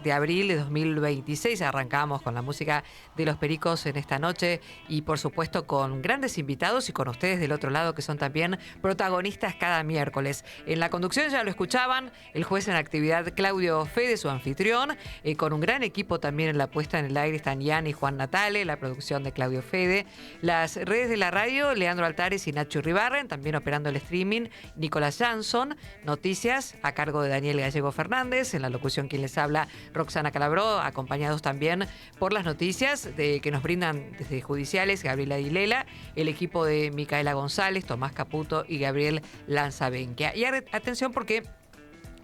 de abril de 2026. Arrancamos con la música de Los Pericos en esta noche y por supuesto con grandes invitados y con ustedes del otro lado que son también protagonistas cada miércoles. En la conducción ya lo escuchaban, el juez en actividad Claudio Fede, su anfitrión, con un gran equipo también en la puesta en el aire están Ian y Juan Natale, la producción de Claudio Fede, las redes de la radio, Leandro Altares y Nacho Ribarren, también operando el streaming, Nicolás Jansson, noticias a cargo de Daniel Gallego Fernández, en la locución quien les habla Roxana Calabró, acompañados también por las noticias que nos brindan desde judiciales, Gabriela Dilela, el equipo de Micaela González, Tomás Caputo y Gabriel Lanzabenquia. Y atención porque,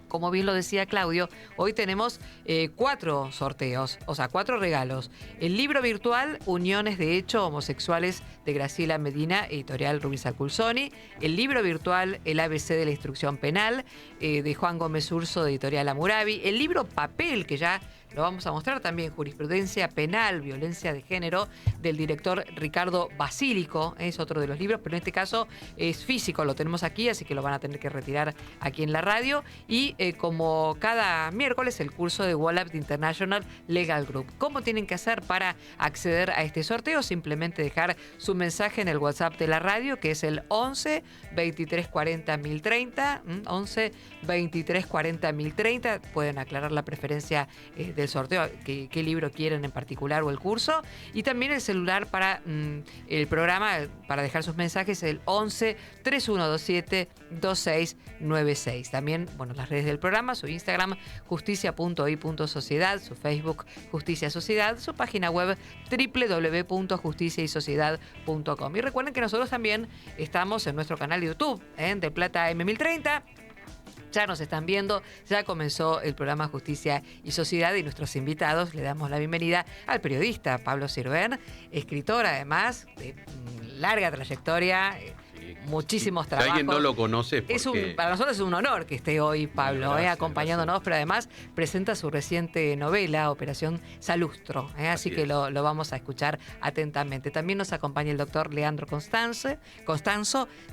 como bien lo decía Claudio, hoy tenemos 4 sorteos, o sea, 4 regalos. El libro virtual Uniones de Hecho Homosexuales de Graciela Medina, editorial Rubisa Culsoni. El libro virtual El ABC de la Instrucción Penal, de Juan Gómez Urso, de editorial Amurabi. El libro Papel, que ya lo vamos a mostrar también, Jurisprudencia Penal, Violencia de Género, del director Ricardo Basílico. Es otro de los libros, pero en este caso es físico, lo tenemos aquí, así que lo van a tener que retirar aquí en la radio. Y como cada miércoles, el curso de Wallab International Legal Group. ¿Cómo tienen que hacer para acceder a este sorteo? Simplemente dejar su mensaje en el WhatsApp de la radio, que es el 11 23 40 1030. 11 23 40 1030. Pueden aclarar la preferencia del sorteo, qué libro quieren en particular o el curso. Y también el celular para el programa, para dejar sus mensajes, el 11 3127 2696. También, bueno, las redes del programa, su Instagram, justicia.i.sociedad, su Facebook, Justicia Sociedad, su página web www.justiciaysociedad.com. Y recuerden que nosotros también estamos en nuestro canal de YouTube, de Plata M1030. Ya nos están viendo, ya comenzó el programa Justicia y Sociedad y nuestros invitados le damos la bienvenida al periodista Pablo Sirven, escritor además de larga trayectoria, muchísimos trabajos. Si alguien no lo conoce, para nosotros es un honor que esté hoy Pablo, gracias, acompañándonos, gracias. Pero además presenta su reciente novela, Operación Salustro, así que lo vamos a escuchar atentamente. También nos acompaña el doctor Leandro Constanzo,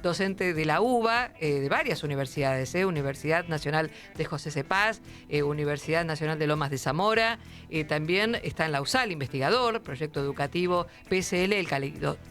docente de la UBA, de varias universidades, Universidad Nacional de José C. Paz, Universidad Nacional de Lomas de Zamora, también está en la USAL, investigador, proyecto educativo PSL, el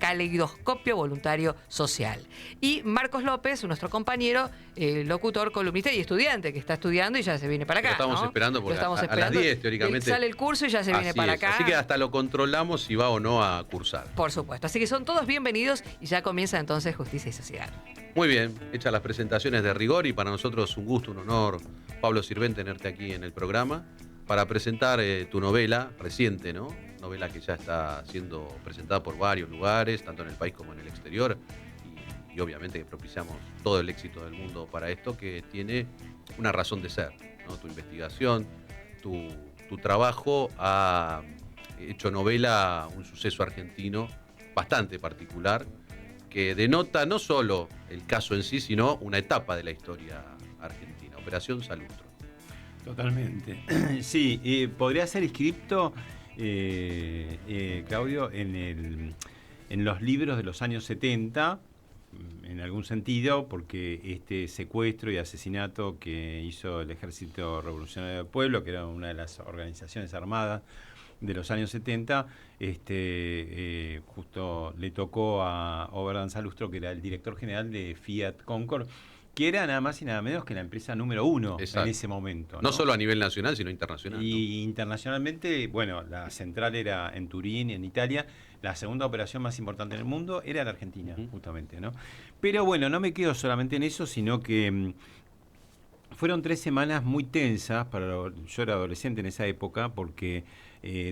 Caleidoscopio Voluntario Social. Y Marcos López, nuestro compañero, locutor, columnista y estudiante, que está estudiando y ya se viene para acá. Lo estamos esperando porque a las 10 teóricamente sale el curso y ya se viene para acá. Así que hasta lo controlamos si va o no a cursar. Por supuesto. Así que son todos bienvenidos y ya comienza entonces Justicia y Sociedad. Muy bien, hechas las presentaciones de rigor y para nosotros un gusto, un honor, Pablo Sirven, tenerte aquí en el programa para presentar tu novela reciente, ¿no? Novela que ya está siendo presentada por varios lugares, tanto en el país como en el exterior. Y obviamente que propiciamos todo el éxito del mundo para esto, que tiene una razón de ser, ¿no? Tu investigación, tu trabajo ha hecho novela un suceso argentino bastante particular, que denota no solo el caso en sí, sino una etapa de la historia argentina, Operación Salustro. Totalmente. Sí, podría ser inscripto, Claudio, en los libros de los años 70, en algún sentido, porque este secuestro y asesinato que hizo el Ejército Revolucionario del Pueblo, que era una de las organizaciones armadas de los años 70, justo le tocó a Oberdan Salustro, que era el director general de Fiat Concord, que era nada más y nada menos que la empresa número 1 en ese momento. No solo a nivel nacional, sino internacional. Y internacionalmente, bueno, la central era en Turín, en Italia. La segunda operación más importante en el mundo era la Argentina, justamente, ¿no? Pero bueno, no me quedo solamente en eso, sino que fueron 3 semanas muy tensas yo era adolescente en esa época, porque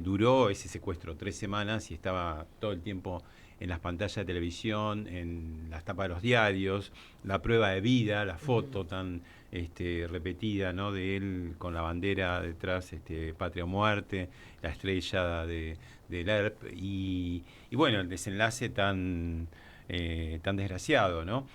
duró ese secuestro 3 semanas y estaba todo el tiempo en las pantallas de televisión, en las tapas de los diarios, la prueba de vida, la foto tan repetida, ¿no?, de él con la bandera detrás, Patria o Muerte, la estrella del ERP, y bueno, el desenlace tan desgraciado, ¿no?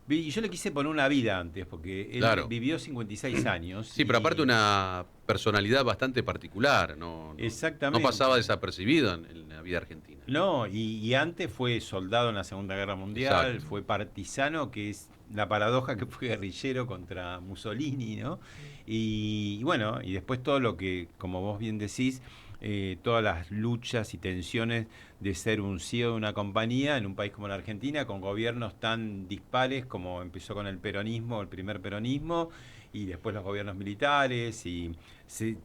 Y yo le quise poner una vida antes, porque él vivió 56 años. Sí, pero aparte una personalidad bastante particular, ¿no? Exactamente. No pasaba desapercibido en la vida argentina. No, y antes fue soldado en la Segunda Guerra Mundial, Exacto. fue partisano, que es la paradoja que fue guerrillero contra Mussolini, ¿no? Y bueno, y después todo lo que, como vos bien decís, todas las luchas y tensiones de ser un CEO de una compañía en un país como la Argentina, con gobiernos tan dispares como empezó con el peronismo, el primer peronismo, y después los gobiernos militares, y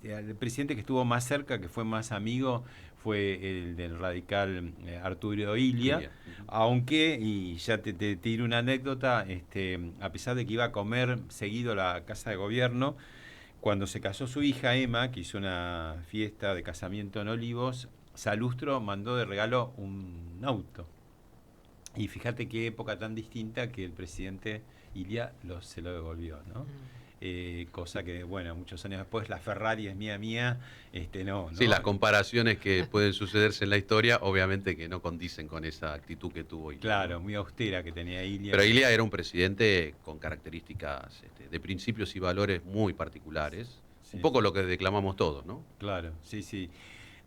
el presidente que estuvo más cerca, que fue más amigo, fue el del radical Arturo Illia, aunque, y ya te tiro una anécdota, a pesar de que iba a comer seguido a la casa de gobierno, cuando se casó su hija Emma, que hizo una fiesta de casamiento en Olivos, Salustro mandó de regalo un auto. Y fíjate qué época tan distinta que el presidente Illia se lo devolvió, ¿no? Cosa que, bueno, muchos años después, la Ferrari es mía, no. Sí, las comparaciones que pueden sucederse en la historia, obviamente que no condicen con esa actitud que tuvo Illia. Claro, muy austera que tenía Illia. Pero Illia era un presidente con características de principios y valores muy particulares. Sí. Un poco lo que declamamos todos, ¿no? Claro, sí, sí.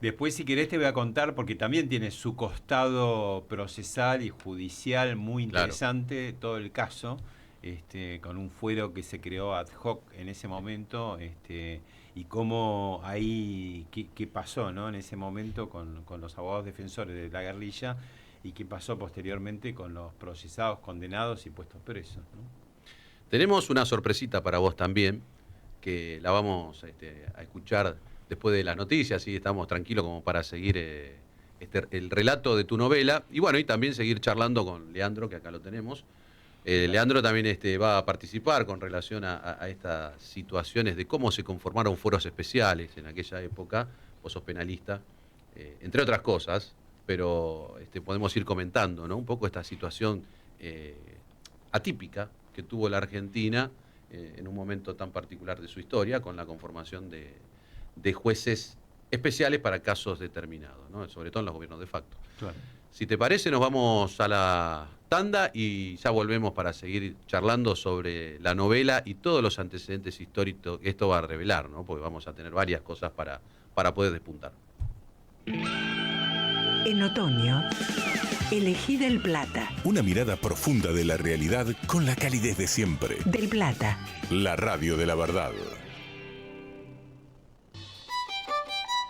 Después, si querés, te voy a contar, porque también tiene su costado procesal y judicial muy interesante, claro, todo el caso. Con un fuero que se creó ad hoc en ese momento, y cómo ahí, qué pasó, ¿no? En ese momento con los abogados defensores de la guerrilla, y qué pasó posteriormente con los procesados, condenados y puestos presos, ¿no? Tenemos una sorpresita para vos también, que la vamos a escuchar después de las noticias, y estamos tranquilos como para seguir el relato de tu novela, y bueno, y también seguir charlando con Leandro, que acá lo tenemos. Leandro también va a participar con relación a estas situaciones de cómo se conformaron foros especiales en aquella época. Vos sos penalista, entre otras cosas, pero podemos ir comentando, ¿no? Un poco esta situación atípica que tuvo la Argentina en un momento tan particular de su historia, con la conformación de jueces especiales para casos determinados, ¿no? Sobre todo en los gobiernos de facto. Claro. Si te parece, nos vamos a la tanda y ya volvemos para seguir charlando sobre la novela y todos los antecedentes históricos que esto va a revelar, ¿no? Porque vamos a tener varias cosas para poder despuntar. En otoño, elegí Del Plata. Una mirada profunda de la realidad con la calidez de siempre. Del Plata. La radio de la verdad.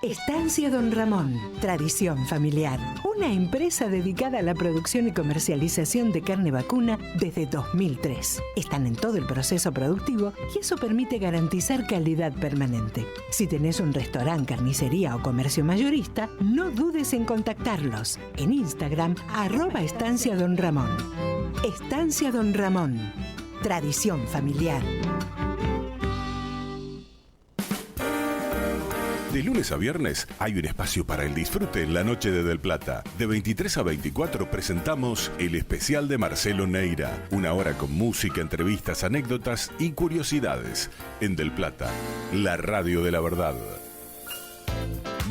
Estancia Don Ramón, tradición familiar. Una empresa dedicada a la producción y comercialización de carne vacuna desde 2003. Están en todo el proceso productivo y eso permite garantizar calidad permanente. Si tenés un restaurante, carnicería o comercio mayorista, no dudes en contactarlos. En Instagram, @Estancia Don Ramón. Estancia Don Ramón, tradición familiar. De lunes a viernes hay un espacio para el disfrute en la noche de Del Plata. De 23 a 24 presentamos el especial de Marcelo Neira. Una hora con música, entrevistas, anécdotas y curiosidades. En Del Plata, la radio de la verdad.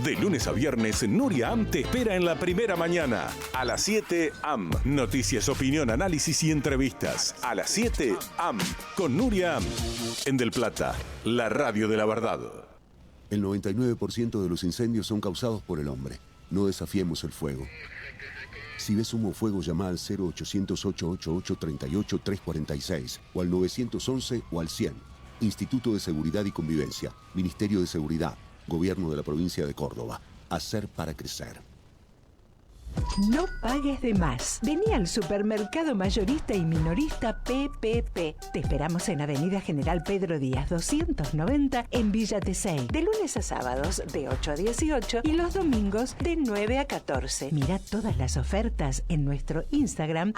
De lunes a viernes, Nuria Am te espera en la primera mañana. A las 7, AM. Noticias, opinión, análisis y entrevistas. A las 7, AM. Con Nuria Am. En Del Plata, la radio de la verdad. El 99% de los incendios son causados por el hombre. No desafiemos el fuego. Si ves humo o fuego, llama al 0800-888-38346 o al 911 o al 100. Instituto de Seguridad y Convivencia, Ministerio de Seguridad, Gobierno de la Provincia de Córdoba. Hacer para crecer. No pagues de más. Vení al supermercado mayorista y minorista PPP. Te esperamos en Avenida General Pedro Díaz 290 en Villa Tesey. De lunes a sábados de 8 a 18 y los domingos de 9 a 14. Mirá todas las ofertas en nuestro Instagram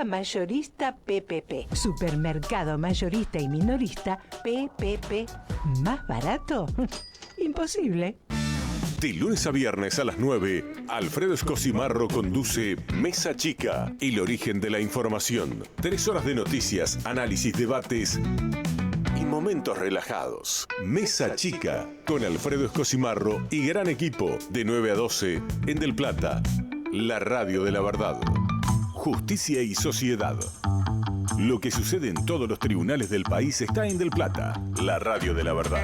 @mayorista PPP. Supermercado mayorista y minorista PPP. ¿Más barato? Imposible. De lunes a viernes a las 9, Alfredo Escosimarro conduce Mesa Chica, el origen de la información. 3 horas de noticias, análisis, debates y momentos relajados. Mesa Chica, con Alfredo Escosimarro y gran equipo, de 9 a 12, en Del Plata, la radio de la verdad. Justicia y sociedad. Lo que sucede en todos los tribunales del país está en Del Plata, la radio de la verdad.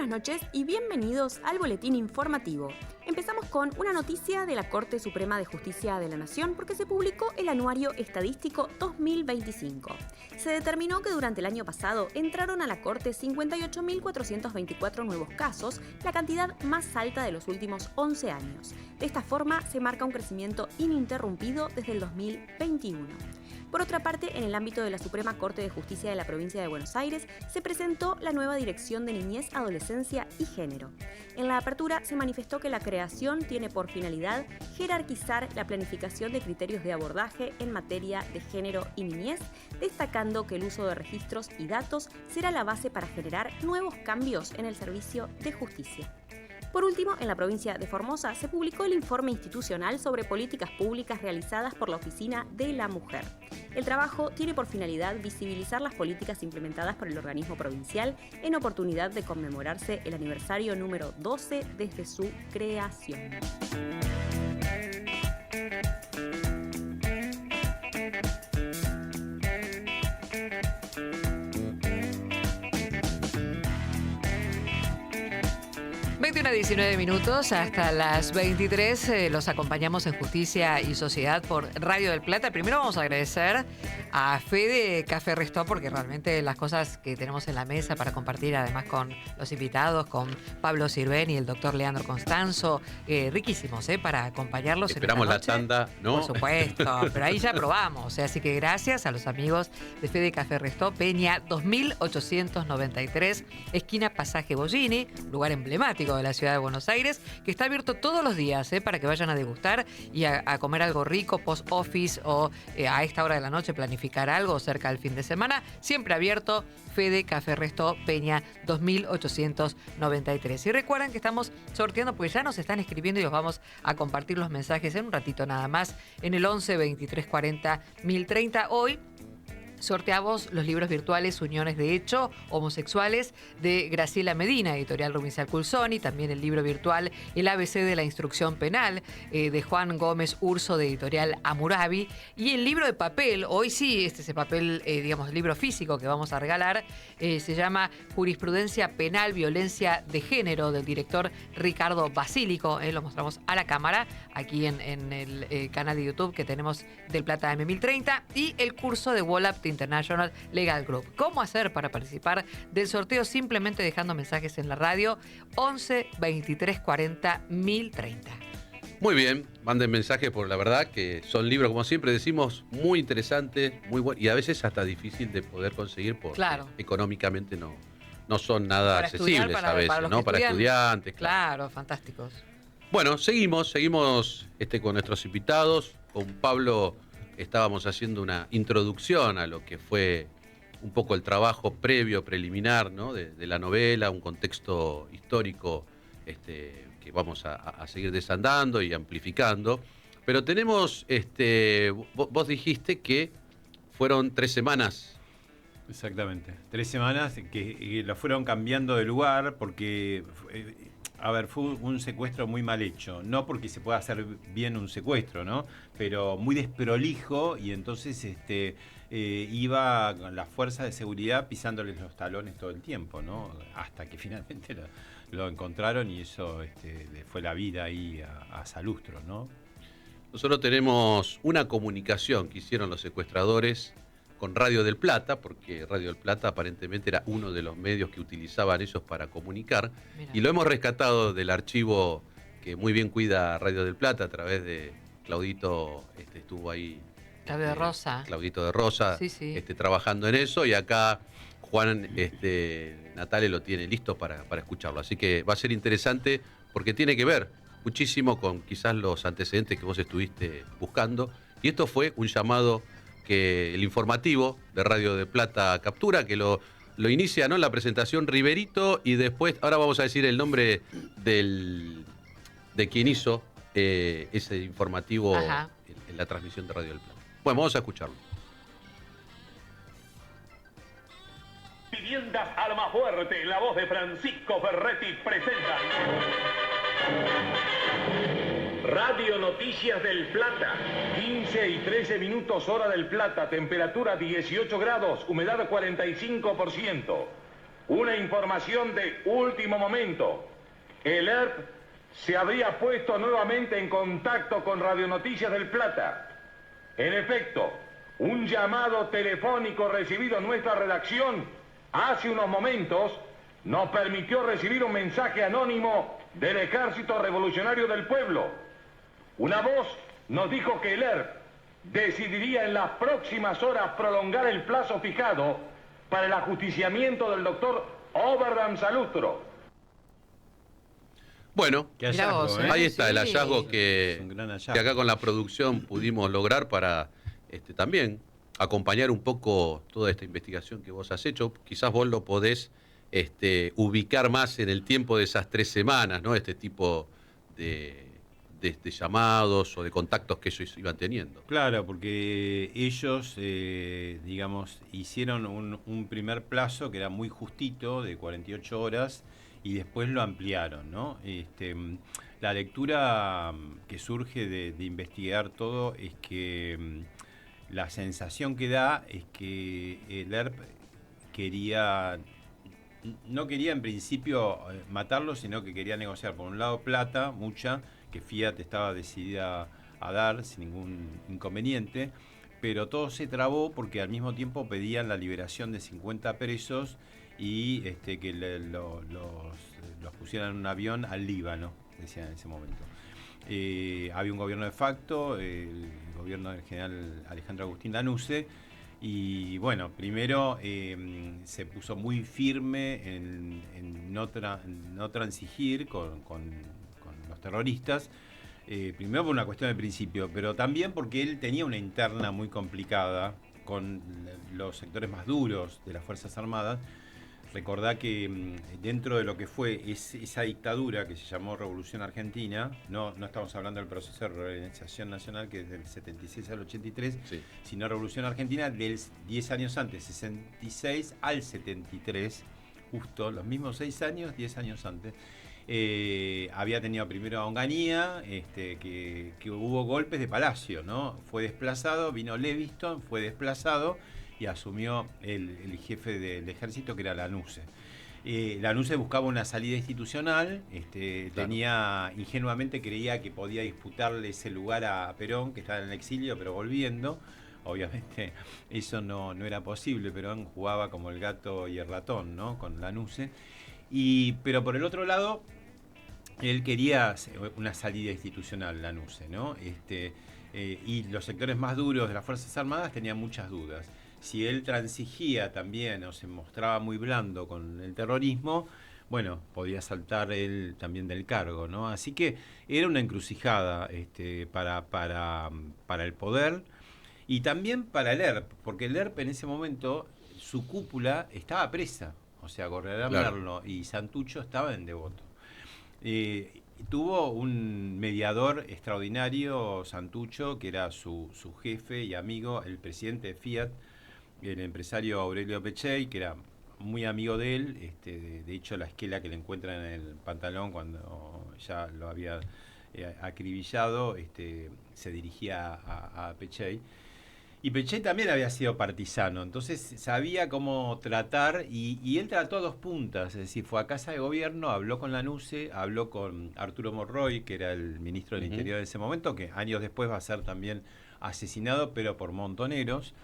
buenas noches y bienvenidos al Boletín Informativo. Empezamos con una noticia de la Corte Suprema de Justicia de la Nación porque se publicó el Anuario Estadístico 2025. Se determinó que durante el año pasado entraron a la Corte 58.424 nuevos casos, la cantidad más alta de los últimos 11 años. De esta forma se marca un crecimiento ininterrumpido desde el 2021. Por otra parte, en el ámbito de la Suprema Corte de Justicia de la Provincia de Buenos Aires, se presentó la nueva Dirección de Niñez, Adolescencia y Género. En la apertura se manifestó que la creación tiene por finalidad jerarquizar la planificación de criterios de abordaje en materia de género y niñez, destacando que el uso de registros y datos será la base para generar nuevos cambios en el servicio de justicia. Por último, en la provincia de Formosa se publicó el informe institucional sobre políticas públicas realizadas por la Oficina de la Mujer. El trabajo tiene por finalidad visibilizar las políticas implementadas por el organismo provincial en oportunidad de conmemorarse el aniversario número 12 desde su creación. A 19 minutos hasta las 23 los acompañamos en Justicia y Sociedad por Radio del Plata. Primero vamos a agradecer a Fede Café Restó porque realmente las cosas que tenemos en la mesa para compartir además con los invitados, con Pablo Sirven y el doctor Leandro Constanzo, riquísimos para acompañarlos. Esperamos en esta la noche. tanda, ¿no? Por supuesto, pero ahí ya probamos. Así que gracias a los amigos de Fede Café Restó, Peña 2893, esquina Pasaje Bollini, lugar emblemático de la ciudad de Buenos Aires, que está abierto todos los días para que vayan a degustar y a comer algo rico, post-office o a esta hora de la noche planificar algo cerca del fin de semana. Siempre abierto, Fede Café Restó, Peña 2893. Y recuerden que estamos sorteando, porque ya nos están escribiendo y os vamos a compartir los mensajes en un ratito nada más, en el 11 23 40 1030. Hoy sorteamos los libros virtuales Uniones de Hecho, Homosexuales, de Graciela Medina, editorial Rumizel Culsoni, también el libro virtual El ABC de la Instrucción Penal, de Juan Gómez Urso, de editorial Hammurabi, y el libro de papel, hoy sí, este es el papel, digamos, el libro físico que vamos a regalar, se llama Jurisprudencia Penal, Violencia de Género, del director Ricardo Basílico, lo mostramos a la cámara, aquí en el canal de YouTube que tenemos del Plata M1030, y el curso de Wallap International Legal Group. ¿Cómo hacer para participar del sorteo? Simplemente dejando mensajes en la radio 11 23 40 1030. Muy bien, manden mensajes por la verdad que son libros, como siempre decimos, muy interesantes, muy buenos y a veces hasta difícil de poder conseguir porque económicamente no son nada para accesibles estudiar, a veces, ¿no? Para estudiantes. Claro, fantásticos. Bueno, seguimos con nuestros invitados. Con Pablo estábamos haciendo una introducción a lo que fue un poco el trabajo previo, preliminar, ¿no? de la novela, un contexto histórico que vamos a seguir desandando y amplificando. Pero tenemos, vos dijiste que fueron 3 semanas. Exactamente, 3 semanas que lo fueron cambiando de lugar porque... fue un secuestro muy mal hecho, no porque se pueda hacer bien un secuestro, ¿no? Pero muy desprolijo y entonces iba con la fuerza de seguridad pisándoles los talones todo el tiempo, ¿no? Hasta que finalmente lo encontraron y eso le fue la vida ahí a Salustro, ¿no? Nosotros tenemos una comunicación que hicieron los secuestradores con Radio del Plata, porque Radio del Plata aparentemente era uno de los medios que utilizaban ellos para comunicar. Mirá. Y lo hemos rescatado del archivo que muy bien cuida Radio del Plata a través de Claudito, estuvo ahí. Claudio de Rosa. Claudito de Rosa, sí. Trabajando en eso, y acá Juan Natale lo tiene listo para escucharlo. Así que va a ser interesante porque tiene que ver muchísimo con quizás los antecedentes que vos estuviste buscando. Y esto fue un llamado que el informativo de Radio de Plata captura, que lo inicia, ¿no? La presentación Riverito, y después, ahora vamos a decir el nombre de quien hizo ese informativo en la transmisión de Radio del Plata. Bueno, vamos a escucharlo. Viviendas Almafuerte, la voz de Francisco Ferretti presenta Radio Noticias del Plata. 15 y 13 minutos hora del Plata, temperatura 18 grados, humedad 45%. Una información de último momento. El ERP se habría puesto nuevamente en contacto con Radio Noticias del Plata. En efecto, un llamado telefónico recibido en nuestra redacción hace unos momentos nos permitió recibir un mensaje anónimo del Ejército Revolucionario del Pueblo. Una voz nos dijo que el ERP decidiría en las próximas horas prolongar el plazo fijado para el ajusticiamiento del doctor Oberdan Salustro. Bueno, Qué hallazgo, vos, ¿eh? ahí está el Sí. hallazgo Es que un gran hallazgo. que acá con la producción pudimos lograr para también acompañar un poco toda esta investigación que vos has hecho. Quizás vos lo podés ubicar más en el tiempo de esas 3 semanas, ¿no? Este tipo de llamados o de contactos que ellos iban teniendo. Claro, porque ellos, digamos, hicieron un primer plazo que era muy justito, de 48 horas, y después lo ampliaron, ¿no? La lectura que surge de investigar todo es que la sensación que da es que el ERP no quería en principio matarlo, sino que quería negociar por un lado plata, mucha, que Fiat estaba decidida a dar sin ningún inconveniente, pero todo se trabó porque al mismo tiempo pedían la liberación de 50 presos y que los pusieran en un avión al Líbano, decían en ese momento. Había un gobierno de facto, el gobierno del general Alejandro Agustín Lanusse, y bueno, primero se puso muy firme en no transigir con los terroristas, primero por una cuestión de principio, pero también porque él tenía una interna muy complicada con los sectores más duros de las Fuerzas Armadas. Recordá que dentro de lo que fue esa dictadura que se llamó Revolución Argentina, no estamos hablando del proceso de reorganización nacional que es del 76 al 83, Sí. sino Revolución Argentina del 10 años antes, 66 al 73, justo los mismos 6 años, 10 años antes. Había tenido primero a Onganía, que hubo golpes de palacio, ¿no? Fue desplazado, vino Leviston, fue desplazado y asumió el jefe del ejército, que era Lanusse. Lanusse buscaba una salida institucional, ingenuamente creía que podía disputarle ese lugar a Perón, que estaba en el exilio, pero volviendo. Obviamente eso no era posible. Perón jugaba como el gato y el ratón, ¿no? Con Lanusse. Pero por el otro lado, él quería una salida institucional, Lanusse, ¿no? Y los sectores más duros de las Fuerzas Armadas tenían muchas dudas. Si él transigía también o se mostraba muy blando con el terrorismo, bueno, podía saltar él también del cargo, ¿no? Así que era una encrucijada para el poder y también para el ERP, porque el ERP en ese momento, su cúpula estaba presa. O sea, Gorriarán Merlo y Santucho estaban en Devoto. Tuvo un mediador extraordinario, Santucho, que era su jefe y amigo, el presidente de Fiat, el empresario Aurelio Pechey, que era muy amigo de él. De hecho, la esquela que le encuentran en el pantalón cuando ya lo había acribillado, se dirigía a Pechey. Y Pechey también había sido partisano, entonces sabía cómo tratar, y él trató a 2 puntas, es decir, fue a Casa de Gobierno, habló con Lanusse, habló con Arturo Monroy, que era el ministro del Interior de ese momento, que años después va a ser también asesinado, pero por montoneros.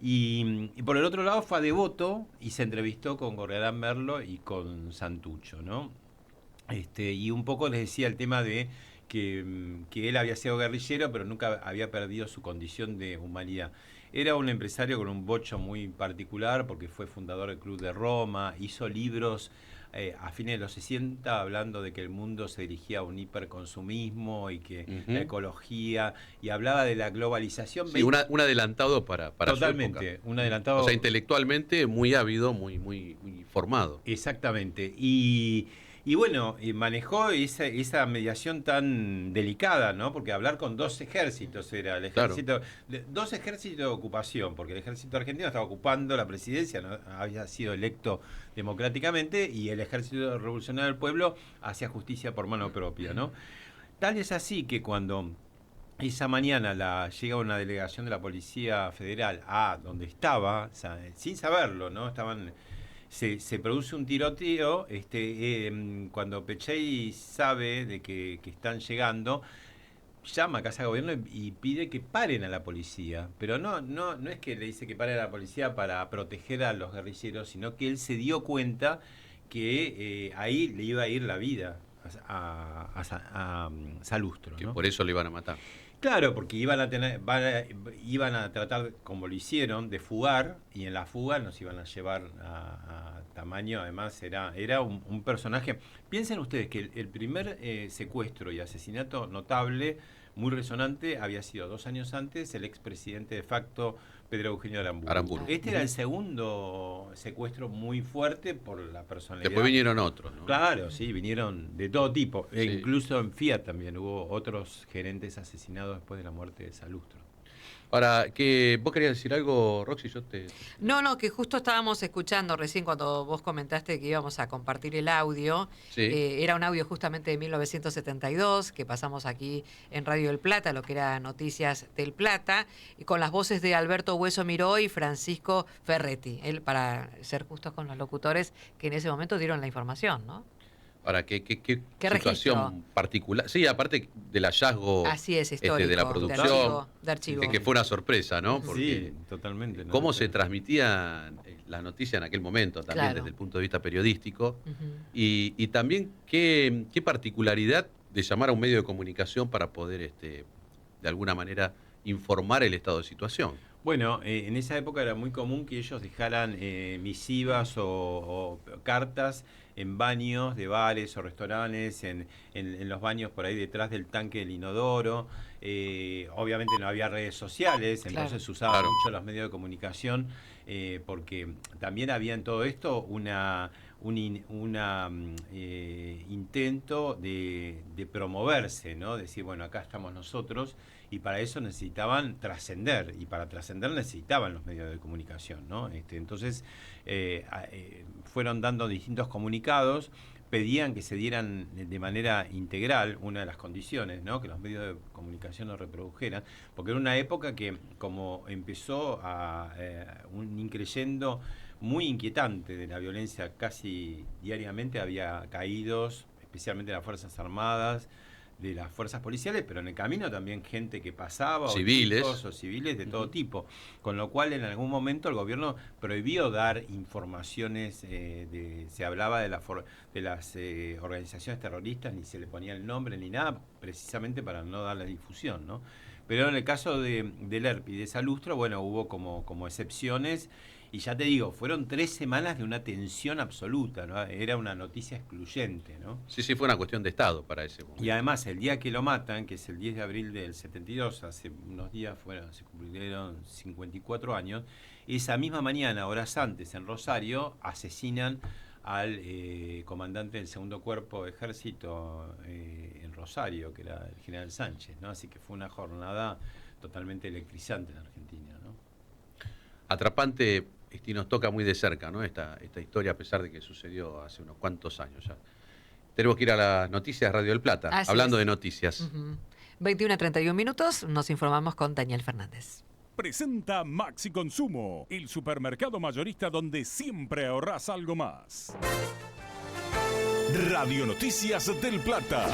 Y por el otro lado fue a Devoto y se entrevistó con Gorriarán Merlo y con Santucho, ¿no? Y un poco les decía el tema de que él había sido guerrillero, pero nunca había perdido su condición de humanidad. Era un empresario con un bocho muy particular, porque fue fundador del Club de Roma, hizo libros a fines de los 60 hablando de que el mundo se dirigía a un hiperconsumismo y que la ecología, y hablaba de la globalización. Sí, un adelantado para totalmente, su época. Un adelantado. O sea, intelectualmente muy ávido, muy formado. Exactamente. Y bueno, manejó esa mediación tan delicada, ¿no? Porque hablar con 2 ejércitos era el ejército, 2 ejércitos de ocupación, porque el ejército argentino estaba ocupando la presidencia, ¿no? Había sido electo democráticamente, y el ejército revolucionario del pueblo hacía justicia por mano propia, ¿no? Tal es así que cuando esa mañana llega una delegación de la Policía Federal a donde estaba, sin saberlo, ¿no? Estaban se produce un tiroteo. Cuando Pechey sabe de que están llegando, llama a Casa de Gobierno y pide que paren a la policía. Pero no es que le dice que paren a la policía para proteger a los guerrilleros, sino que él se dio cuenta que ahí le iba a ir la vida a Salustro, ¿no? Que por eso le iban a matar. Claro, porque iban a tratar, como lo hicieron, de fugar, y en la fuga nos iban a llevar a Tamaño. Además era un personaje. Piensen ustedes que el primer secuestro y asesinato notable, muy resonante, había sido 2 años antes el expresidente de facto Pedro Eugenio Aramburu. Este era el segundo secuestro muy fuerte por la personalidad. Después vinieron otros, ¿no? Claro, sí, vinieron de todo tipo. Sí. Incluso en Fiat también hubo otros gerentes asesinados después de la muerte de Salustro. Ahora, ¿vos querías decir algo, Roxy? No, que justo estábamos escuchando recién cuando vos comentaste que íbamos a compartir el audio. Sí. Era un audio justamente de 1972 que pasamos aquí en Radio del Plata, lo que era Noticias del Plata, y con las voces de Alberto Hueso Miró y Francisco Ferretti. Él, para ser justos con los locutores que en ese momento dieron la información, ¿no? Para qué situación registro particular. Sí, aparte del hallazgo. Así es, histórico, de la producción, de archivo. que fue una sorpresa, ¿no? Porque sí, totalmente. ¿no? cómo se transmitían las noticias en aquel momento, también Claro. desde el punto de vista periodístico, Ujú. y también qué particularidad de llamar a un medio de comunicación para poder, de alguna manera, informar el estado de situación. Bueno, en esa época era muy común que ellos dejaran misivas o cartas en baños de bares o restaurantes, en los baños por ahí detrás del tanque del inodoro. Obviamente no había redes sociales, entonces Claro. se usaban Claro. mucho los medios de comunicación, porque también había en todo esto un intento de promoverse, ¿no? Decir, bueno, acá estamos nosotros, y para eso necesitaban trascender, y para trascender necesitaban los medios de comunicación, ¿no? Entonces fueron dando distintos comunicados, pedían que se dieran de manera integral, una de las condiciones, ¿no? Que los medios de comunicación lo reprodujeran, porque era una época que, como empezó un increyendo muy inquietante de la violencia, casi diariamente había caídos, especialmente de las Fuerzas Armadas, de las fuerzas policiales, pero en el camino también gente que pasaba, Civiles. o civiles de todo tipo, con lo cual en algún momento el gobierno prohibió dar informaciones, se hablaba de las organizaciones terroristas, ni se le ponía el nombre ni nada, precisamente para no dar la difusión, ¿no? Pero en el caso del ERP y de Salustro, bueno, hubo como excepciones. Y ya te digo, fueron 3 semanas de una tensión absoluta, ¿no? Era una noticia excluyente, ¿no? Sí, fue una cuestión de Estado para ese momento. Y además, el día que lo matan, que es el 10 de abril del 72, hace unos días se cumplieron 54 años, esa misma mañana, horas antes, en Rosario, asesinan al comandante del segundo cuerpo de ejército en Rosario, que era el general Sánchez, ¿no? Así que fue una jornada totalmente electrizante en Argentina, ¿no? Atrapante, y nos toca muy de cerca, ¿no? Esta historia, a pesar de que sucedió hace unos cuantos años ya. Tenemos que ir a las noticias de Radio del Plata, Así hablando es. de noticias. 21:31 minutos, nos informamos con Daniel Fernández. Presenta Maxi Consumo, el supermercado mayorista donde siempre ahorrás algo más. Radio Noticias del Plata,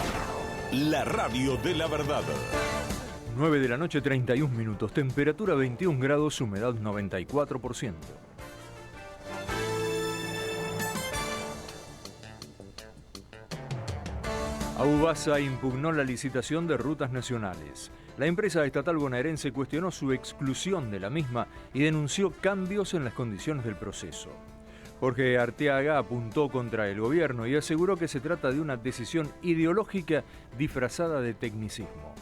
la radio de la verdad. 9 de la noche, 31 minutos, temperatura 21 grados, humedad 94%. Aubasa impugnó la licitación de rutas nacionales. La empresa estatal bonaerense cuestionó su exclusión de la misma y denunció cambios en las condiciones del proceso. Jorge Arteaga apuntó contra el gobierno y aseguró que se trata de una decisión ideológica disfrazada de tecnicismo.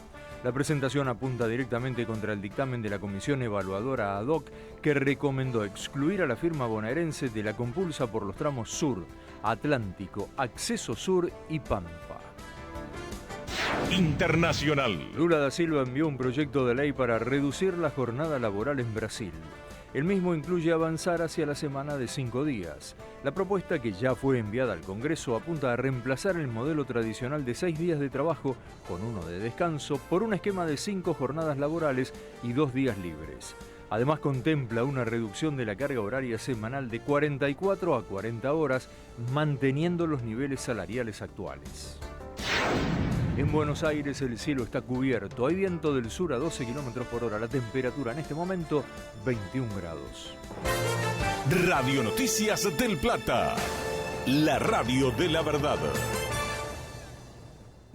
La presentación apunta directamente contra el dictamen de la Comisión Evaluadora ad hoc que recomendó excluir a la firma bonaerense de la compulsa por los tramos Sur, Atlántico, Acceso Sur y Pampa. Internacional. Lula da Silva envió un proyecto de ley para reducir la jornada laboral en Brasil. El mismo incluye avanzar hacia la semana de 5 días. La propuesta, que ya fue enviada al Congreso, apunta a reemplazar el modelo tradicional de 6 días de trabajo con 1 de descanso por un esquema de 5 jornadas laborales y 2 días libres. Además contempla una reducción de la carga horaria semanal de 44 a 40 horas, manteniendo los niveles salariales actuales. En Buenos Aires el cielo está cubierto, hay viento del sur a 12 km por hora, la temperatura en este momento 21 grados. Radio Noticias del Plata, la radio de la verdad.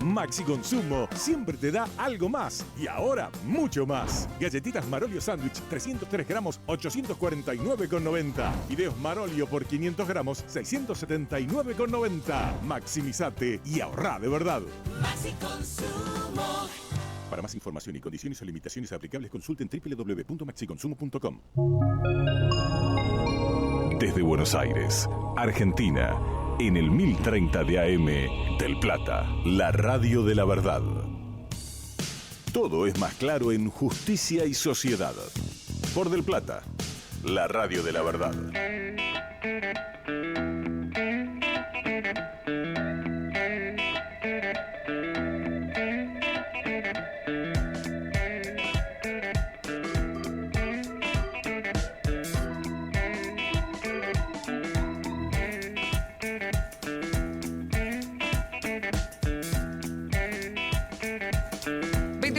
Maxi Consumo siempre te da algo más y ahora mucho más. Galletitas Marolio Sándwich 303 gramos 849,90. Fideos Marolio por 500 gramos 679,90. Maximizate y ahorrá de verdad. Maxi Consumo. Para más información y condiciones o limitaciones aplicables consulten www.maxiconsumo.com. Desde Buenos Aires, Argentina, en el 1030 de AM del Plata, la radio de la verdad. Todo es más claro en Justicia y Sociedad. Por Del Plata, la radio de la verdad.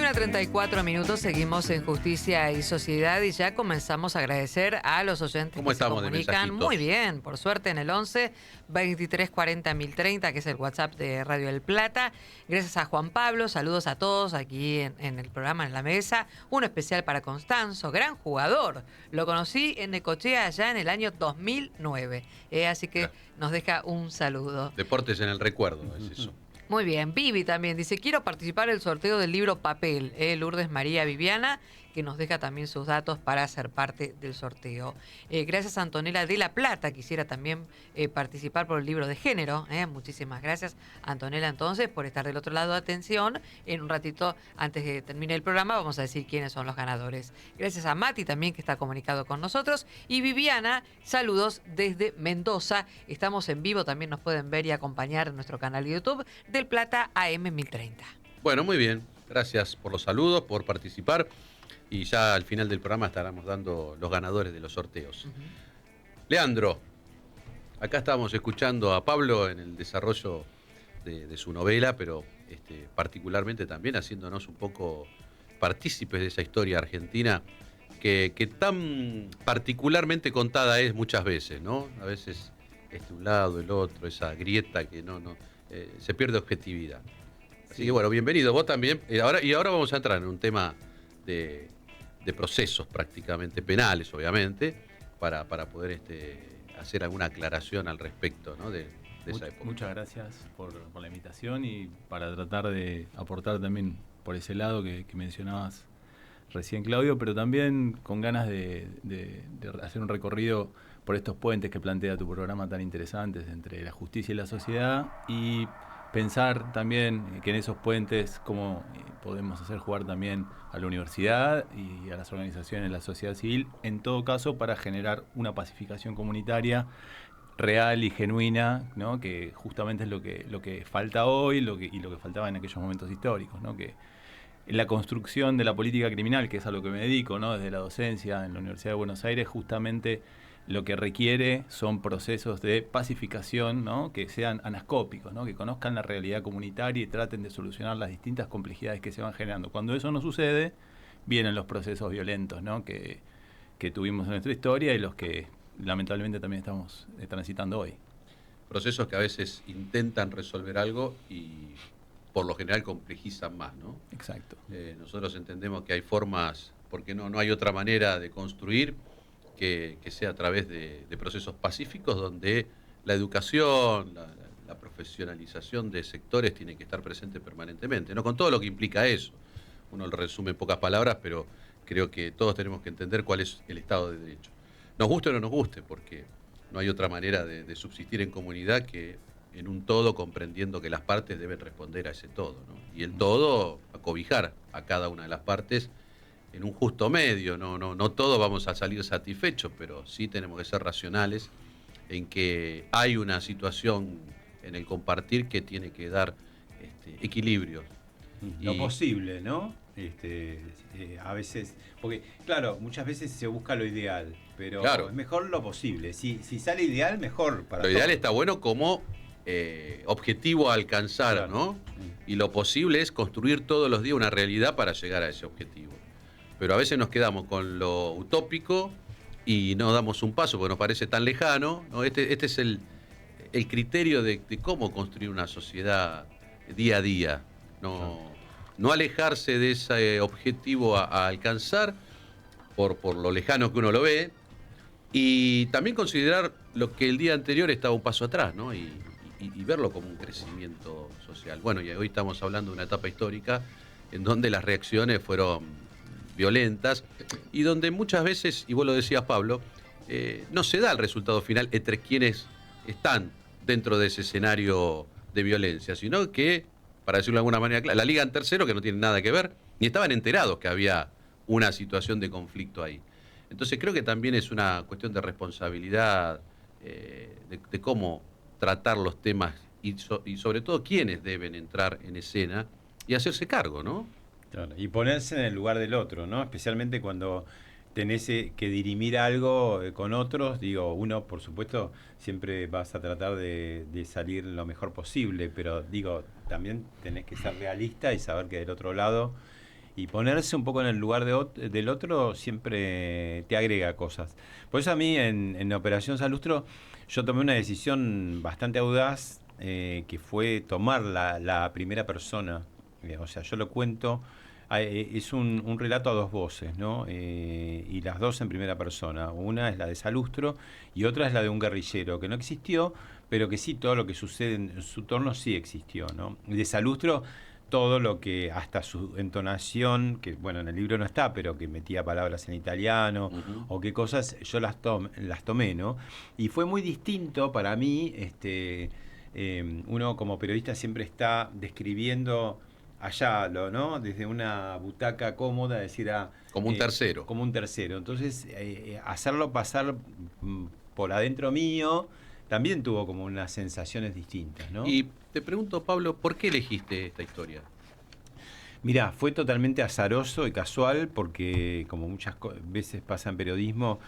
A 34 minutos, seguimos en Justicia y Sociedad y ya comenzamos a agradecer a los oyentes ¿Cómo que se estamos de comunican mensajitos? muy bien, por suerte en el 11 23 40 1030, que es el WhatsApp de Radio del Plata. Gracias a Juan Pablo, saludos a todos aquí en el programa, en la mesa. Uno especial para Constanzo, gran jugador. Lo conocí en Necochea allá en el año 2009, así que nos deja un saludo. Deportes en el recuerdo, es eso. Muy bien, Vivi también dice, quiero participar en el sorteo del libro Papel, Lourdes María Viviana, que nos deja también sus datos para ser parte del sorteo. Gracias a Antonella de La Plata, quisiera también participar por el libro de género. Muchísimas gracias, Antonella, entonces, por estar del otro lado. Atención, en un ratito, antes de que termine el programa, vamos a decir quiénes son los ganadores. Gracias a Mati también, que está comunicado con nosotros. Y Viviana, saludos desde Mendoza. Estamos en vivo, también nos pueden ver y acompañar en nuestro canal de YouTube, Del Plata AM 1030. Bueno, muy bien. Gracias por los saludos, por participar. Y ya al final del programa estaremos dando los ganadores de los sorteos. Leandro, acá estábamos escuchando a Pablo en el desarrollo de su novela, pero particularmente también haciéndonos un poco partícipes de esa historia argentina que tan particularmente contada es muchas veces, ¿no? A veces un lado, el otro, esa grieta que se pierde objetividad. Así que bueno, bienvenido, vos también. Y ahora vamos a entrar en un tema de procesos prácticamente penales, obviamente, para poder hacer alguna aclaración al respecto, ¿no? de esa época. Muchas gracias por la invitación y para tratar de aportar también por ese lado que mencionabas recién, Claudio, pero también con ganas de hacer un recorrido por estos puentes que plantea tu programa tan interesantes entre la justicia y la sociedad, y pensar también que en esos puentes cómo podemos hacer jugar también a la universidad y a las organizaciones de la sociedad civil, en todo caso para generar una pacificación comunitaria real y genuina, ¿no? Que justamente es lo que falta hoy y lo que faltaba en aquellos momentos históricos, ¿no? Que en la construcción de la política criminal, que es a lo que me dedico, ¿no? Desde la docencia en la Universidad de Buenos Aires, justamente lo que requiere son procesos de pacificación, ¿no? Que sean anascópicos, ¿no? Que conozcan la realidad comunitaria y traten de solucionar las distintas complejidades que se van generando. Cuando eso no sucede, vienen los procesos violentos, ¿no? que tuvimos en nuestra historia y los que lamentablemente también estamos transitando hoy. Procesos que a veces intentan resolver algo y por lo general complejizan más, ¿no? Exacto. Nosotros entendemos que hay formas, porque no hay otra manera de construir que sea a través de procesos pacíficos donde la educación, la profesionalización de sectores tiene que estar presente permanentemente, ¿no? Con todo lo que implica eso. Uno lo resume en pocas palabras, pero creo que todos tenemos que entender cuál es el Estado de Derecho. Nos guste o no nos guste, porque no hay otra manera de subsistir en comunidad que en un todo, comprendiendo que las partes deben responder a ese todo, ¿no? Y el todo acobijar a cada una de las partes en un justo medio. No todos vamos a salir satisfechos, pero sí tenemos que ser racionales en que hay una situación en el compartir que tiene que dar equilibrio. Lo posible, ¿no? A veces, porque claro, muchas veces se busca lo ideal, pero Claro. es mejor lo posible. Si sale ideal, mejor para Lo ideal todos. está bueno como objetivo a alcanzar, Claro. ¿no? Y lo posible es construir todos los días una realidad para llegar a ese objetivo. Pero a veces nos quedamos con lo utópico y no damos un paso porque nos parece tan lejano, ¿no? Este es el criterio de cómo construir una sociedad día a día. No alejarse de ese objetivo a alcanzar por lo lejano que uno lo ve, y también considerar lo que el día anterior estaba un paso atrás, ¿no? Y verlo como un crecimiento social. Bueno, y hoy estamos hablando de una etapa histórica en donde las reacciones fueron violentas y donde muchas veces, y vos lo decías, Pablo, no se da el resultado final entre quienes están dentro de ese escenario de violencia, sino que, para decirlo de alguna manera clara, la liga en tercero, que no tiene nada que ver, ni estaban enterados que había una situación de conflicto ahí. Entonces creo que también es una cuestión de responsabilidad, de cómo tratar los temas y sobre todo quiénes deben entrar en escena y hacerse cargo, ¿no? Claro, y ponerse en el lugar del otro, ¿no? Especialmente cuando tenés que dirimir algo con otros. Digo, uno, por supuesto, siempre vas a tratar de salir lo mejor posible, pero digo, también tenés que ser realista y saber que del otro lado, y ponerse un poco en el lugar del otro siempre te agrega cosas. Por eso a mí en Operación Salustro yo tomé una decisión bastante audaz, que fue tomar la primera persona. O sea, yo lo cuento, es un relato a dos voces, ¿no? Y las dos en primera persona. Una es la de Salustro y otra es la de un guerrillero que no existió, pero que sí, todo lo que sucede en su torno sí existió, ¿no? Y de Salustro, todo lo que, hasta su entonación, que bueno, en el libro no está, pero que metía palabras en italiano, o qué cosas, yo las tomé, ¿no? Y fue muy distinto para mí, uno como periodista siempre está describiendo allá, ¿no? Desde una butaca cómoda, decir como un tercero. Como un tercero. Entonces, hacerlo pasar por adentro mío también tuvo como unas sensaciones distintas, ¿no? Y te pregunto, Pablo, ¿por qué elegiste esta historia? Mirá, fue totalmente azaroso y casual porque, como muchas veces pasa en periodismo,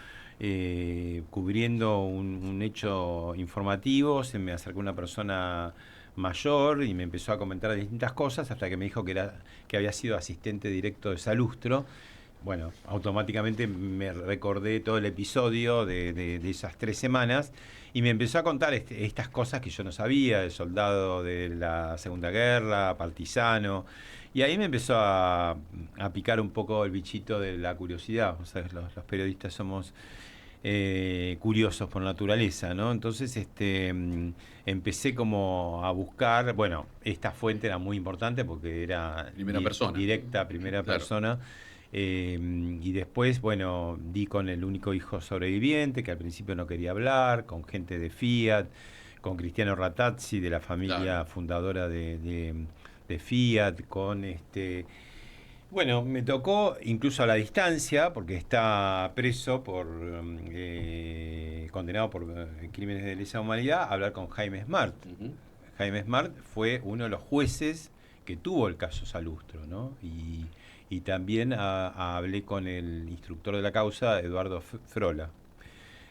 cubriendo un hecho informativo, se me acercó una persona mayor y me empezó a comentar distintas cosas hasta que me dijo que había sido asistente directo de Salustro. Bueno, automáticamente me recordé todo el episodio de esas 3 semanas y me empezó a contar estas cosas que yo no sabía, de soldado de la Segunda Guerra, partisano, y ahí me empezó a picar un poco el bichito de la curiosidad. O sea, los periodistas somos curiosos por naturaleza, ¿no? Entonces empecé como a buscar, bueno, esta fuente era muy importante porque era primera persona. Directa, primera persona. Y después, bueno, di con el único hijo sobreviviente, que al principio no quería hablar, con gente de Fiat, con Cristiano Ratazzi, de la familia fundadora de Fiat, con bueno, me tocó incluso a la distancia, porque está preso condenado por crímenes de lesa humanidad, hablar con Jaime Smart. Jaime Smart fue uno de los jueces que tuvo el caso Salustro, ¿no? Y también hablé con el instructor de la causa, Eduardo Frola.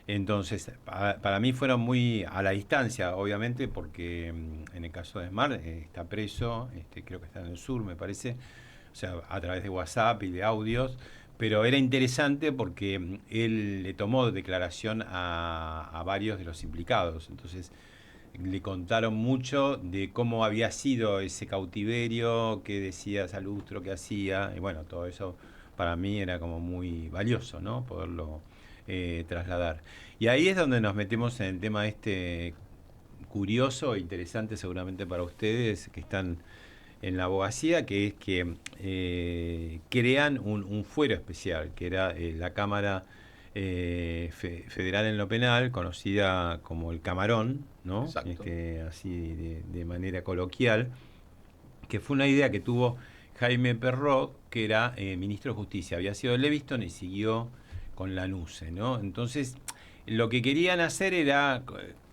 Entonces, para mí fueron muy a la distancia, obviamente, porque en el caso de Smart está preso, creo que está en el sur, me parece, o sea, a través de WhatsApp y de audios, pero era interesante porque él le tomó declaración a varios de los implicados. Entonces, le contaron mucho de cómo había sido ese cautiverio, qué decía Salustro, qué hacía, y bueno, todo eso para mí era como muy valioso, ¿no? Poderlo trasladar. Y ahí es donde nos metemos en el tema curioso e interesante seguramente para ustedes que están en la abogacía, que es que crean un fuero especial, que era la Cámara Federal en lo Penal, conocida como el Camarón, ¿no? Así de manera coloquial, que fue una idea que tuvo Jaime Perrot, que era ministro de Justicia, había sido de Leviston y siguió con Lanusse, ¿no? Entonces, lo que querían hacer era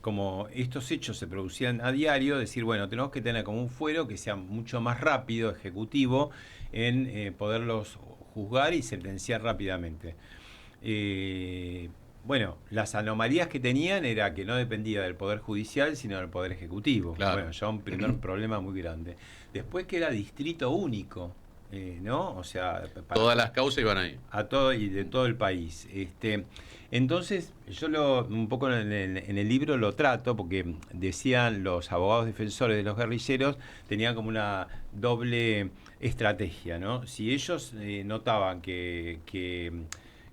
como estos hechos se producían a diario, decir, bueno, tenemos que tener como un fuero que sea mucho más rápido, ejecutivo, en poderlos juzgar y sentenciar rápidamente. Bueno, las anomalías que tenían era que no dependía del Poder Judicial, sino del Poder Ejecutivo. Claro. Bueno, ya un primer problema muy grande. Después que era distrito único, ¿no? O sea, Todas las causas iban ahí. a todo y de todo el país. Entonces, yo un poco en el libro lo trato, porque decían los abogados defensores de los guerrilleros, tenían como una doble estrategia, ¿no? Si ellos notaban que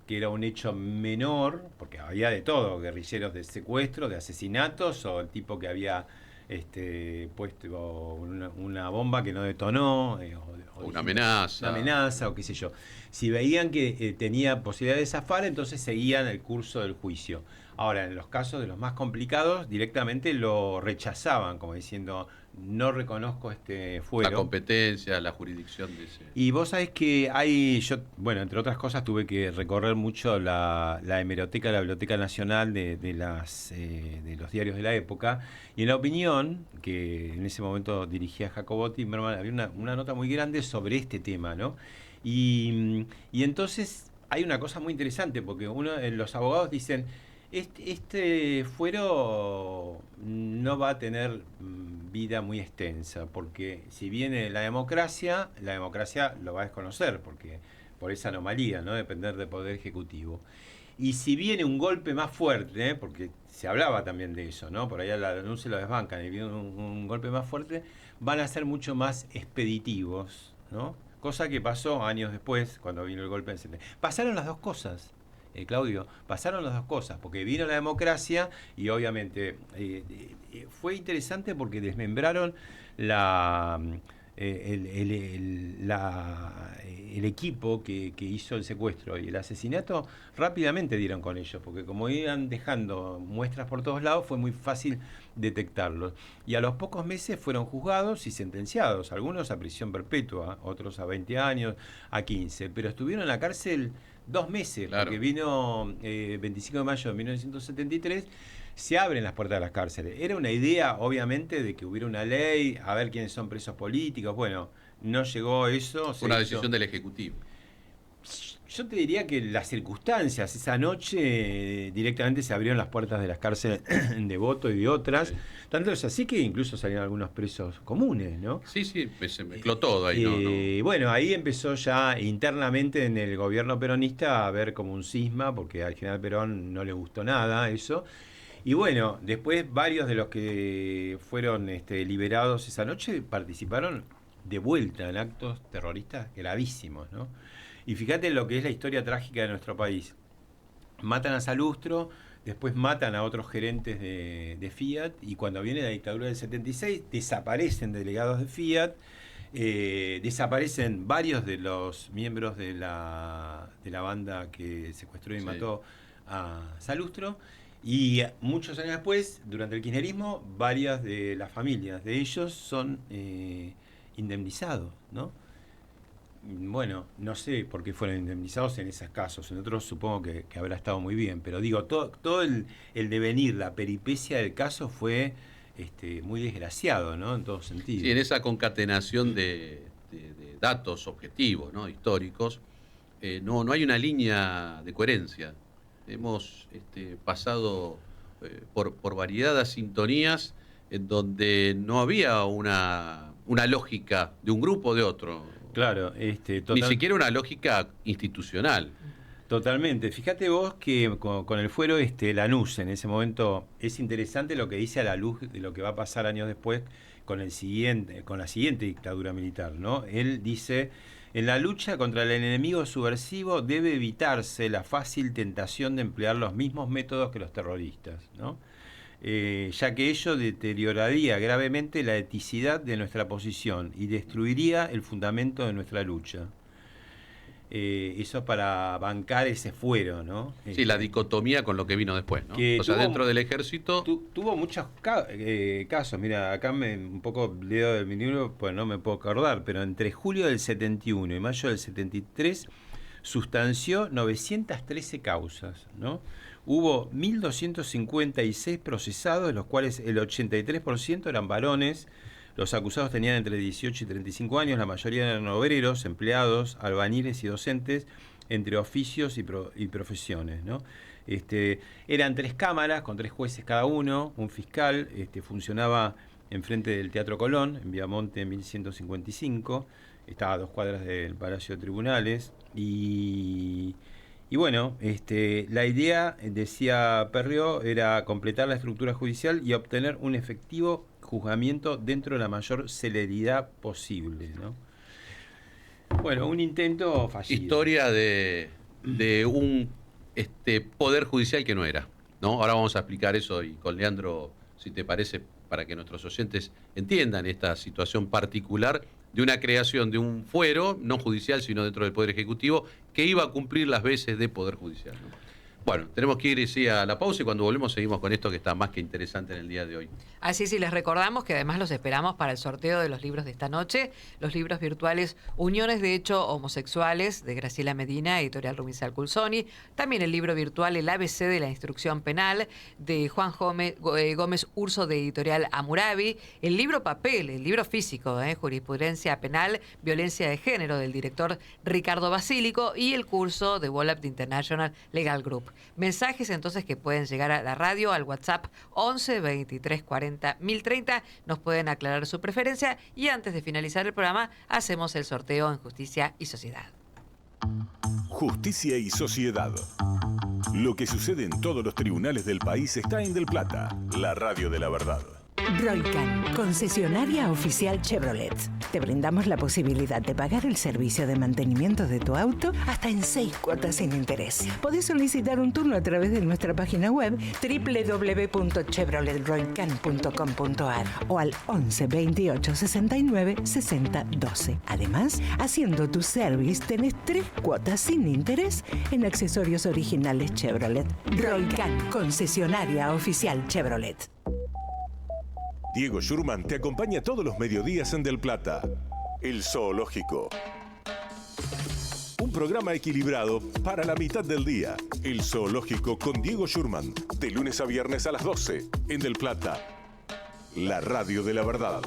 era un hecho menor, porque había de todo, guerrilleros de secuestro, de asesinatos, o el tipo que había puesto una bomba que no detonó, o Una amenaza. una amenaza, o qué sé yo. Si veían que tenía posibilidad de zafar, entonces seguían el curso del juicio. Ahora, en los casos de los más complicados, directamente lo rechazaban, como diciendo, no reconozco este fuero. La competencia, la jurisdicción de ese. Y vos sabés que bueno, entre otras cosas, tuve que recorrer mucho la hemeroteca, la Biblioteca Nacional de los diarios de la época, y en la opinión, que en ese momento dirigía Jacobo Timmerman, había una nota muy grande sobre este tema, ¿no? Y entonces hay una cosa muy interesante, porque los abogados dicen, este fuero no va a tener vida muy extensa, porque si viene la democracia lo va a desconocer, porque por esa anomalía, ¿no? Depender del Poder Ejecutivo. Y si viene un golpe más fuerte, porque se hablaba también de eso, ¿no? Por allá la denuncia lo desbancan, y viene un golpe más fuerte, van a ser mucho más expeditivos, ¿no? Cosa que pasó años después, cuando vino el golpe en septiembre. Pasaron las dos cosas. Claudio, pasaron las dos cosas, porque vino la democracia y obviamente fue interesante porque desmembraron el equipo que hizo el secuestro y el asesinato. Rápidamente dieron con ellos, porque como iban dejando muestras por todos lados, fue muy fácil detectarlos. Y a los pocos meses fueron juzgados y sentenciados, algunos a prisión perpetua, otros a 20 años, a 15, pero estuvieron en la cárcel 2 meses, claro. Porque vino 25 de mayo de 1973, se abren las puertas de las cárceles. Era una idea, obviamente, de que hubiera una ley, a ver quiénes son presos políticos. Bueno, no llegó eso. Fue una decisión del Ejecutivo. Yo te diría que las circunstancias, esa noche directamente se abrieron las puertas de las cárceles de Voto y de otras. Sí. Tanto es así que incluso salieron algunos presos comunes, ¿no? Sí, se mezcló todo ahí. ¿no? Bueno, ahí empezó ya internamente en el gobierno peronista a ver como un cisma, porque al general Perón no le gustó nada eso. Y bueno, después varios de los que fueron liberados esa noche participaron de vuelta en actos terroristas gravísimos, ¿no? Y fíjate lo que es la historia trágica de nuestro país. Matan a Salustro, después matan a otros gerentes de Fiat, y cuando viene la dictadura del 76, desaparecen delegados de Fiat, desaparecen varios de los miembros de la banda que secuestró y mató a Salustro, y muchos años después, durante el kirchnerismo, varias de las familias de ellos son indemnizados, ¿no? Bueno, no sé por qué fueron indemnizados en esos casos, en otros supongo que habrá estado muy bien, pero digo, todo el devenir, la peripecia del caso fue muy desgraciado, ¿no? En todos sentidos. Sí, en esa concatenación de datos objetivos, ¿no? Históricos, no hay una línea de coherencia. Hemos pasado por variedad de sintonías en donde no había una lógica de un grupo o de otro. Claro, ni siquiera una lógica institucional. Totalmente. Fíjate vos que con el fuero Lanús en ese momento es interesante lo que dice a la luz de lo que va a pasar años después con la siguiente dictadura militar, ¿no? Él dice: en la lucha contra el enemigo subversivo debe evitarse la fácil tentación de emplear los mismos métodos que los terroristas, ¿no? Ya que ello deterioraría gravemente la eticidad de nuestra posición y destruiría el fundamento de nuestra lucha. Eso para bancar ese fuero, ¿no? Sí, la dicotomía con lo que vino después, ¿no? O sea, dentro del ejército... Tuvo muchos casos. Mira, acá un poco leo de mi libro, pues no me puedo acordar, pero entre julio del 71 y mayo del 73 sustanció 913 causas, ¿no? hubo 1.256 procesados, de los cuales el 83% eran varones. Los acusados tenían entre 18 y 35 años, la mayoría eran obreros, empleados, albañiles y docentes, entre oficios y profesiones, ¿no? Eran 3 cámaras con 3 jueces cada uno, un fiscal, funcionaba enfrente del Teatro Colón, en Viamonte 1155, estaba a 2 cuadras del Palacio de Tribunales, y bueno, la idea, decía Perrió, era completar la estructura judicial y obtener un efectivo juzgamiento dentro de la mayor celeridad posible, ¿no? Bueno, un intento fallido. Historia de un poder judicial que no era, ¿no? Ahora vamos a explicar eso y con Leandro, si te parece, para que nuestros oyentes entiendan esta situación particular de una creación de un fuero, no judicial, sino dentro del Poder Ejecutivo, que iba a cumplir las veces de Poder Judicial, ¿no? Bueno, tenemos que ir sí, a la pausa y cuando volvemos seguimos con esto que está más que interesante en el día de hoy. Así sí, les recordamos que además los esperamos para el sorteo de los libros de esta noche, los libros virtuales Uniones de Hecho Homosexuales, de Graciela Medina, editorial Ruminsal Culsoni, también el libro virtual El ABC de la Instrucción Penal, de Juan Gómez Urso, de editorial Hammurabi, el libro papel, el libro físico, Jurisprudencia Penal, Violencia de Género, del director Ricardo Basílico, y el curso de Wallap International Legal Group. Mensajes entonces que pueden llegar a la radio, al WhatsApp 11 23 40 1030, nos pueden aclarar su preferencia y antes de finalizar el programa hacemos el sorteo en Justicia y Sociedad. Justicia y Sociedad. Lo que sucede en todos los tribunales del país está en Del Plata, la radio de la verdad. Roycan, concesionaria oficial Chevrolet. Te brindamos la posibilidad de pagar el servicio de mantenimiento de tu auto hasta en 6 cuotas sin interés. Podés solicitar un turno a través de nuestra página web www.chevroletroycan.com.ar o al 11 28 69 60 12. Además, haciendo tu service tenés 3 cuotas sin interés en accesorios originales Chevrolet. Roycan, concesionaria oficial Chevrolet. Diego Schurman te acompaña todos los mediodías en Del Plata. El Zoológico. Un programa equilibrado para la mitad del día. El Zoológico con Diego Schurman. De lunes a viernes a las 12 en Del Plata. La radio de la verdad.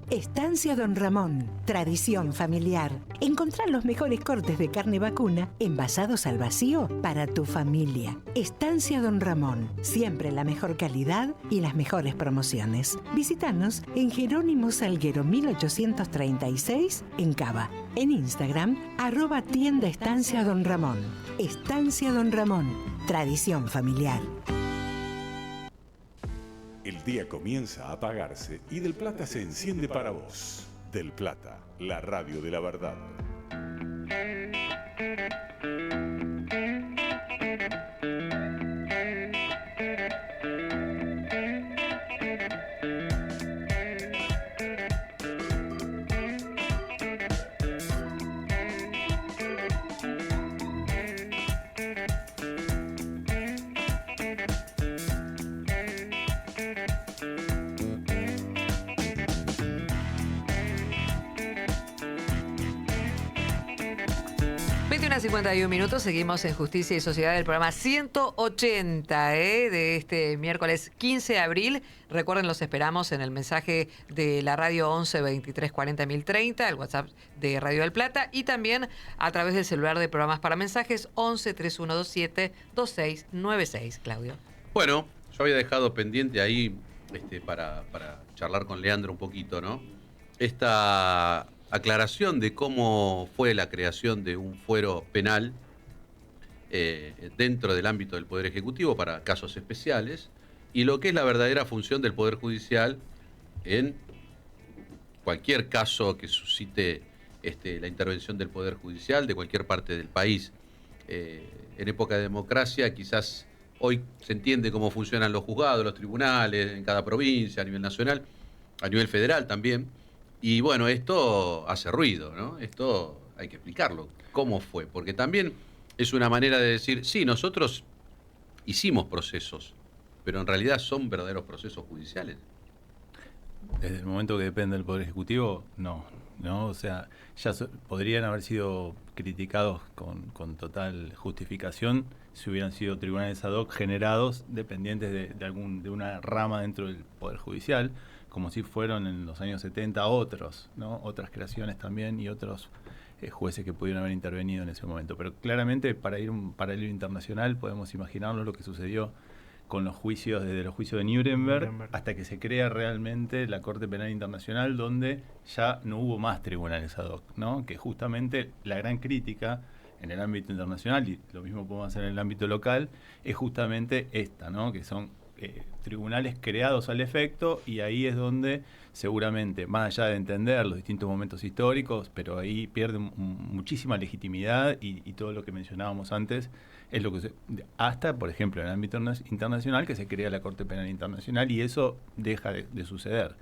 Estancia Don Ramón, tradición familiar. Encontrar los mejores cortes de carne vacuna envasados al vacío para tu familia. Estancia Don Ramón, siempre la mejor calidad y las mejores promociones. Visítanos en Jerónimo Salguero 1836 en Cava. En Instagram, @tienda Estancia Don Ramón. Estancia Don Ramón, tradición familiar. El día comienza a apagarse y Del Plata se enciende para vos. Del Plata, la radio de la verdad. Una 51 minutos, seguimos en Justicia y Sociedad del programa 180 de este miércoles 15 de abril. Recuerden, los esperamos en el mensaje de la radio 11 23 40 1030, el WhatsApp de Radio del Plata y también a través del celular de programas para mensajes 11 3127 2696. Claudio. Bueno, yo había dejado pendiente ahí para charlar con Leandro un poquito, ¿no? Esta aclaración de cómo fue la creación de un fuero penal dentro del ámbito del Poder Ejecutivo para casos especiales y lo que es la verdadera función del Poder Judicial en cualquier caso que suscite la intervención del Poder Judicial de cualquier parte del país. En época de democracia quizás hoy se entiende cómo funcionan los juzgados, los tribunales en cada provincia, a nivel nacional, a nivel federal también. Y bueno, esto hace ruido, ¿no? Esto hay que explicarlo, cómo fue, porque también es una manera de decir, sí, nosotros hicimos procesos, pero en realidad son verdaderos procesos judiciales. Desde el momento que depende del Poder Ejecutivo, no. O sea, ya podrían haber sido criticados con total justificación si hubieran sido tribunales ad hoc generados dependientes de una rama dentro del Poder Judicial, como si fueron en los años 70 otros, ¿no? Otras creaciones también y otros jueces que pudieron haber intervenido en ese momento. Pero claramente, para ir un paralelo internacional, podemos imaginarnos lo que sucedió con los juicios, desde los juicios de Nuremberg hasta que se crea realmente la Corte Penal Internacional, donde ya no hubo más tribunales ad hoc, ¿no? Que justamente la gran crítica en el ámbito internacional, y lo mismo podemos hacer en el ámbito local, es justamente esta, ¿no? Que son tribunales creados al efecto, y ahí es donde seguramente, más allá de entender los distintos momentos históricos, pero ahí pierde muchísima legitimidad, y todo lo que mencionábamos antes es lo que hasta, por ejemplo, en el ámbito internacional, que se crea la Corte Penal Internacional, y eso deja de suceder.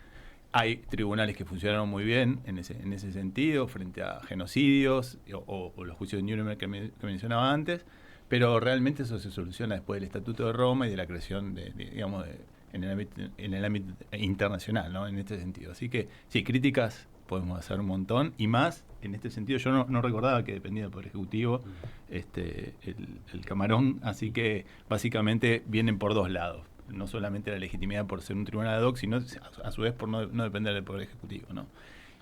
Hay tribunales que funcionaron muy bien en ese sentido, frente a genocidios o los juicios de Nuremberg que mencionaba antes, pero realmente eso se soluciona después del Estatuto de Roma y de la creación en el ámbito internacional, ¿no? En este sentido. Así que sí, críticas podemos hacer un montón, y más en este sentido. Yo no recordaba que dependía del Poder Ejecutivo el camarón, así que básicamente vienen por dos lados. No solamente la legitimidad por ser un tribunal ad hoc, sino a su vez por no depender del Poder Ejecutivo, ¿no?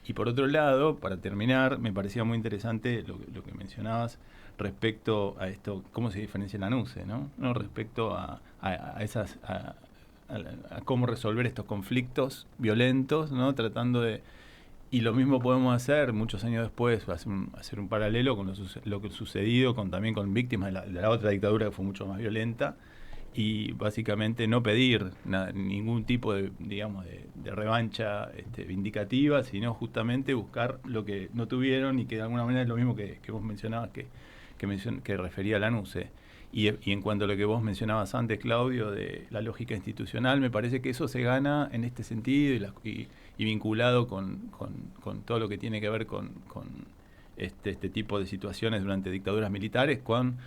Y por otro lado, para terminar, me parecía muy interesante lo que mencionabas respecto a esto, cómo se diferencia la NUCE, ¿no? Respecto a cómo resolver estos conflictos violentos, ¿no? Tratando de... Y lo mismo podemos hacer muchos años después, hacer un paralelo con lo que sucedido también con víctimas de la otra dictadura, que fue mucho más violenta, y básicamente no pedir ningún tipo de revancha vindicativa, sino justamente buscar lo que no tuvieron, y que de alguna manera es lo mismo que vos mencionabas, que refería a la NUCE. Y en cuanto a lo que vos mencionabas antes, Claudio, de la lógica institucional, me parece que eso se gana en este sentido, y vinculado con todo lo que tiene que ver con este tipo de situaciones durante dictaduras militares, con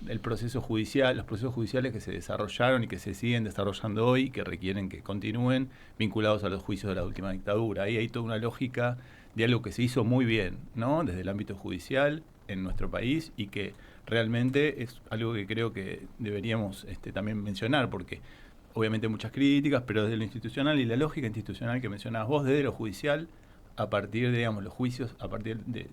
el proceso judicial, los procesos judiciales que se desarrollaron y que se siguen desarrollando hoy, que requieren que continúen vinculados a los juicios de la última dictadura. Ahí hay toda una lógica de algo que se hizo muy bien, ¿no? Desde el ámbito judicial en nuestro país, y que realmente es algo que creo que deberíamos también mencionar, porque obviamente hay muchas críticas, pero desde lo institucional y la lógica institucional que mencionabas vos, desde lo judicial, a partir de, los juicios, a partir de,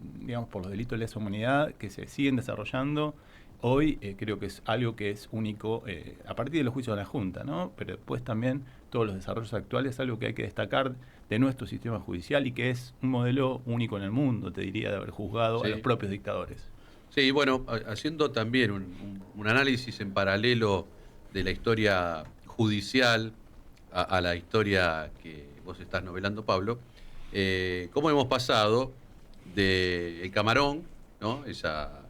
por los delitos de lesa humanidad que se siguen desarrollando hoy, creo que es algo que es único a partir de los juicios de la Junta, ¿no? Pero después también todos los desarrollos actuales es algo que hay que destacar de nuestro sistema judicial, y que es un modelo único en el mundo, te diría, de haber juzgado a los propios dictadores. Sí, bueno, haciendo también un análisis en paralelo de la historia judicial a la historia que vos estás novelando, Pablo, cómo hemos pasado del camarón, ¿no? Esa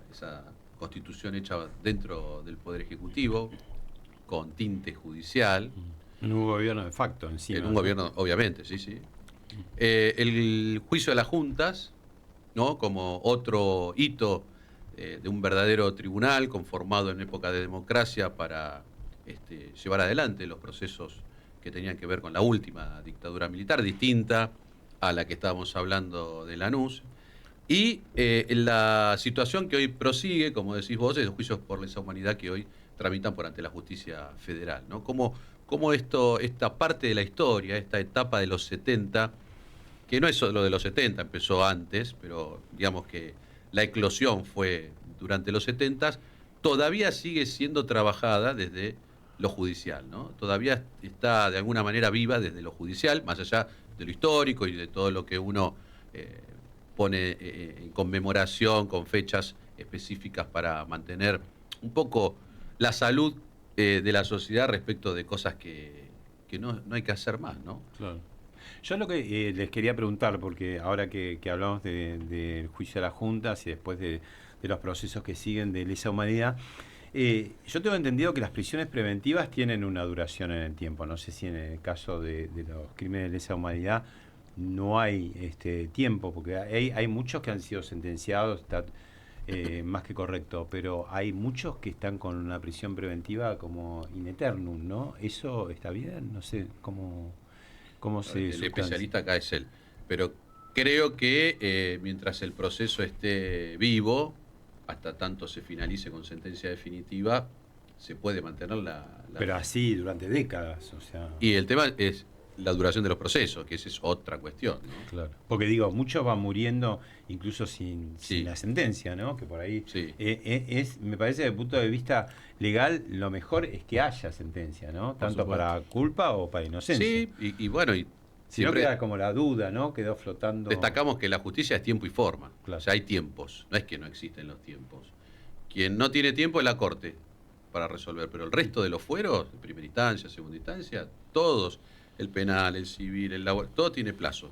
constitución hecha dentro del Poder Ejecutivo, con tinte judicial. En un gobierno de facto encima. En un gobierno, obviamente, sí. El juicio de las juntas, ¿no? Como otro hito de un verdadero tribunal conformado en época de democracia para llevar adelante los procesos que tenían que ver con la última dictadura militar, distinta a la que estábamos hablando de Lanús. Y la situación que hoy prosigue, como decís vos, es los juicios por lesa humanidad que hoy tramitan por ante la justicia federal, ¿no? Cómo esta parte de la historia, esta etapa de los 70, que no es solo de los 70, empezó antes, pero digamos que la eclosión fue durante los 70, todavía sigue siendo trabajada desde lo judicial, ¿no? Todavía está de alguna manera viva desde lo judicial, más allá de lo histórico y de todo lo que uno pone en conmemoración con fechas específicas para mantener un poco la salud de la sociedad respecto de cosas que no hay que hacer más, ¿no? Claro. Yo lo que les quería preguntar, porque ahora que hablamos del juicio de las juntas y después de los procesos que siguen de lesa humanidad, yo tengo entendido que las prisiones preventivas tienen una duración en el tiempo. No sé si en el caso de los crímenes de lesa humanidad no hay tiempo, porque hay muchos que han sido sentenciados, está más que correcto, pero hay muchos que están con una prisión preventiva como in eternum, ¿no? ¿Eso está bien? No sé cómo se el especialista acá es él, pero creo que mientras el proceso esté vivo, hasta tanto se finalice con sentencia definitiva, se puede mantener la... Pero así durante décadas, o sea... Y el tema es la duración de los procesos, que esa es otra cuestión, ¿no? Claro. Porque digo, muchos van muriendo incluso sin la sentencia, ¿no? Que por ahí me parece desde el punto de vista legal lo mejor es que haya sentencia, ¿no? Tanto para culpa o para inocencia. Sí, y bueno, y si no queda como la duda, ¿no? Quedó flotando. Destacamos que la justicia es tiempo y forma. Claro. O sea, hay tiempos, no es que no existen los tiempos. Quien no tiene tiempo es la Corte para resolver, pero el resto de los fueros, de primera instancia, segunda instancia, todos, el penal, el civil, el laboral, todo tiene plazo.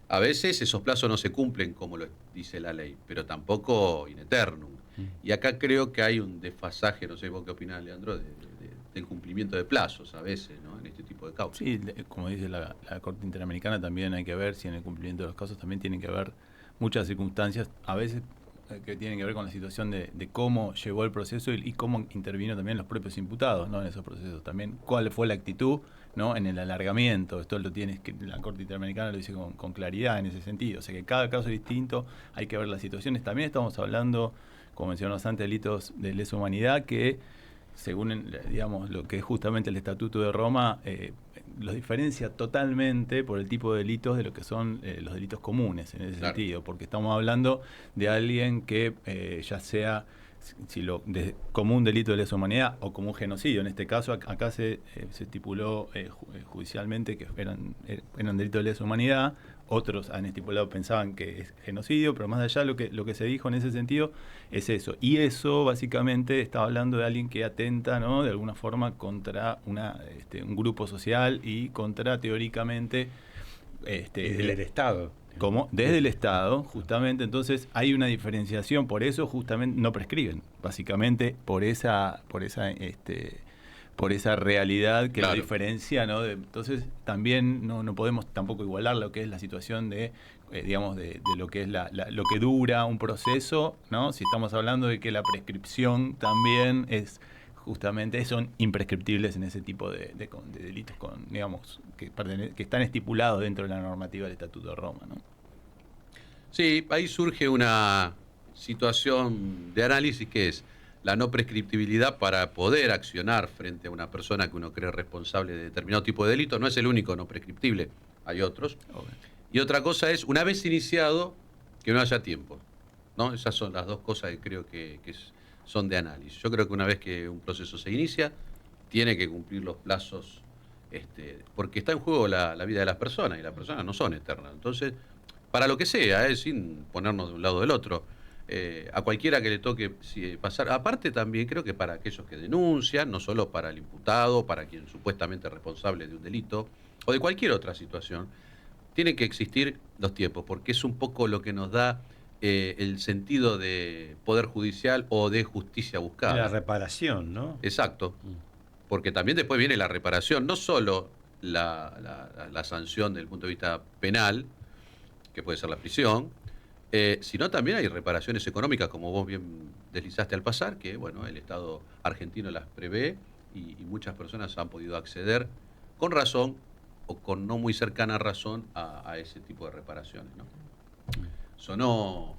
A veces esos plazos no se cumplen como lo dice la ley, pero tampoco in eternum. Y acá creo que hay un desfasaje, no sé vos qué opinás, Leandro, del cumplimiento de plazos a veces, ¿no? En este tipo de causas. Sí, como dice la Corte Interamericana, también hay que ver si en el cumplimiento de los casos también tienen que haber muchas circunstancias, a veces que tienen que ver con la situación de cómo llevó el proceso y cómo intervino también los propios imputados, ¿no? En esos procesos también, cuál fue la actitud, ¿no? En el alargamiento. Esto lo tienes que la Corte Interamericana lo dice con claridad en ese sentido, o sea que cada caso es distinto, hay que ver las situaciones. También estamos hablando, como mencionamos antes, delitos de lesa humanidad que según digamos lo que es justamente el Estatuto de Roma, los diferencia totalmente por el tipo de delitos de lo que son los delitos comunes en ese sentido, porque estamos hablando de alguien que ya sea como un delito de lesa humanidad o como un genocidio. En este caso acá se estipuló judicialmente que eran delitos de lesa humanidad. Otros han estipulado, pensaban que es genocidio, pero más allá lo que se dijo en ese sentido es eso. Y eso básicamente estaba hablando de alguien que atenta, ¿no? De alguna forma contra un grupo social y contra teóricamente desde el Estado. Desde el Estado, justamente. Entonces hay una diferenciación, por eso justamente no prescriben, básicamente por esa realidad que la diferencia, ¿no? Entonces también no podemos tampoco igualar lo que es la situación de lo que es lo que dura un proceso, ¿no? Si estamos hablando de que la prescripción también es justamente son imprescriptibles en ese tipo de delitos que están estipulados dentro de la normativa del Estatuto de Roma, ¿no? Sí, ahí surge una situación de análisis que es la no prescriptibilidad para poder accionar frente a una persona que uno cree responsable de determinado tipo de delito. No es el único no prescriptible, hay otros. Okay. Y otra cosa es, una vez iniciado, que no haya tiempo, ¿no? Esas son las dos cosas que creo que son de análisis. Yo creo que una vez que un proceso se inicia, tiene que cumplir los plazos, porque está en juego la vida de las personas, y las personas no son eternas. Entonces, para lo que sea, sin ponernos de un lado o del otro, a cualquiera que le toque pasar, aparte también creo que para aquellos que denuncian, no solo para el imputado, para quien supuestamente es responsable de un delito, o de cualquier otra situación, tienen que existir los tiempos, porque es un poco lo que nos da el sentido de poder judicial o de justicia buscada. La reparación, ¿no? Exacto, porque también después viene la reparación, no solo la sanción desde el punto de vista penal, que puede ser la prisión, sino también hay reparaciones económicas, como vos bien deslizaste al pasar, que bueno, el Estado argentino las prevé y muchas personas han podido acceder con razón o con no muy cercana razón a ese tipo de reparaciones, ¿no? Sonó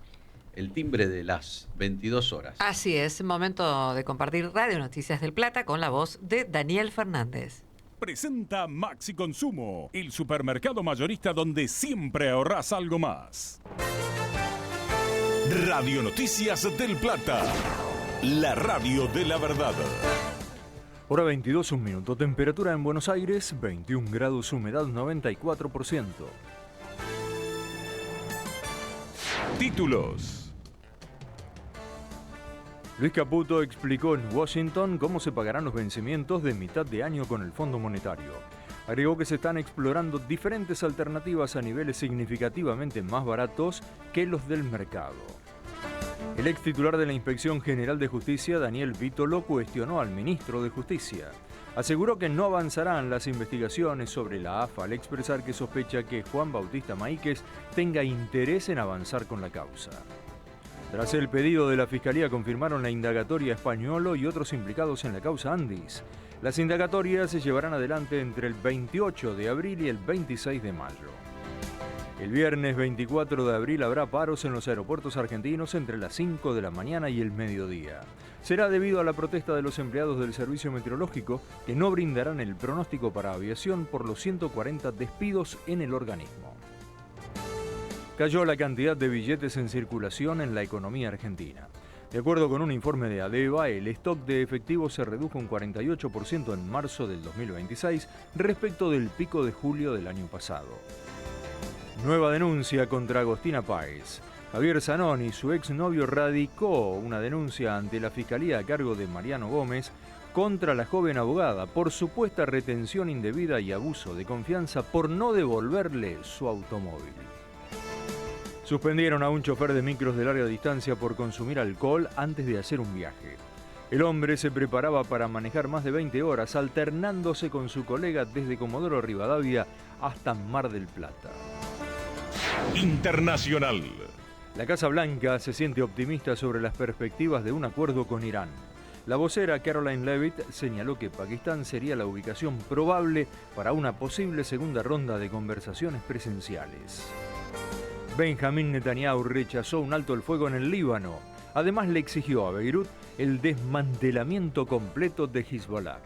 el timbre de las 22 horas. Así es, momento de compartir Radio Noticias del Plata con la voz de Daniel Fernández. Presenta Maxi Consumo, el supermercado mayorista donde siempre ahorrás algo más. Radio Noticias del Plata, la radio de la verdad. Hora 22, 1 minuto. Temperatura en Buenos Aires, 21 grados, humedad 94%. Títulos. Luis Caputo explicó en Washington cómo se pagarán los vencimientos de mitad de año con el Fondo Monetario. Agregó que se están explorando diferentes alternativas a niveles significativamente más baratos que los del mercado. El ex titular de la Inspección General de Justicia, Daniel Vítolo, cuestionó al ministro de Justicia. Aseguró que no avanzarán las investigaciones sobre la AFA al expresar que sospecha que Juan Bautista Maíquez tenga interés en avanzar con la causa. Tras el pedido de la Fiscalía confirmaron la indagatoria Españolo y otros implicados en la causa Andis. Las indagatorias se llevarán adelante entre el 28 de abril y el 26 de mayo. El viernes 24 de abril habrá paros en los aeropuertos argentinos entre las 5 de la mañana y el mediodía. Será debido a la protesta de los empleados del servicio meteorológico que no brindarán el pronóstico para aviación por los 140 despidos en el organismo. Cayó la cantidad de billetes en circulación en la economía argentina. De acuerdo con un informe de ADEVA, el stock de efectivo se redujo un 48% en marzo del 2026 respecto del pico de julio del año pasado. Nueva denuncia contra Agostina Páez. Javier Zanoni, su exnovio, radicó una denuncia ante la Fiscalía a cargo de Mariano Gómez contra la joven abogada por supuesta retención indebida y abuso de confianza por no devolverle su automóvil. Suspendieron a un chofer de micros de larga distancia por consumir alcohol antes de hacer un viaje. El hombre se preparaba para manejar más de 20 horas, alternándose con su colega desde Comodoro Rivadavia hasta Mar del Plata. Internacional. La Casa Blanca se siente optimista sobre las perspectivas de un acuerdo con Irán. La vocera Caroline Leavitt señaló que Pakistán sería la ubicación probable para una posible segunda ronda de conversaciones presenciales. Benjamín Netanyahu rechazó un alto el fuego en el Líbano. Además, le exigió a Beirut el desmantelamiento completo de Hezbollah.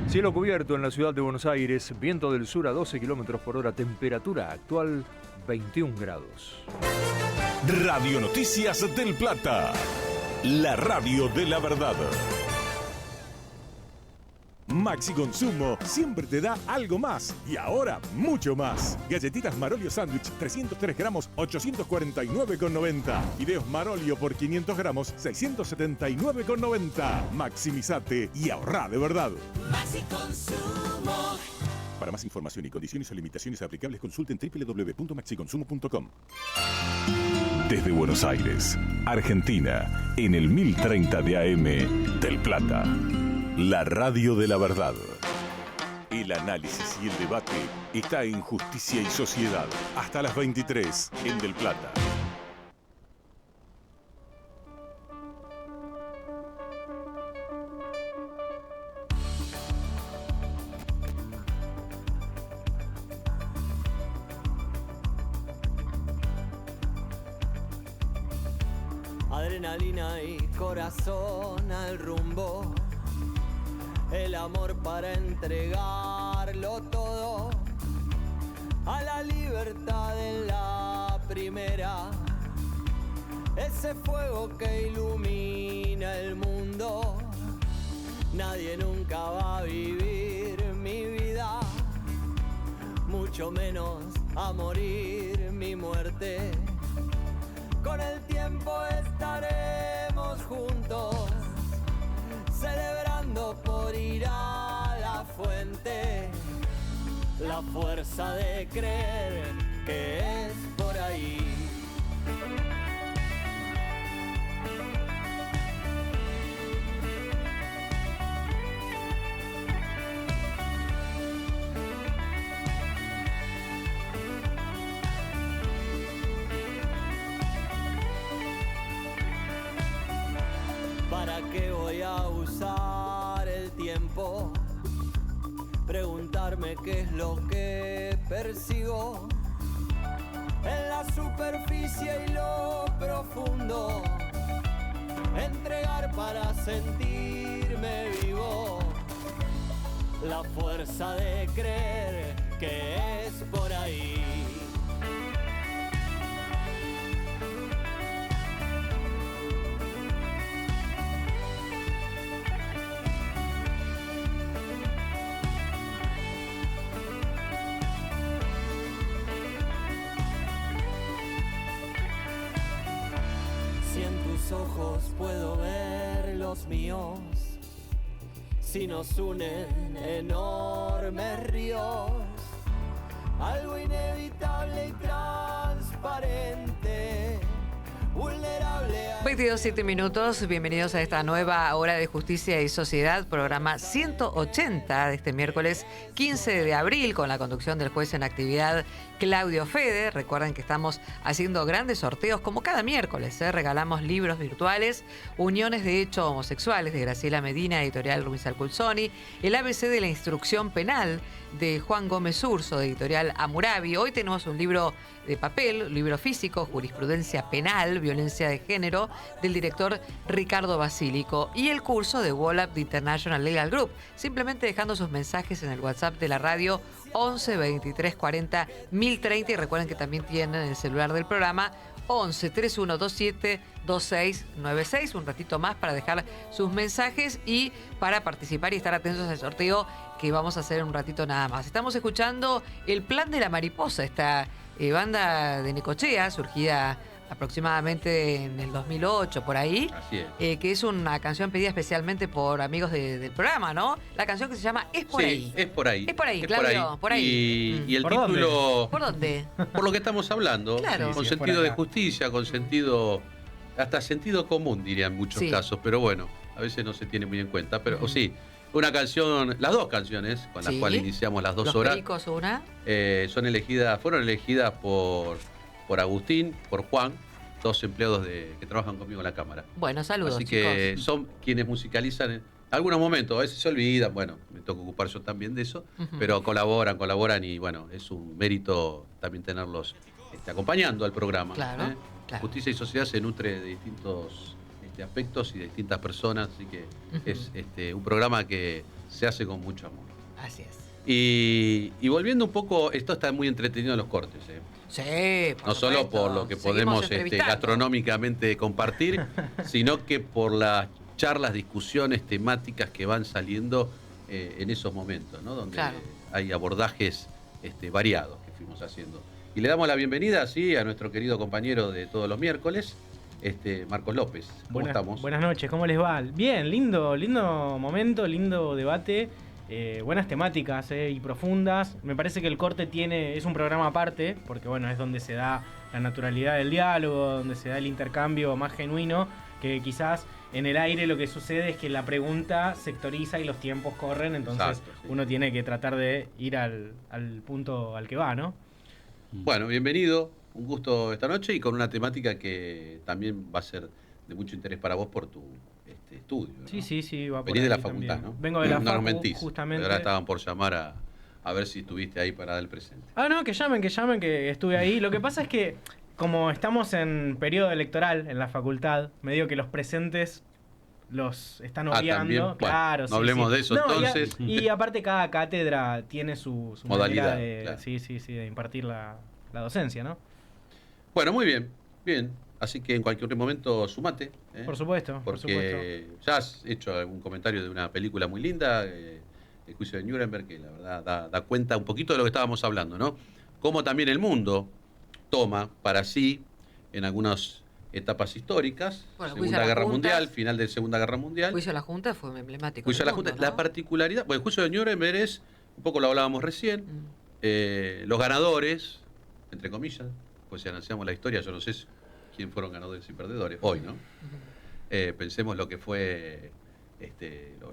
Cielo cubierto en la ciudad de Buenos Aires, viento del sur a 12 km por hora, temperatura actual 21 grados. Radio Noticias del Plata, la radio de la verdad. Maxi Consumo siempre te da algo más y ahora mucho más. Galletitas Marolio Sándwich 303 gramos 849,90. Fideos Marolio por 500 gramos 679,90. Maximizate y ahorrá de verdad. Maxi Consumo. Para más información y condiciones o limitaciones aplicables consulten www.maxiconsumo.com. Desde Buenos Aires, Argentina, en el 1030 de AM del Plata. La radio de la verdad. El análisis y el debate está en Justicia y Sociedad. Hasta las 23 en Del Plata. Adrenalina y corazón al rumbo. El amor para entregarlo todo a la libertad en la primera. Ese fuego que ilumina el mundo. Nadie nunca va a vivir mi vida, mucho menos a morir mi muerte. Con el tiempo estaremos juntos, celebrando por ir a la fuente, la fuerza de creer que es por ahí. ¿Para qué voy a usar el tiempo? Preguntarme qué es lo que persigo en la superficie y lo profundo. Entregar para sentirme vivo. La fuerza de creer que es por ahí. Ojos puedo ver los míos, si nos unen enormes ríos, algo inevitable y transparente, vulnerable. 22:07 minutos, bienvenidos a esta nueva hora de Justicia y Sociedad, programa 180 de este miércoles 15 de abril, con la conducción del juez en actividad Claudio Fede. Recuerden que estamos haciendo grandes sorteos como cada miércoles, regalamos libros virtuales, Uniones de Hecho Homosexuales de Graciela Medina, editorial Ruiz Alculzoni, el ABC de la Instrucción Penal de Juan Gómez Urso, de editorial Hammurabi. Hoy tenemos un libro de papel, un libro físico, Jurisprudencia Penal, Violencia de Género, del director Ricardo Basílico, y el curso de Wallap International Legal Group. Simplemente dejando sus mensajes en el WhatsApp de la radio 11 23 40 1030, y recuerden que también tienen el celular del programa 11 3127 2696. Un ratito más para dejar sus mensajes y para participar y estar atentos al sorteo que vamos a hacer en un ratito nada más. Estamos escuchando El Plan de la Mariposa, esta banda de Necochea, surgida aproximadamente en el 2008, por ahí. Así es. Que es una canción pedida especialmente por amigos del programa, ¿no? La canción que se llama Es por ahí. Es por ahí. Es por ahí, Claudio, por ahí. Y el ¿Por título... dónde? ¿Por dónde? Por lo que estamos hablando. Claro. Con Sí, es por sentido de acá. justicia, con sentido... Hasta sentido común, diría en muchos Sí. casos. Pero bueno, a veces no se tiene muy en cuenta. Pero sí, una canción... Las dos canciones con las Sí. cuales iniciamos las 2 Los horas... Pericos, una. fueron elegidas por Agustín, por Juan, dos empleados que trabajan conmigo en la cámara. Bueno, saludos, Así que chicos. son quienes musicalizan en algunos momentos, a veces se olvidan, bueno, me toca ocupar yo también de eso, Ujú. pero colaboran y bueno, es un mérito también tenerlos acompañando al programa. Claro, claro. Justicia y Sociedad se nutre de distintos aspectos y de distintas personas, así que Ujú. es un programa que se hace con mucho amor. Así es. Y volviendo un poco, esto está muy entretenido en los cortes, Sí, por no solo supuesto. por lo que Seguimos podemos entrevistando. gastronómicamente compartir, sino que por las charlas, discusiones, temáticas que van saliendo en esos momentos, ¿no? Donde Claro. hay abordajes variados que fuimos haciendo. Y le damos la bienvenida, sí, a nuestro querido compañero de todos los miércoles, Marcos López. ¿Cómo estamos? Buenas noches, ¿cómo les va? Bien, lindo momento, lindo debate. Buenas temáticas y profundas. Me parece que el corte es un programa aparte, porque bueno, es donde se da la naturalidad del diálogo, donde se da el intercambio más genuino, que quizás en el aire lo que sucede es que la pregunta sectoriza y los tiempos corren, entonces Exacto, sí. uno tiene que tratar de ir al punto al que va, ¿no? Bueno, bienvenido, un gusto esta noche y con una temática que también va a ser de mucho interés para vos por tu estudio, ¿no? Sí, va por Venís de la ahí facultad, también. ¿no? Vengo de la No nos facu, mentís. justamente. Ahora estaban por llamar a ver si estuviste ahí para dar el presente. Ah, no, que llamen, que estuve ahí. Lo que pasa es que, como estamos en periodo electoral en la facultad, medio que los presentes los están obviando. también. Bueno, Claro, no sí, hablemos sí. de eso, No, entonces. Y aparte cada cátedra tiene su Modalidad, manera de, claro. sí, de impartir la docencia, ¿no? Bueno, muy bien, bien. Así que en cualquier momento sumate. Por supuesto, por supuesto. Porque ya has hecho algún comentario de una película muy linda, El juicio de Nuremberg, que la verdad da cuenta un poquito de lo que estábamos hablando, ¿no? Cómo también el mundo toma para sí, en algunas etapas históricas, Bueno, el juicio Segunda a las Guerra juntas. Mundial, final de Segunda Guerra Mundial. El juicio a la Junta fue emblemático. Juicio a del la Junta. mundo, La ¿no? particularidad, bueno, el juicio de Nuremberg es, un poco lo hablábamos recién, los ganadores, entre comillas, pues si analizamos la historia, yo no sé quién fueron ganadores y perdedores hoy, ¿no? Pensemos lo que fue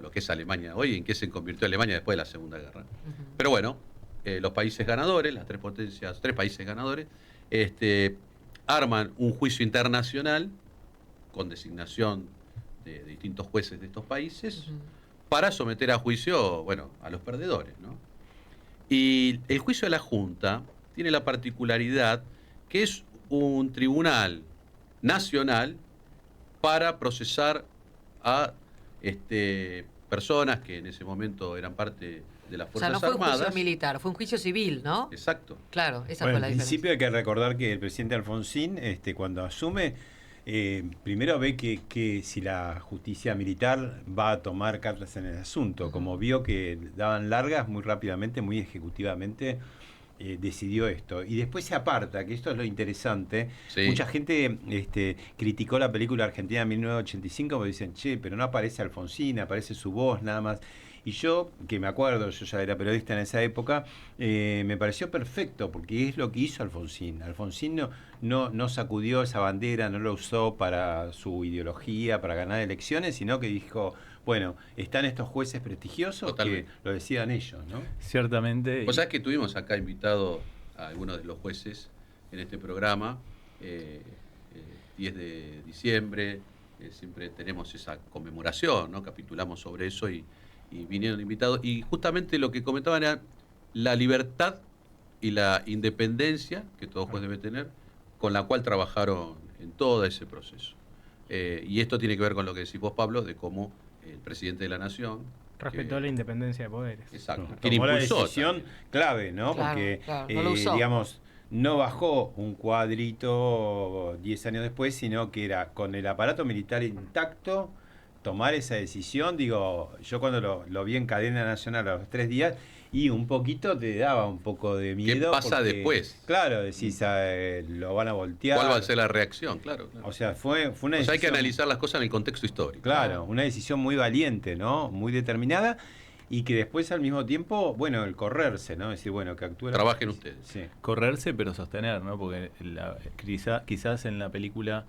lo que es Alemania hoy, en qué se convirtió Alemania después de la Segunda Guerra. Pero bueno, los países ganadores, las tres países ganadores, arman un juicio internacional con designación de distintos jueces de estos países para someter a juicio, bueno, a los perdedores, ¿no? Y el juicio de la Junta tiene la particularidad que es un tribunal nacional para procesar a personas que en ese momento eran parte de las O sea, Fuerzas no fue un Armadas. juicio militar, fue un juicio civil, ¿no? Exacto. Claro, esa Bueno, fue la en diferencia. principio hay que recordar que el presidente Alfonsín, cuando asume, primero ve que si la justicia militar va a tomar cartas en el asunto. Como vio que daban largas, muy rápidamente, muy ejecutivamente, decidió esto. Y después se aparta, que esto es lo interesante. Sí. Mucha gente criticó la película Argentina de 1985 porque dicen, che, pero no aparece Alfonsín, aparece su voz nada más. Y yo, que me acuerdo, yo ya era periodista en esa época, me pareció perfecto, porque es lo que hizo Alfonsín. Alfonsín no sacudió esa bandera, no lo usó para su ideología, para ganar elecciones, sino que dijo, bueno, están estos jueces prestigiosos Totalmente. que lo decidan ellos, ¿no? Ciertamente. Vos sabés que tuvimos acá invitado a algunos de los jueces en este programa, 10 de diciembre, siempre tenemos esa conmemoración, ¿no? Capitulamos sobre eso y vinieron invitados. Y justamente lo que comentaban era la libertad y la independencia que todo juez debe tener, con la cual trabajaron en todo ese proceso. Y esto tiene que ver con lo que decís vos, Pablo, de cómo el presidente de la Nación respetó la independencia de poderes. Exacto. Tomó la decisión clave, ¿no? Claro, porque, claro, no lo usó. digamos, no bajó un cuadrito 10 años después, sino que era con el aparato militar intacto tomar esa decisión. Digo, yo cuando lo vi en cadena nacional a los 3 días, y un poquito te daba un poco de miedo. ¿Qué pasa porque, después? Claro, decís, lo van a voltear. ¿Cuál va a ser la reacción? Claro. O sea, fue una decisión. Hay que analizar las cosas en el contexto histórico. Claro, una decisión muy valiente, ¿no? Muy determinada. Y que después al mismo tiempo, bueno, el correrse, ¿no? Es decir, bueno, que actúe. Trabajen ustedes. Sí. Correrse, pero sostener, ¿no? Porque quizás en la película,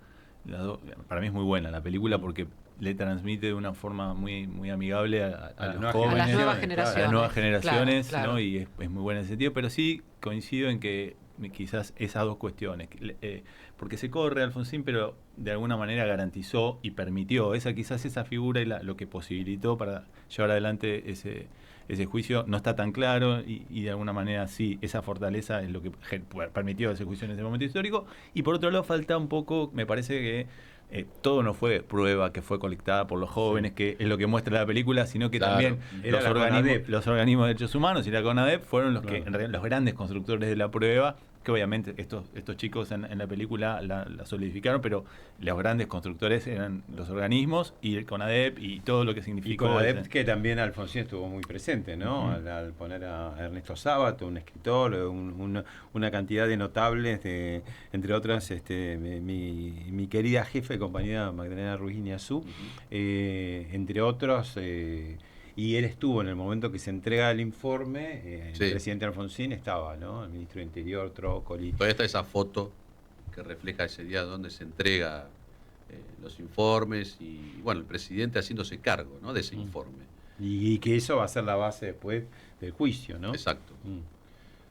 para mí es muy buena la película porque le transmite de una forma muy, muy amigable a los jóvenes, a las nuevas generaciones, a las nuevas generaciones, claro. ¿no? Y es muy buena en ese sentido, pero sí coincido en que quizás esas dos cuestiones, porque se corre Alfonsín, pero de alguna manera garantizó y permitió, quizás esa figura y lo que posibilitó para llevar adelante ese juicio no está tan claro y de alguna manera sí, esa fortaleza es lo que permitió ese juicio en ese momento histórico. Y por otro lado falta un poco, me parece que todo no fue prueba que fue colectada por los jóvenes, que es lo que muestra la película, sino que también los organismos de derechos humanos y la CONADEP fueron los que en realidad, los grandes constructores de la prueba, que obviamente estos chicos en la película la solidificaron, pero los grandes constructores eran los organismos y el CONADEP y todo lo que significó. Y CONADEP, que también Alfonsín estuvo muy presente, ¿no? Al poner a Ernesto Sábato, un escritor, una cantidad de notables, entre otras mi querida jefe, compañera Magdalena Ruiz Iñazú, entre otros. Y él estuvo en el momento que se entrega el informe, el presidente Alfonsín estaba, ¿no? El ministro de Interior, Trócoli. Todavía está esa foto que refleja ese día donde se entrega los informes y, bueno, el presidente haciéndose cargo, ¿no? De ese informe. Y que eso va a ser la base después del juicio, ¿no? Exacto.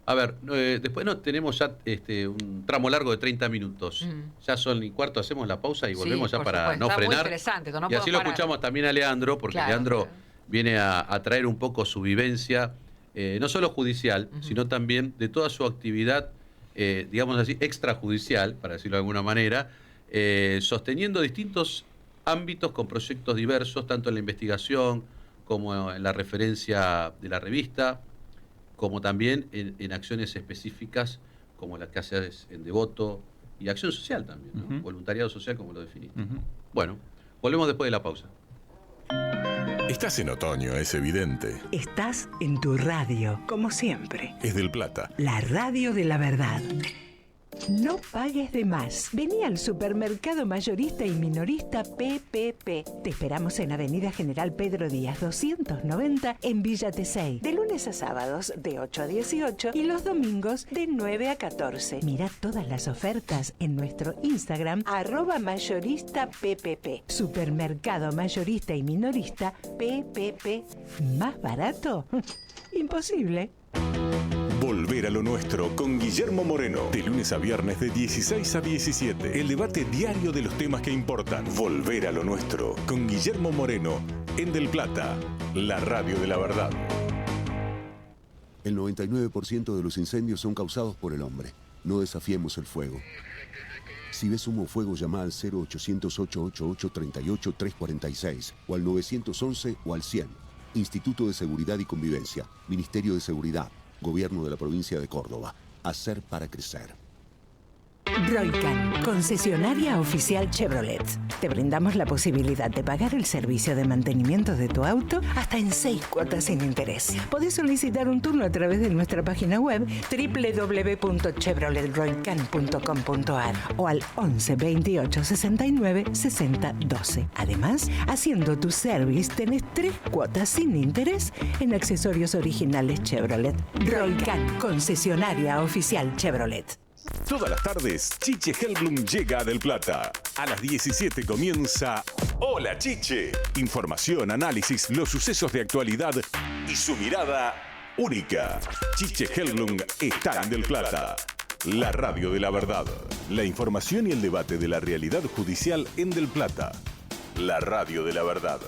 A ver, después tenemos ya un tramo largo de 30 minutos. Ya son y cuarto, hacemos la pausa y volvemos ya para supuesto. no Está frenar. muy interesante, no y así lo escuchamos también a Leandro, porque Leandro viene a traer un poco su vivencia, no solo judicial, sino también de toda su actividad, digamos así, extrajudicial, para decirlo de alguna manera, sosteniendo distintos ámbitos con proyectos diversos, tanto en la investigación como en la referencia de la revista, como también en acciones específicas como las que haces en Devoto, y acción social también, ¿no? Voluntariado social como lo definiste. Bueno, volvemos después de la pausa. Estás en otoño, es evidente. Estás en tu radio, como siempre. Es del Plata. La radio de la verdad. No pagues de más. Vení al supermercado mayorista y minorista PPP. Te esperamos en Avenida General Pedro Díaz 290 en Villa Tesey. De lunes a sábados de 8 a 18 y los domingos de 9 a 14. Mira todas las ofertas en nuestro Instagram @mayoristappp. Supermercado mayorista y minorista PPP. ¿Más barato? Imposible. Volver a lo nuestro con Guillermo Moreno. De lunes a viernes de 16 a 17. El debate diario de los temas que importan. Volver a lo nuestro con Guillermo Moreno en Del Plata, la radio de la verdad. El 99% de los incendios son causados por el hombre. No desafiemos el fuego. Si ves humo o fuego, llama al 0800-888-38-346 o al 911 o al 100. Instituto de Seguridad y Convivencia, Ministerio de Seguridad, Gobierno de la Provincia de Córdoba. Hacer para crecer. Roycan, concesionaria oficial Chevrolet. Te brindamos la posibilidad de pagar el servicio de mantenimiento de tu auto hasta en 6 cuotas sin interés. Podés solicitar un turno a través de nuestra página web www.chevroletroycan.com.ar o al 11 28 69 60 12. Además, haciendo tu service tenés 3 cuotas sin interés en accesorios originales Chevrolet. Roycan, concesionaria oficial Chevrolet. Todas las tardes, Chiche Helblum llega a Del Plata. A las 17 comienza Hola Chiche. Información, análisis, los sucesos de actualidad y su mirada única. Chiche Helblum está en Del Plata. La radio de la verdad. La información y el debate de la realidad judicial en Del Plata. La radio de la verdad.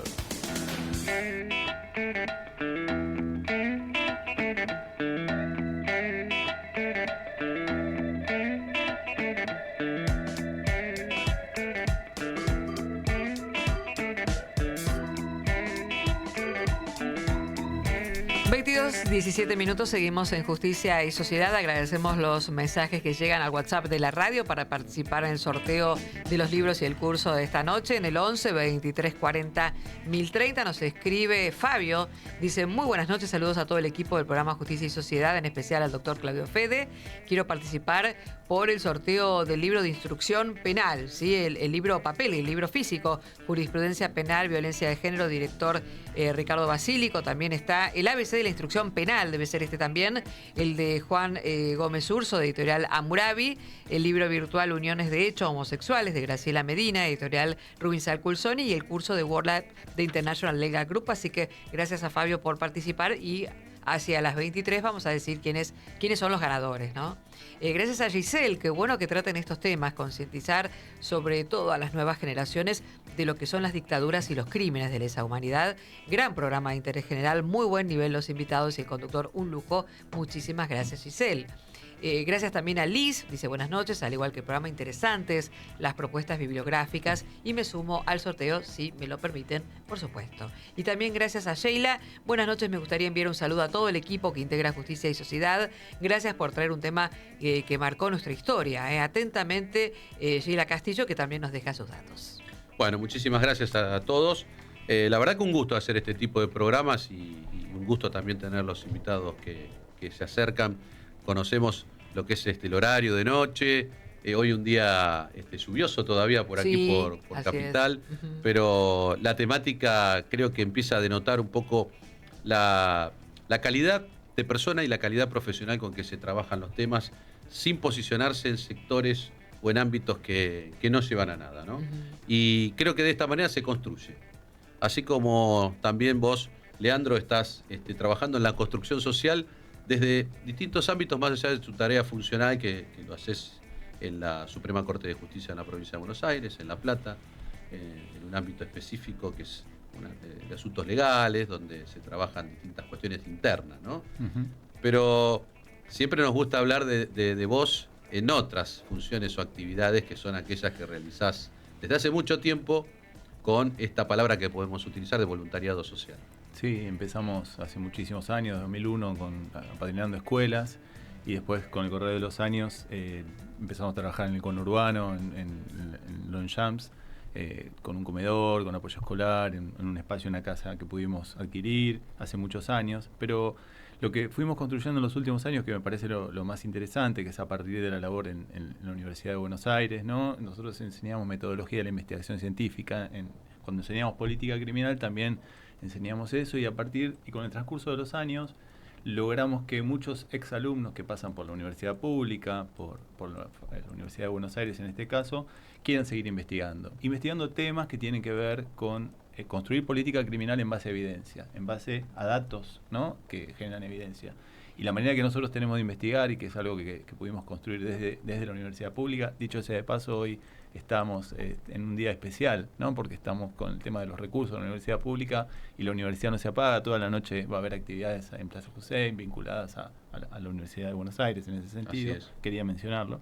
22:17 minutos, seguimos en Justicia y Sociedad. Agradecemos los mensajes que llegan al WhatsApp de la radio para participar en el sorteo de los libros y el curso de esta noche. En el 11 23 40 1030 nos escribe Fabio. Dice: muy buenas noches, saludos a todo el equipo del programa Justicia y Sociedad, en especial al doctor Claudio Fede. Quiero participar por el sorteo del libro de instrucción penal, ¿sí? El libro papel, el libro físico, Jurisprudencia Penal, Violencia de Género, director Ricardo Basílico. También está el ABC de la instrucción penal, debe ser este también, el de Juan Gómez Urso, de editorial Hammurabi, el libro virtual Uniones de Hecho Homosexuales, de Graciela Medina, editorial Rubinsal Culsoni, y el curso de World de International Legal Group. Así que gracias a Fabio por participar, y hacia las 23 vamos a decir quiénes son los ganadores, ¿no? Gracias a Giselle, qué bueno que traten estos temas, concientizar sobre todo a las nuevas generaciones de lo que son las dictaduras y los crímenes de lesa humanidad. Gran programa de interés general, muy buen nivel los invitados y el conductor, un lujo. Muchísimas gracias, Giselle. Gracias también a Liz, dice: buenas noches, al igual que el programa, interesantes las propuestas bibliográficas, y me sumo al sorteo si me lo permiten, por supuesto. Y también gracias a Sheila: buenas noches, me gustaría enviar un saludo a todo el equipo que integra Justicia y Sociedad. Gracias por traer un tema que marcó nuestra historia. Atentamente, Sheila Castillo, que también nos deja sus datos. Bueno, muchísimas gracias a todos. La verdad que un gusto hacer este tipo de programas, y un gusto también tener los invitados que se acercan. Conocemos lo que es el horario de noche. Hoy un día lluvioso todavía por aquí, sí, por Capital. Pero la temática creo que empieza a denotar un poco la calidad de persona y la calidad profesional con que se trabajan los temas, sin posicionarse en sectores o en ámbitos que no llevan a nada, ¿no? Y creo que de esta manera se construye. Así como también vos, Leandro, estás trabajando en la construcción social desde distintos ámbitos, más allá de tu tarea funcional, que lo haces en la Suprema Corte de Justicia de la Provincia de Buenos Aires, en La Plata, en un ámbito específico que es de asuntos legales, donde se trabajan distintas cuestiones internas, ¿no? Pero siempre nos gusta hablar de vos en otras funciones o actividades, que son aquellas que realizás desde hace mucho tiempo, con esta palabra que podemos utilizar de voluntariado social. Sí, empezamos hace muchísimos años, 2001, apadrinando escuelas, y después, con el correr de los años, empezamos a trabajar en el conurbano, en Longchamps, con un comedor, con apoyo escolar, en un espacio, una casa que pudimos adquirir hace muchos años. Pero lo que fuimos construyendo en los últimos años, que me parece lo más interesante, que es a partir de la labor en la Universidad de Buenos Aires, ¿no? Nosotros enseñamos metodología de la investigación científica. Cuando enseñamos política criminal también enseñamos eso, y con el transcurso de los años logramos que muchos exalumnos que pasan por la universidad pública, por la Universidad de Buenos Aires en este caso, quieran seguir investigando temas que tienen que ver con construir política criminal en base a evidencia, en base a datos, ¿no?, que generan evidencia. Y la manera que nosotros tenemos de investigar, y que es algo que pudimos construir desde la universidad pública, dicho sea de paso, hoy estamos en un día especial, ¿no?, porque estamos con el tema de los recursos de la universidad pública, y la universidad no se apaga. Toda la noche va a haber actividades en Plaza Hussein vinculadas a la Universidad de Buenos Aires, en ese sentido. Quería mencionarlo.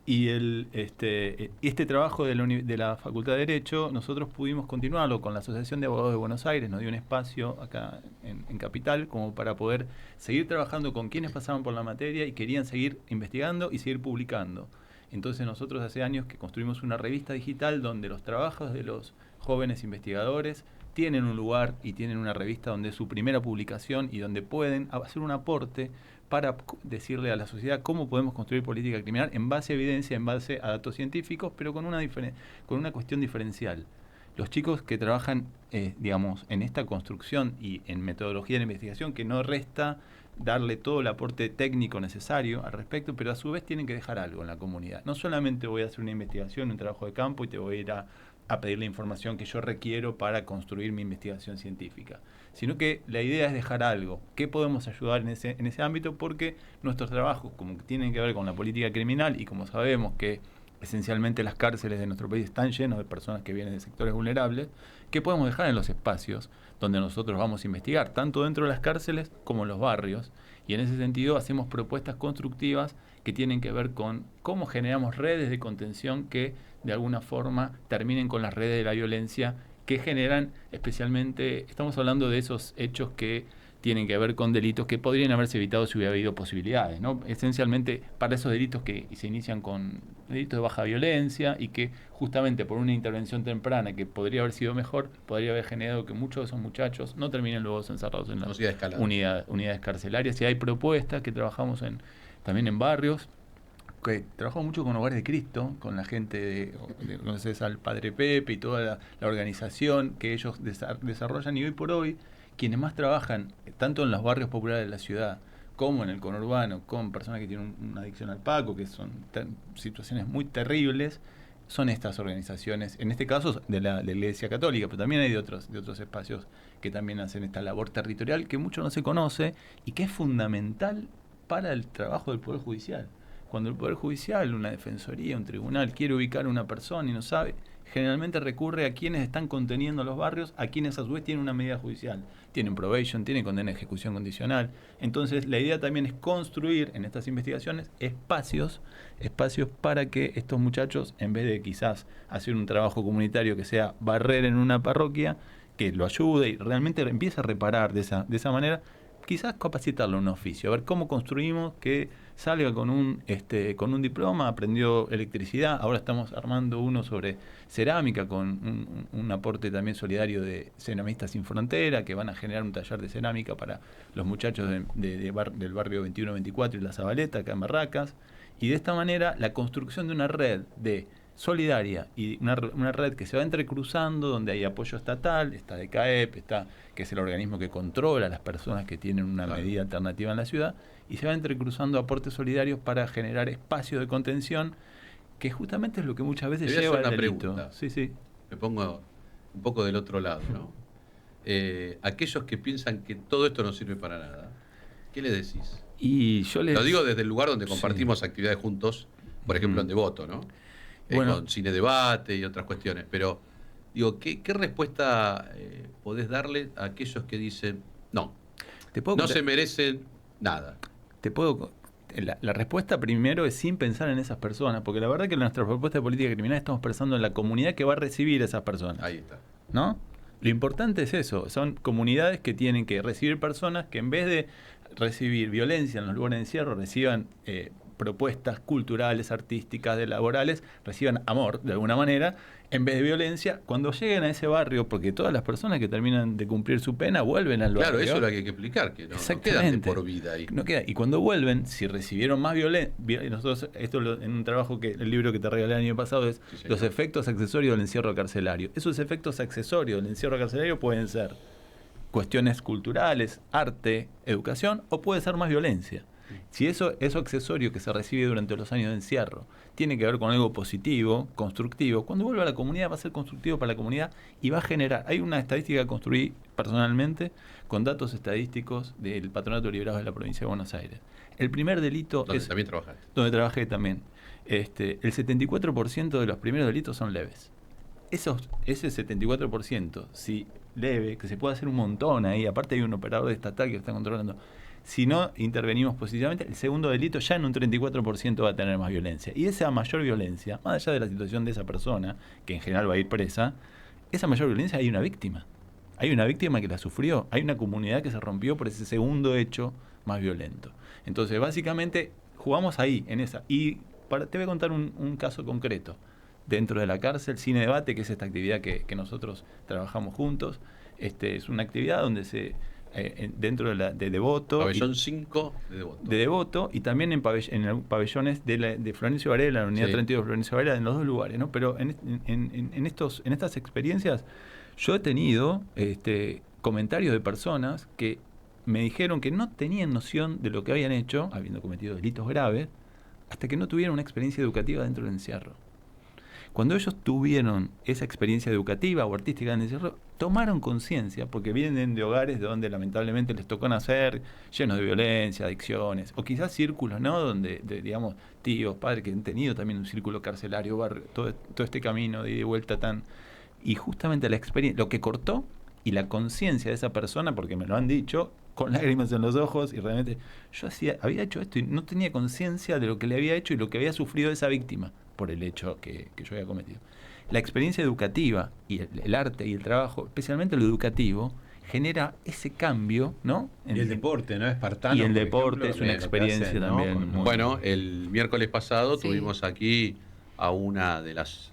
Y este trabajo de la Facultad de Derecho, nosotros pudimos continuarlo con la Asociación de Abogados de Buenos Aires. Nos dio un espacio acá en Capital como para poder seguir trabajando con quienes pasaban por la materia y querían seguir investigando y seguir publicando. Entonces nosotros hace años que construimos una revista digital donde los trabajos de los jóvenes investigadores tienen un lugar y tienen una revista donde es su primera publicación, y donde pueden hacer un aporte para decirle a la sociedad cómo podemos construir política criminal en base a evidencia, en base a datos científicos, pero con una cuestión diferencial. Los chicos que trabajan, en esta construcción y en metodología de la investigación, que no resta darle todo el aporte técnico necesario al respecto, pero a su vez tienen que dejar algo en la comunidad. No solamente voy a hacer una investigación, un trabajo de campo, y te voy a ir a pedir la información que yo requiero para construir mi investigación científica, sino que la idea es dejar algo. ¿Qué podemos ayudar en ese ámbito? Porque nuestros trabajos, como que tienen que ver con la política criminal, y como sabemos que esencialmente las cárceles de nuestro país están llenos de personas que vienen de sectores vulnerables, ¿qué podemos dejar en los espacios donde nosotros vamos a investigar, tanto dentro de las cárceles como en los barrios? Y en ese sentido hacemos propuestas constructivas que tienen que ver con cómo generamos redes de contención que de alguna forma terminen con las redes de la violencia, que generan especialmente, estamos hablando de esos hechos que tienen que ver con delitos que podrían haberse evitado si hubiera habido posibilidades, ¿no? Esencialmente para esos delitos que se inician con delitos de baja violencia y que justamente por una intervención temprana que podría haber sido mejor, podría haber generado que muchos de esos muchachos no terminen luego encerrados en las unidades carcelarias. Y hay propuestas que trabajamos también en barrios, que trabajamos mucho con Hogares de Cristo, con la gente conoces al Padre Pepe y toda la organización que ellos desarrollan, y hoy por hoy quienes más trabajan tanto en los barrios populares de la ciudad como en el conurbano con personas que tienen una adicción al paco, que son situaciones muy terribles, son estas organizaciones, en este caso de la Iglesia Católica, pero también hay de otros espacios que también hacen esta labor territorial que mucho no se conoce y que es fundamental para el trabajo del Poder Judicial. Cuando el Poder Judicial, una defensoría, un tribunal quiere ubicar a una persona y no sabe, generalmente recurre a quienes están conteniendo los barrios, a quienes a su vez tienen una medida judicial. Tienen probation, tienen condena de ejecución condicional. Entonces la idea también es construir en estas investigaciones espacios para que estos muchachos, en vez de quizás hacer un trabajo comunitario que sea barrer en una parroquia, que lo ayude y realmente empiece a reparar de esa manera, quizás capacitarlo en un oficio, a ver cómo construimos que salga con un diploma, aprendió electricidad, ahora estamos armando uno sobre cerámica con un aporte también solidario de Ceramistas Sin Frontera, que van a generar un taller de cerámica para los muchachos del barrio 21-24 y La Zabaleta, acá en Barracas, y de esta manera la construcción de una red solidaria y una red que se va entrecruzando, donde hay apoyo estatal, está DECAEP, que es el organismo que controla a las personas que tienen una medida alternativa en la ciudad, y se va entrecruzando aportes solidarios para generar espacios de contención, que justamente es lo que muchas veces lleva al delito. Sí. Me pongo un poco del otro lado, ¿no? Aquellos que piensan que todo esto no sirve para nada, ¿qué les decís? Y yo Lo digo desde el lugar donde compartimos actividades juntos, por ejemplo en Devoto, ¿no? Con cine debate y otras cuestiones, pero digo, ¿qué respuesta podés darle a aquellos que dicen no se merecen nada? La respuesta primero es sin pensar en esas personas, porque la verdad que en nuestra propuesta de política criminal estamos pensando en la comunidad que va a recibir a esas personas. Ahí está. ¿No? Lo importante es eso, son comunidades que tienen que recibir personas que en vez de recibir violencia en los lugares de encierro, reciban propuestas culturales, artísticas, laborales, reciban amor de alguna manera, en vez de violencia, cuando lleguen a ese barrio, porque todas las personas que terminan de cumplir su pena vuelven al barrio. Claro, eso es lo que hay que explicar, que no quedan de por vida ahí. No queda. Y cuando vuelven, si recibieron más violencia, nosotros, en un trabajo el libro que te regalé el año pasado es los efectos accesorios del encierro carcelario. Esos efectos accesorios del encierro carcelario pueden ser cuestiones culturales, arte, educación, o puede ser más violencia. Si eso accesorio que se recibe durante los años de encierro tiene que ver con algo positivo, constructivo, cuando vuelva a la comunidad va a ser constructivo para la comunidad y va a generar. Hay una estadística que construí personalmente con datos estadísticos del Patronato de Liberados de la Provincia de Buenos Aires. El primer delito donde también trabajé. Donde trabajé también. El 74% de los primeros delitos son leves. Ese 74%, si leve, que se puede hacer un montón ahí, aparte hay un operador estatal que lo está controlando. Si no intervenimos positivamente, el segundo delito ya en un 34% va a tener más violencia. Y esa mayor violencia, más allá de la situación de esa persona, que en general va a ir presa, esa mayor violencia hay una víctima. Hay una víctima que la sufrió. Hay una comunidad que se rompió por ese segundo hecho más violento. Entonces, básicamente, jugamos ahí, en esa. Y te voy a contar un caso concreto. Dentro de la cárcel, Cine Debate, que es esta actividad que nosotros trabajamos juntos, es una actividad donde dentro de Devoto. Pabellón 5 de Devoto. De Devoto y también en pabellones de Florencio Varela, la unidad 32 de Florencio Varela, en los dos lugares, ¿no? Pero en estas experiencias yo he tenido comentarios de personas que me dijeron que no tenían noción de lo que habían hecho, habiendo cometido delitos graves, hasta que no tuvieron una experiencia educativa dentro del encierro. Cuando ellos tuvieron esa experiencia educativa o artística en el encierro, tomaron conciencia, porque vienen de hogares de donde lamentablemente les tocó nacer llenos de violencia, adicciones, o quizás círculos, ¿no? Donde, digamos, tíos, padres que han tenido también un círculo carcelario, barrio, todo este camino de ida y vuelta tan... Y justamente la experiencia, lo que cortó y la conciencia de esa persona, porque me lo han dicho, con lágrimas en los ojos, y realmente yo había hecho esto y no tenía conciencia de lo que le había hecho y lo que había sufrido esa víctima por el hecho que yo había cometido. La experiencia educativa y el arte y el trabajo, especialmente lo educativo, genera ese cambio, ¿no? Y el deporte, ¿no? Espartano. Y el por deporte ejemplo, es una experiencia hacen, ¿no? también. Bueno, el miércoles pasado Sí. tuvimos aquí a una de las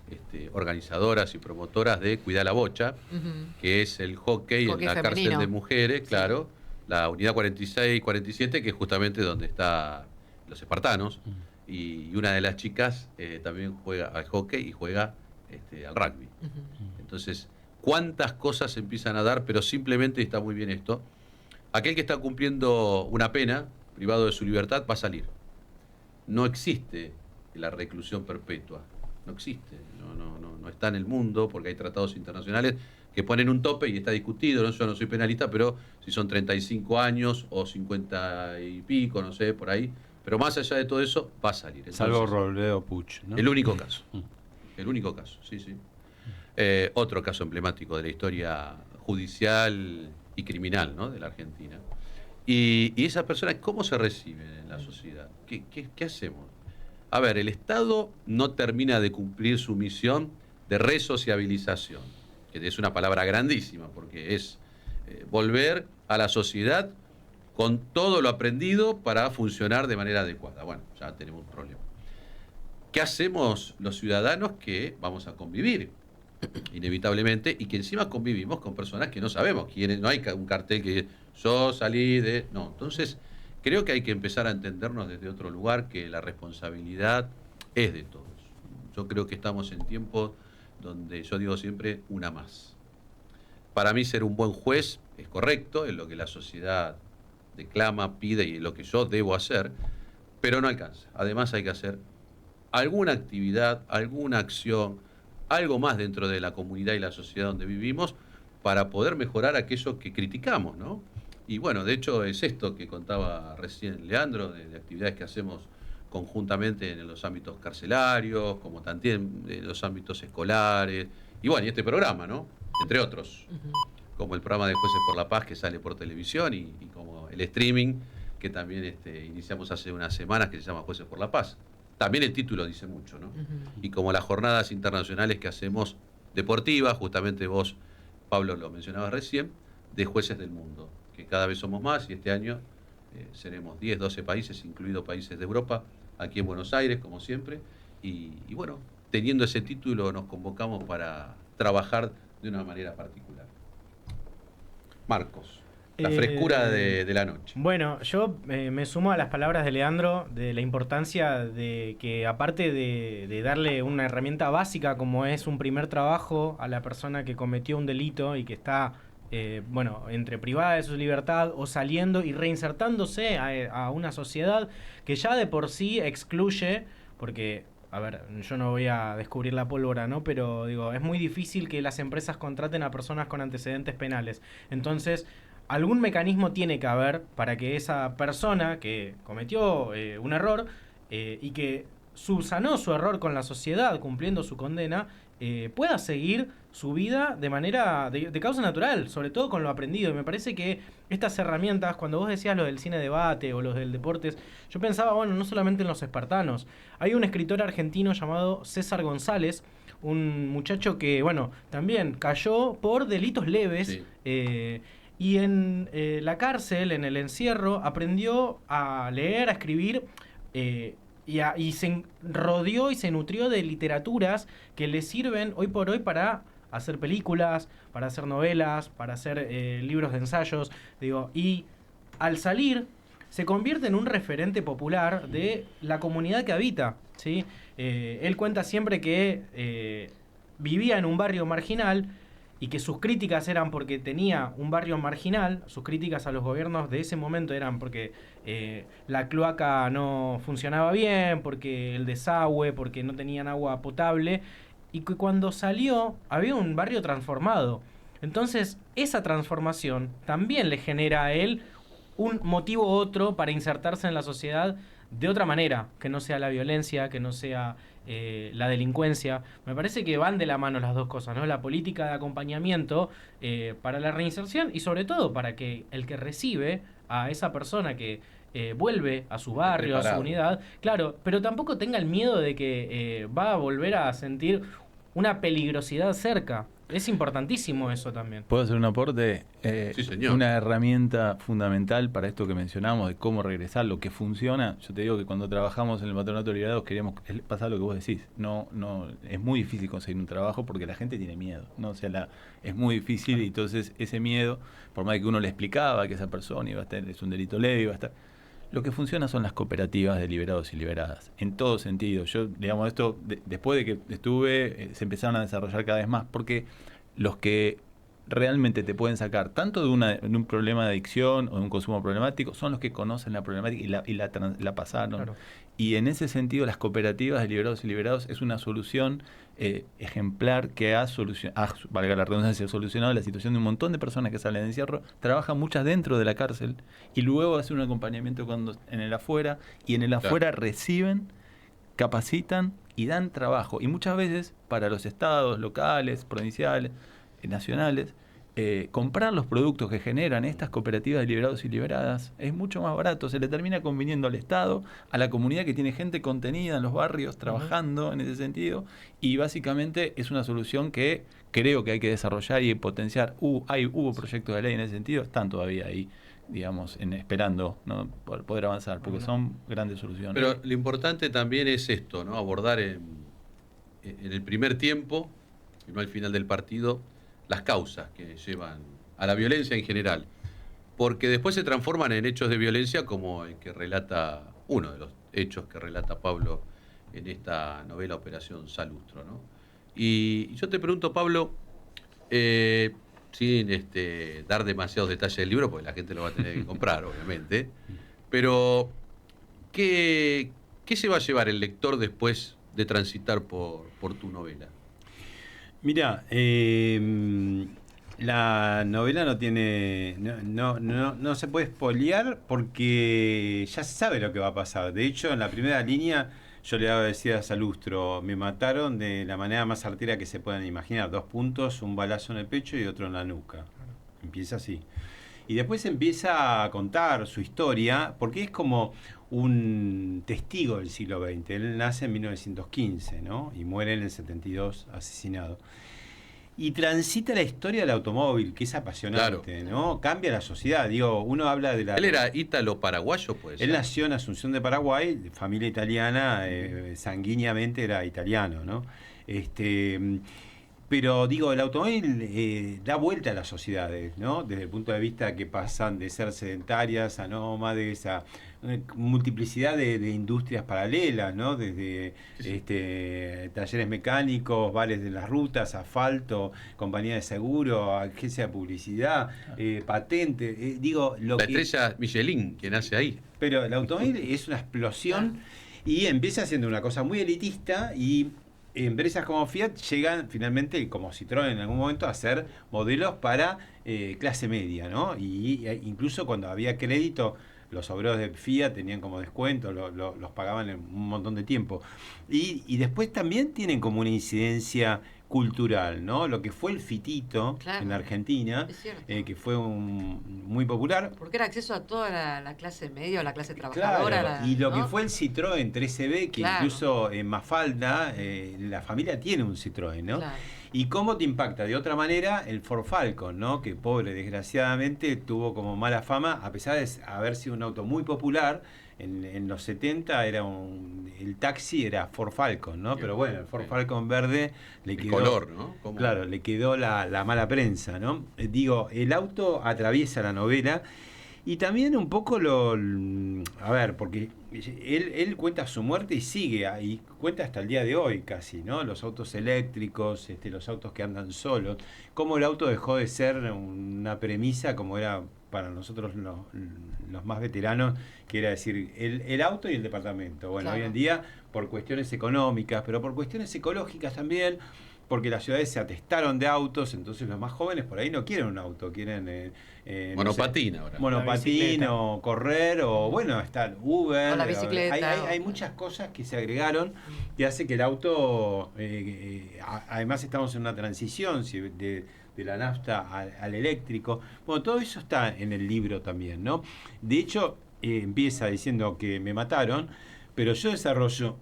organizadoras y promotoras de Cuidá la Bocha, que es el hockey en la femenino. cárcel de mujeres, Sí. claro, la unidad 46 y 47, que es justamente donde están los espartanos, y una de las chicas también juega al hockey y juega al rugby. Entonces, ¿cuántas cosas se empiezan a dar? Pero simplemente está muy bien esto. Aquel que está cumpliendo una pena, privado de su libertad, va a salir. No existe la reclusión perpetua. No existe. No está en el mundo, porque hay tratados internacionales que ponen un tope y está discutido. ¿No? Yo no soy penalista, pero si son 35 años o 50 y pico, no sé, por ahí. Pero más allá de todo eso, va a salir. Entonces, Salvo Robledo Puch, ¿no? el único caso. El único caso, sí, sí. Otro caso emblemático de la historia judicial y criminal, ¿no? De la Argentina. Y esas personas, ¿cómo se reciben en la sociedad? ¿Qué hacemos? A ver, el Estado no termina de cumplir su misión de resociabilización, que es una palabra grandísima, porque es volver a la sociedad con todo lo aprendido para funcionar de manera adecuada. Bueno, ya tenemos un problema. ¿Qué hacemos los ciudadanos que vamos a convivir? Inevitablemente, y que encima convivimos con personas que no sabemos quiénes, no hay un cartel que yo salí de... No, entonces creo que hay que empezar a entendernos desde otro lugar, que la responsabilidad es de todos. Yo creo que estamos en tiempos donde yo digo siempre una más. Para mí ser un buen juez es correcto, es lo que la sociedad declama, pide y es lo que yo debo hacer, pero no alcanza. Además hay que hacer alguna actividad, alguna acción, algo más dentro de la comunidad y la sociedad donde vivimos para poder mejorar aquello que criticamos, ¿no? Y bueno, de hecho es esto que contaba recién Leandro, de actividades que hacemos conjuntamente en los ámbitos carcelarios, como también en los ámbitos escolares, y bueno, y este programa, ¿no? Entre otros, como el programa de Jueces por la Paz que sale por televisión y como el streaming que también iniciamos hace unas semanas que se llama Jueces por la Paz. También el título dice mucho, ¿no? Y como las jornadas internacionales que hacemos deportivas, justamente vos, Pablo, lo mencionabas recién, de jueces del mundo, que cada vez somos más y este año seremos 10, 12 países, incluidos países de Europa, aquí en Buenos Aires, como siempre, y bueno, teniendo ese título nos convocamos para trabajar de una manera particular. Marcos. La frescura de la noche. Bueno, yo me sumo a las palabras de Leandro de la importancia de que aparte de darle una herramienta básica como es un primer trabajo a la persona que cometió un delito y que está, entre privada de su libertad o saliendo y reinsertándose a una sociedad que ya de por sí excluye, porque... A ver, yo no voy a descubrir la pólvora, ¿no? Pero digo, es muy difícil que las empresas contraten a personas con antecedentes penales. Entonces, algún mecanismo tiene que haber para que esa persona que cometió un error y que subsanó su error con la sociedad cumpliendo su condena, pueda seguir su vida de manera de causa natural, sobre todo con lo aprendido. Y me parece que estas herramientas, cuando vos decías lo del cine debate o los del deportes, yo pensaba, no solamente en los espartanos. Hay un escritor argentino llamado César González, un muchacho que, también cayó por delitos leves. Sí. Y en la cárcel, en el encierro, aprendió a leer, a escribir, y se rodeó y se nutrió de literaturas que le sirven hoy por hoy para hacer películas, para hacer novelas, para hacer libros de ensayos. Y al salir se convierte en un referente popular de la comunidad que habita, ¿sí? Él cuenta siempre que vivía en un barrio marginal y que sus críticas eran porque tenía un barrio marginal, sus críticas a los gobiernos de ese momento eran porque la cloaca no funcionaba bien, porque el desagüe, porque no tenían agua potable, y que cuando salió había un barrio transformado. Entonces esa transformación también le genera a él un motivo u otro para insertarse en la sociedad de otra manera, que no sea la violencia, que no sea la delincuencia. Me parece que van de la mano las dos cosas, ¿no? La política de acompañamiento para la reinserción y sobre todo para que el que recibe a esa persona que vuelve a su barrio, a su unidad, claro, pero tampoco tenga el miedo de que va a volver a sentir una peligrosidad cerca. Es importantísimo eso también. ¿Puedo hacer un aporte? Sí, señor. Una herramienta fundamental para esto que mencionamos, de cómo regresar, lo que funciona. Yo te digo que cuando trabajamos en el Patronato de Liberados queríamos pasar lo que vos decís. No, es muy difícil conseguir un trabajo porque la gente tiene miedo, ¿no? O sea, es muy difícil, y entonces ese miedo, por más que uno le explicaba que esa persona iba a estar, es un delito leve, iba a estar... Lo que funciona son las cooperativas de liberados y liberadas, en todo sentido. Yo, digamos, esto, después de que estuve, se empezaron a desarrollar cada vez más, porque los que realmente te pueden sacar tanto de un problema de adicción o de un consumo problemático son los que conocen la problemática y la pasaron. Claro. Y en ese sentido, las cooperativas de liberados y liberados es una solución ejemplar que valga la redundancia, solucionado la situación de un montón de personas que salen de encierro, trabajan muchas dentro de la cárcel y luego hacen un acompañamiento en el afuera, y en el afuera reciben, capacitan y dan trabajo. Y muchas veces para los estados locales, provinciales, nacionales, comprar los productos que generan estas cooperativas de liberados y liberadas es mucho más barato, se le termina conviniendo al Estado, a la comunidad que tiene gente contenida en los barrios trabajando en ese sentido, y básicamente es una solución que creo que hay que desarrollar y potenciar. Hubo proyectos de ley en ese sentido, están todavía ahí, digamos, esperando, ¿no?, poder avanzar, porque son grandes soluciones. Pero lo importante también es esto, ¿no? Abordar en el primer tiempo, y no al final del partido, las causas que llevan a la violencia en general, porque después se transforman en hechos de violencia, como el que relata, uno de los hechos que relata Pablo en esta novela Operación Salustro, ¿no? Y yo te pregunto, Pablo, sin dar demasiados detalles del libro, porque la gente lo va a tener que comprar, obviamente, pero ¿qué se va a llevar el lector después de transitar por tu novela? Mira, la novela no tiene, no se puede spoilear porque ya se sabe lo que va a pasar. De hecho, en la primera línea yo le decía a Salustro: me mataron de la manera más artera que se puedan imaginar. 2 puntos, un balazo en el pecho y otro en la nuca. Empieza así. Y después empieza a contar su historia, porque es como un testigo del siglo XX. Él nace en 1915, ¿no? Y muere en el 72 asesinado. Y transita la historia del automóvil, que es apasionante, claro, ¿no? Cambia la sociedad. Digo, uno habla de la... ¿Él era ítalo-paraguayo, pues? Él nació en Asunción de Paraguay, de familia italiana, sanguíneamente era italiano, ¿no? Pero digo, el automóvil da vuelta a las sociedades, ¿no? Desde el punto de vista que pasan de ser sedentarias a nómades, a multiplicidad de industrias paralelas, ¿no? Desde talleres mecánicos, bares de las rutas, asfalto, compañía de seguro, agencia de publicidad, patente. La estrella Michelin, que nace ahí. Pero el automóvil es una explosión y empieza siendo una cosa muy elitista, y empresas como Fiat llegan finalmente, como Citroën en algún momento, a hacer modelos para clase media, ¿no? Y incluso cuando había crédito, los obreros de Fiat tenían como descuento, los pagaban en un montón de tiempo. Y después también tienen como una incidencia cultural, ¿no? Lo que fue el Fitito, claro, en la Argentina, que fue muy popular. Porque era acceso a toda la clase media o la clase trabajadora. Claro, y lo que fue el Citroën 13B, que claro, incluso en Mafalda, la familia tiene un Citroën, ¿no? Claro. ¿Y cómo te impacta? De otra manera, el Ford Falcon, ¿no? Que pobre, desgraciadamente, tuvo como mala fama, a pesar de haber sido un auto muy popular. En los 70 el taxi era Ford Falcon, ¿no? Pero bueno, el Ford Falcon verde le quedó... color, ¿no? ¿Cómo? Claro, le quedó la mala prensa, ¿no? Digo, el auto atraviesa la novela y también un poco a ver, porque él cuenta su muerte y sigue, y cuenta hasta el día de hoy casi, ¿no? Los autos eléctricos, los autos que andan solos, cómo el auto dejó de ser una premisa como era para nosotros los más veteranos, que era decir, el auto y el departamento. Bueno, claro, hoy en día, por cuestiones económicas, pero por cuestiones ecológicas también, porque las ciudades se atestaron de autos, entonces los más jóvenes por ahí no quieren un auto, quieren monopatín, no sé, ahora. Monopatín o correr, o bueno, está el Uber. O la bicicleta. Hay muchas cosas que se agregaron y hace que el auto, además estamos en una transición de la nafta al eléctrico. Bueno, todo eso está en el libro también, ¿no? De hecho, empieza diciendo que me mataron, pero yo desarrollo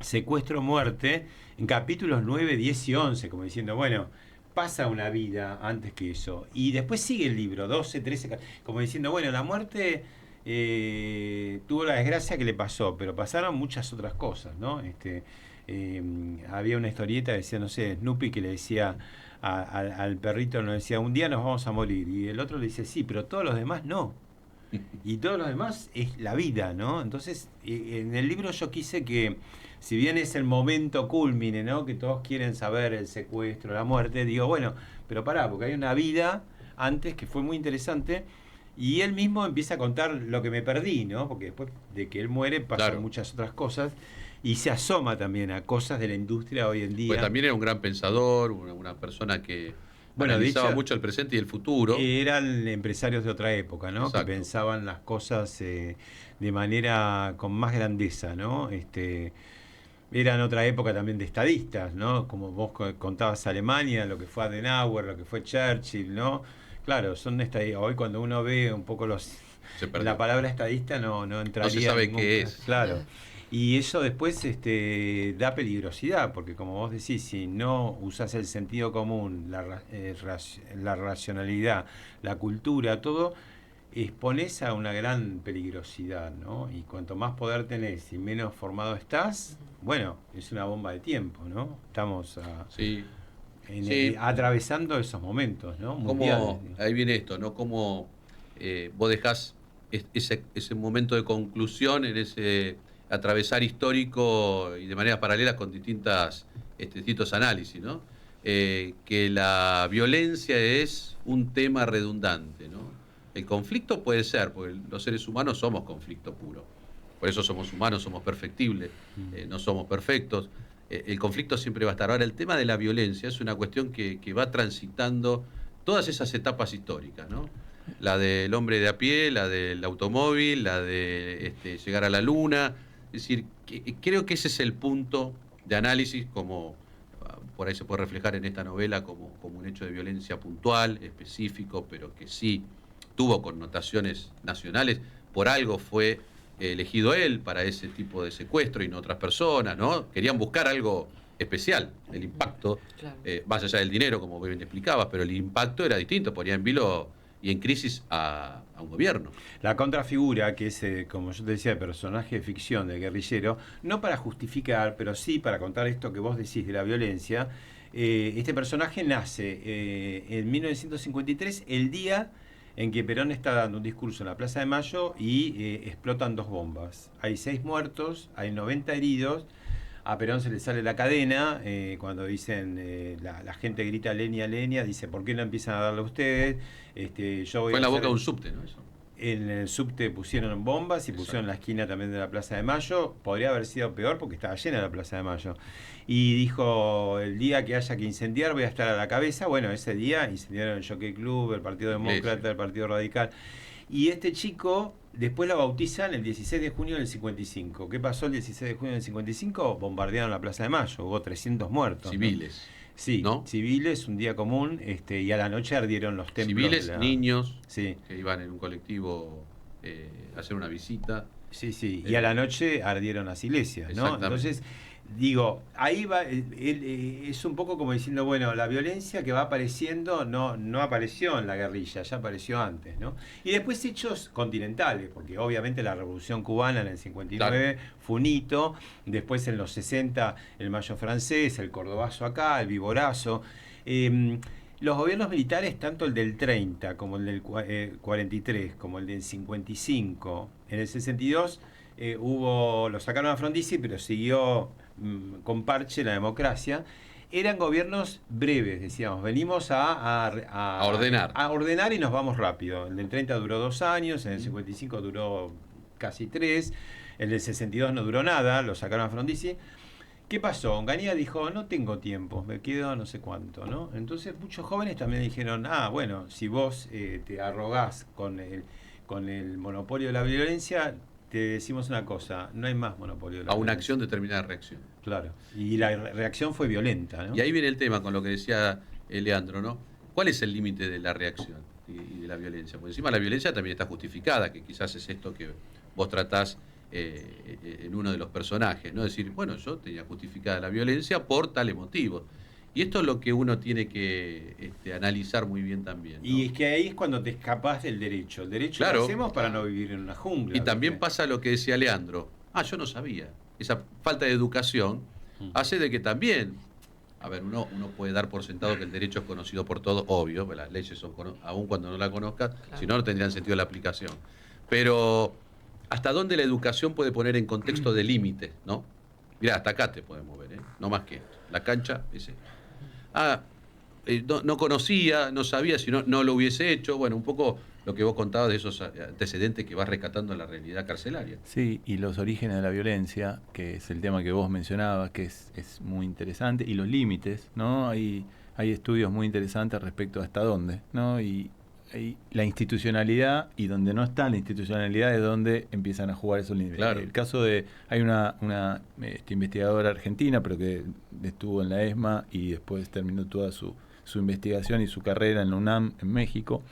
secuestro, muerte, en capítulos 9, 10 y 11, como diciendo, bueno, pasa una vida antes que eso. Y después sigue el libro, 12, 13, como diciendo, bueno, la muerte tuvo la desgracia que le pasó, pero pasaron muchas otras cosas, ¿no? Había una historieta, decía, no sé, Snoopy, que le decía al perrito, nos decía, un día nos vamos a morir. Y el otro le dice, sí, pero todos los demás no. Y todos los demás es la vida, ¿no? Entonces, en el libro yo quise que, si bien es el momento culmine, ¿no? Que todos quieren saber el secuestro, la muerte, digo, bueno, pero pará, porque hay una vida antes que fue muy interesante, y él mismo empieza a contar lo que me perdí, ¿no? Porque después de que él muere pasan muchas otras cosas, y se asoma también a cosas de la industria hoy en día. Pues también era un gran pensador, una persona que analizaba mucho el presente y el futuro. Eran empresarios de otra época, ¿no? Exacto. Que pensaban las cosas de manera con más grandeza, ¿no? Eran otra época también de estadistas, ¿no? Como vos contabas, Alemania, lo que fue Adenauer, lo que fue Churchill, ¿no? Claro, son estadistas. Hoy cuando uno ve un poco la palabra estadista no entraría. No se sabe qué es. Claro. Y eso después da peligrosidad, porque como vos decís, si no usás el sentido común, la racionalidad, la cultura, todo, exponés a una gran peligrosidad, ¿no? Y cuanto más poder tenés y menos formado estás, bueno, es una bomba de tiempo, ¿no? Estamos atravesando esos momentos, ¿no? Mundiales. Ahí viene esto, ¿no? Cómo vos dejás ese momento de conclusión en ese atravesar histórico y de manera paralela con distintos análisis, ¿no? Que la violencia es un tema redundante, ¿no? El conflicto puede ser, porque los seres humanos somos conflicto puro. Por eso somos humanos, somos perfectibles, no somos perfectos. El conflicto siempre va a estar. Ahora, el tema de la violencia es una cuestión que va transitando todas esas etapas históricas, ¿no? La del hombre de a pie, la del automóvil, la de llegar a la luna. Es decir, creo que ese es el punto de análisis, como por ahí se puede reflejar en esta novela como un hecho de violencia puntual, específico, pero que sí tuvo connotaciones nacionales. Por algo fue elegido él para ese tipo de secuestro y no otras personas, ¿no? Querían buscar algo especial, el impacto, más allá del dinero, como bien explicabas, pero el impacto era distinto, ponía en vilo y en crisis a un gobierno. La contrafigura, que es, como yo te decía, el personaje de ficción del guerrillero, no para justificar, pero sí para contar esto que vos decís de la violencia, este personaje nace en 1953, el día en que Perón está dando un discurso en la Plaza de Mayo y explotan 2 bombas. Hay 6 muertos, hay 90 heridos. A Perón se le sale la cadena cuando dicen, la gente grita leña, leña, dice, ¿por qué no empiezan a darle a ustedes? Fue en la boca de un subte, ¿no? Eso. En el subte pusieron bombas y pusieron en la esquina también de la Plaza de Mayo. Podría haber sido peor porque estaba llena la Plaza de Mayo. Y dijo, el día que haya que incendiar voy a estar a la cabeza. Bueno, ese día incendiaron el Jockey Club, el Partido Demócrata, el Partido Radical. Y este chico después lo bautizan el 16 de junio del 55. ¿Qué pasó el 16 de junio del 55? Bombardearon la Plaza de Mayo, hubo 300 muertos. Civiles. ¿No? Sí, ¿no? Civiles, un día común, y a la noche ardieron los templos. Civiles, niños, que iban en un colectivo a hacer una visita. Sí, y a la noche ardieron las iglesias, ¿no? Entonces, digo, ahí va, es un poco como diciendo, bueno, la violencia que va apareciendo no apareció en la guerrilla, ya apareció antes, ¿no? Y después hechos continentales, porque obviamente la Revolución Cubana en el 59 fue un hito, después en los 60 el Mayo francés, el Cordobazo acá, el Viborazo. Los gobiernos militares, tanto el del 30 como el del 43, como el del 55, en el 62 lo sacaron a Frondizi, pero siguió con parche la democracia. Eran gobiernos breves, decíamos, venimos a ordenar. A ordenar y nos vamos rápido. El del 30 duró 2 años, en el 55 duró casi 3, el del 62 no duró nada, lo sacaron a Frondizi. ¿Qué pasó? Onganía dijo, no tengo tiempo, me quedo no sé cuánto, ¿no? Entonces muchos jóvenes también dijeron, bueno, si vos te arrogás con el monopolio de la violencia, te decimos una cosa, no hay más monopolio de la violencia. Una acción determinada reacción. Claro, y la reacción fue violenta, ¿no? Y ahí viene el tema con lo que decía Leandro, ¿no? ¿Cuál es el límite de la reacción y de la violencia? Porque encima la violencia también está justificada, que quizás es esto que vos tratás en uno de los personajes, ¿no? Decir, bueno, yo tenía justificada la violencia por tales motivos. Y esto es lo que uno tiene que analizar muy bien también, ¿no? Y es que ahí es cuando te escapas del derecho. El derecho Claro. lo hacemos para no vivir en una jungla. Y también ¿viste? pasa lo que decía Leandro. Yo no sabía. Esa falta de educación hace de que también, a ver, uno puede dar por sentado que el derecho es conocido por todos, obvio, pues las leyes son aun cuando no la conozcas, si no, no tendrían sentido la aplicación. Pero, ¿hasta dónde la educación puede poner en contexto de límites, no? Mirá, hasta acá te podemos mover, no más que esto. La cancha es esto. No conocía, no sabía, si no lo hubiese hecho. Bueno, un poco lo que vos contabas de esos antecedentes que vas rescatando en la realidad carcelaria. Sí, y los orígenes de la violencia, que es el tema que vos mencionabas, que es muy interesante, y los límites, ¿no? Hay estudios muy interesantes respecto a hasta dónde, ¿no? Y la institucionalidad, y donde no está la institucionalidad es donde empiezan a jugar esos límites. Claro. El caso hay una investigadora argentina, pero que estuvo en la ESMA y después terminó toda su investigación y su carrera en la UNAM en México,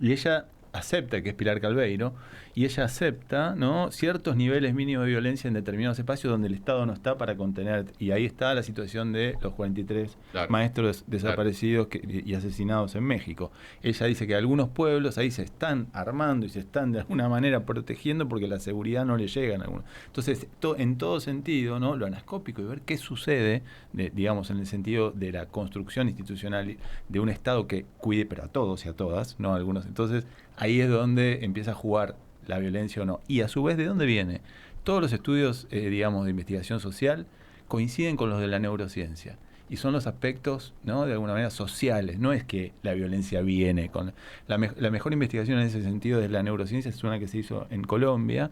y ella acepta, que es Pilar Calveiro, y ella acepta, ¿no?, ciertos niveles mínimos de violencia en determinados espacios donde el Estado no está para contener, y ahí está la situación de los 43 maestros desaparecidos y asesinados en México. Ella dice que algunos pueblos ahí se están armando y se están de alguna manera protegiendo porque la seguridad no le llega a algunos. Entonces, en todo sentido, ¿no?, lo anascópico y ver qué sucede, digamos, en el sentido de la construcción institucional de un Estado que cuide, pero a todos y a todas, no a algunos. Entonces, ahí es donde empieza a jugar la violencia o no. Y a su vez, ¿de dónde viene? Todos los estudios, digamos, de investigación social coinciden con los de la neurociencia. Y son los aspectos, ¿no?, de alguna manera sociales. No es que la violencia viene con... La mejor investigación en ese sentido de la neurociencia es una que se hizo en Colombia.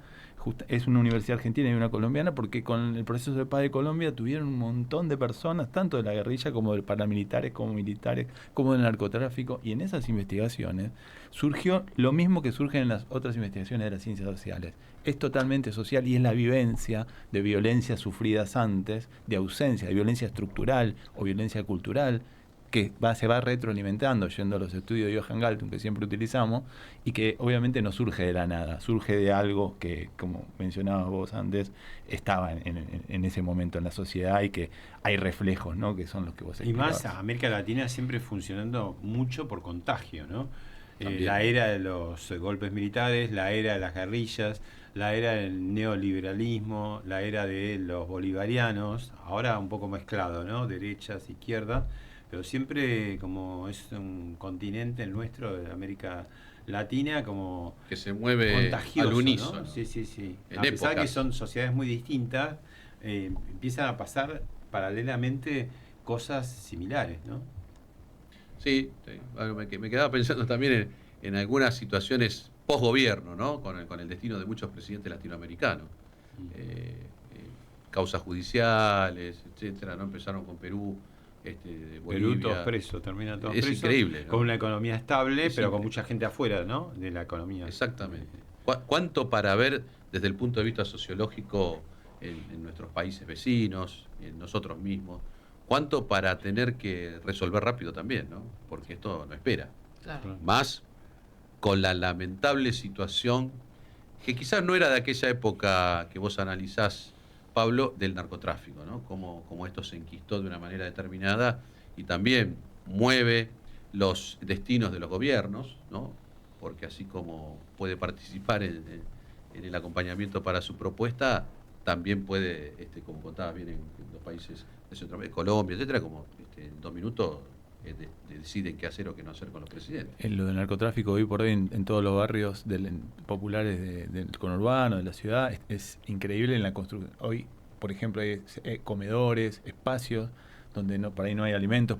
Es una universidad argentina y una colombiana, porque con el proceso de paz de Colombia tuvieron un montón de personas, tanto de la guerrilla como de paramilitares, como militares, como del narcotráfico, y en esas investigaciones surgió lo mismo que surge en las otras investigaciones de las ciencias sociales. Es totalmente social y es la vivencia de violencias sufridas antes, de ausencia, de violencia estructural o violencia cultural, que se va retroalimentando, yendo a los estudios de Johan Galtung que siempre utilizamos, y que obviamente no surge de la nada, surge de algo que, como mencionabas vos antes, estaba en ese momento en la sociedad, y que hay reflejos, ¿no?, que son los que vos explicabas. Y más América Latina siempre funcionando mucho por contagio, ¿no? La era de los golpes militares, la era de las guerrillas, la era del neoliberalismo, la era de los bolivarianos, ahora un poco mezclado, ¿no?, derechas, izquierdas, pero siempre como es un continente el nuestro de América Latina, como que se mueve contagioso, al unísono, ¿no? Sí. En A pesar épocas. que son sociedades muy distintas, empiezan a pasar paralelamente cosas similares, ¿no? Sí. Bueno, me quedaba pensando también en algunas situaciones post-gobierno, ¿no?, con el destino de muchos presidentes latinoamericanos. Causas judiciales, etcétera, ¿no? Empezaron con Perú, Bolivia. Perú todos presos, terminan todos Es presos. increíble, ¿no? Con una economía estable, Es pero con increíble. mucha gente afuera, ¿no?, de la economía. Exactamente. ¿Cuánto para ver desde el punto de vista sociológico en nuestros países vecinos, en nosotros mismos? ¿Cuánto para tener que resolver rápido también, ¿no? Porque esto no espera. Claro. Más con la lamentable situación, que quizás no era de aquella época que vos analizás, Pablo, del narcotráfico, ¿no? Cómo esto se enquistó de una manera determinada y también mueve los destinos de los gobiernos, ¿no? Porque así como puede participar en el acompañamiento para su propuesta, también puede, como contabas bien, en los países de Centroamérica, Colombia, etcétera, como en 2 minutos deciden qué hacer o qué no hacer con los presidentes. En lo del narcotráfico hoy por hoy en todos los barrios populares del conurbano, de la ciudad, es increíble en la construcción. Hoy, por ejemplo, hay comedores, espacios donde por ahí no hay alimentos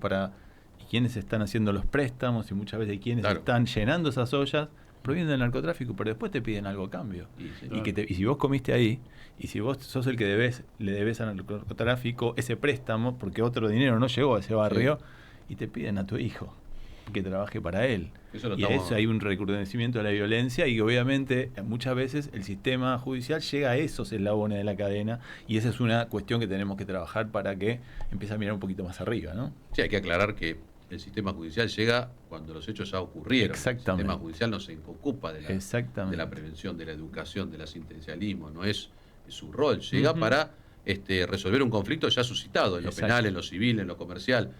y quienes están haciendo los préstamos, y muchas veces quienes están llenando esas ollas provienen del narcotráfico, pero después te piden algo a cambio. Y si vos comiste ahí, y si vos sos el que le debes al narcotráfico ese préstamo, porque otro dinero no llegó a ese barrio, y te piden a tu hijo que trabaje para él. Y a eso hay un recrudecimiento de la violencia, y obviamente muchas veces el sistema judicial llega a esos eslabones de la cadena, y esa es una cuestión que tenemos que trabajar para que empiece a mirar un poquito más arriba, ¿no? Sí, hay que aclarar que el sistema judicial llega cuando los hechos ya ocurrieron. Exactamente. El sistema judicial no se ocupa de la prevención, de la educación, del asistencialismo, no es su rol. Llega para resolver un conflicto ya suscitado, en lo penal, en lo civil, en lo comercial.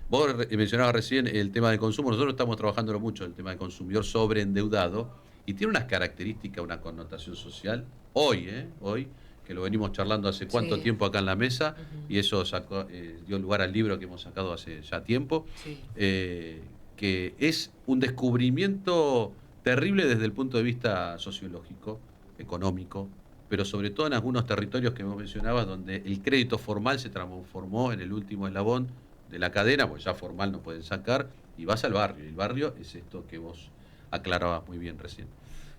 Vos mencionabas recién el tema del consumo. Nosotros estamos trabajándolo mucho, el tema del consumidor sobreendeudado, y tiene unas características, una connotación social, hoy, que lo venimos charlando hace cuánto tiempo acá en la mesa, y eso dio lugar al libro que hemos sacado hace ya tiempo, que es un descubrimiento terrible desde el punto de vista sociológico, económico, pero sobre todo en algunos territorios que vos mencionabas, donde el crédito formal se transformó en el último eslabón de la cadena, pues ya formal no pueden sacar, y vas al barrio, y el barrio es esto que vos aclarabas muy bien recién.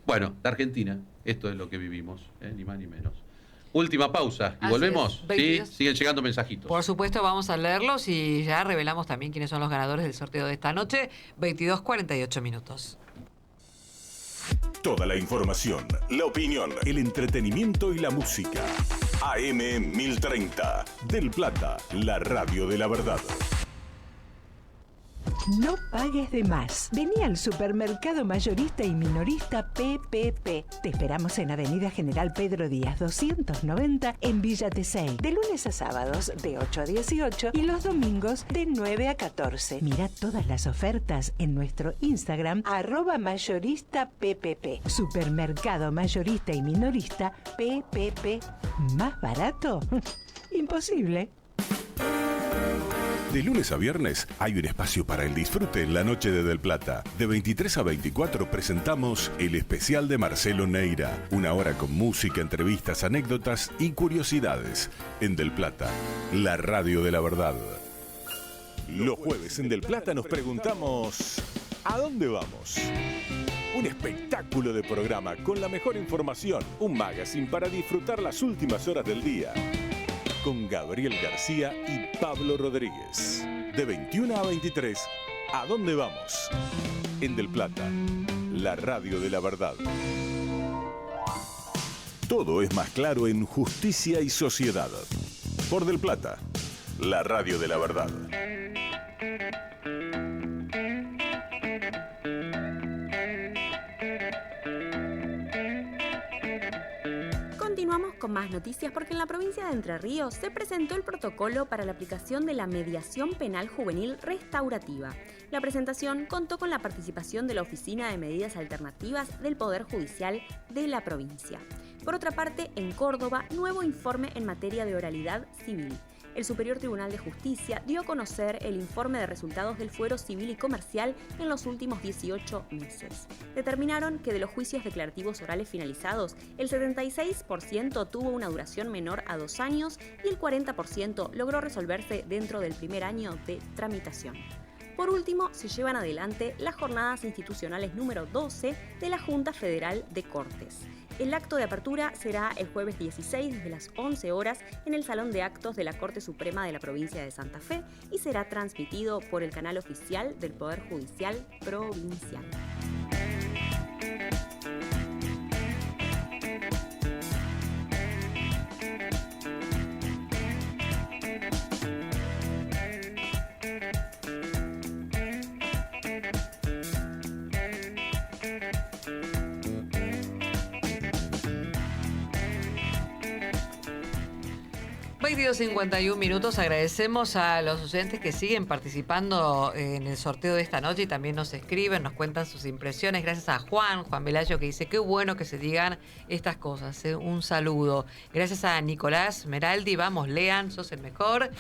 Bueno, la Argentina, esto es lo que vivimos, ni más ni menos. Última pausa, y volvemos. ¿Sí? Siguen llegando mensajitos. Por supuesto, vamos a leerlos y ya revelamos también quiénes son los ganadores del sorteo de esta noche. 22:48 minutos. Toda la información, la opinión, el entretenimiento y la música. AM 1030, Del Plata, la radio de la verdad. No pagues de más. Vení al supermercado mayorista y minorista PPP. Te esperamos en Avenida General Pedro Díaz 290 en Villa Tesey. De lunes a sábados de 8 a 18 y los domingos de 9 a 14. Mira todas las ofertas en nuestro Instagram @mayoristappp. Supermercado mayorista y minorista PPP. ¿Más barato? Imposible. De lunes a viernes hay un espacio para el disfrute en la noche de Del Plata. De 23 a 24 presentamos el especial de Marcelo Neira. Una hora con música, entrevistas, anécdotas y curiosidades. En Del Plata, la radio de la verdad. Los jueves en Del Plata nos preguntamos: ¿a dónde vamos? Un espectáculo de programa con la mejor información. Un magazine para disfrutar las últimas horas del día. Con Gabriel García y Pablo Rodríguez. De 21 a 23, ¿a dónde vamos? En Del Plata, la radio de la verdad. Todo es más claro en Justicia y Sociedad. Por Del Plata, la radio de la verdad. Continuamos con más noticias porque en la provincia de Entre Ríos se presentó el protocolo para la aplicación de la mediación penal juvenil restaurativa. La presentación contó con la participación de la Oficina de Medidas Alternativas del Poder Judicial de la provincia. Por otra parte, en Córdoba, nuevo informe en materia de oralidad civil. El Superior Tribunal de Justicia dio a conocer el informe de resultados del fuero civil y comercial en los últimos 18 meses. Determinaron que de los juicios declarativos orales finalizados, el 76% tuvo una duración menor a 2 años y el 40% logró resolverse dentro del primer año de tramitación. Por último, se llevan adelante las jornadas institucionales número 12 de la Junta Federal de Cortes. El acto de apertura será el jueves 16 desde las 11 horas en el Salón de Actos de la Corte Suprema de la provincia de Santa Fe y será transmitido por el canal oficial del Poder Judicial Provincial. Hoy 51 minutos. Agradecemos a los oyentes que siguen participando en el sorteo de esta noche y también nos escriben, nos cuentan sus impresiones. Gracias a Juan Velayo, que dice: qué bueno que se digan estas cosas. Un saludo. Gracias a Nicolás Meraldi. Vamos, lean, sos el mejor.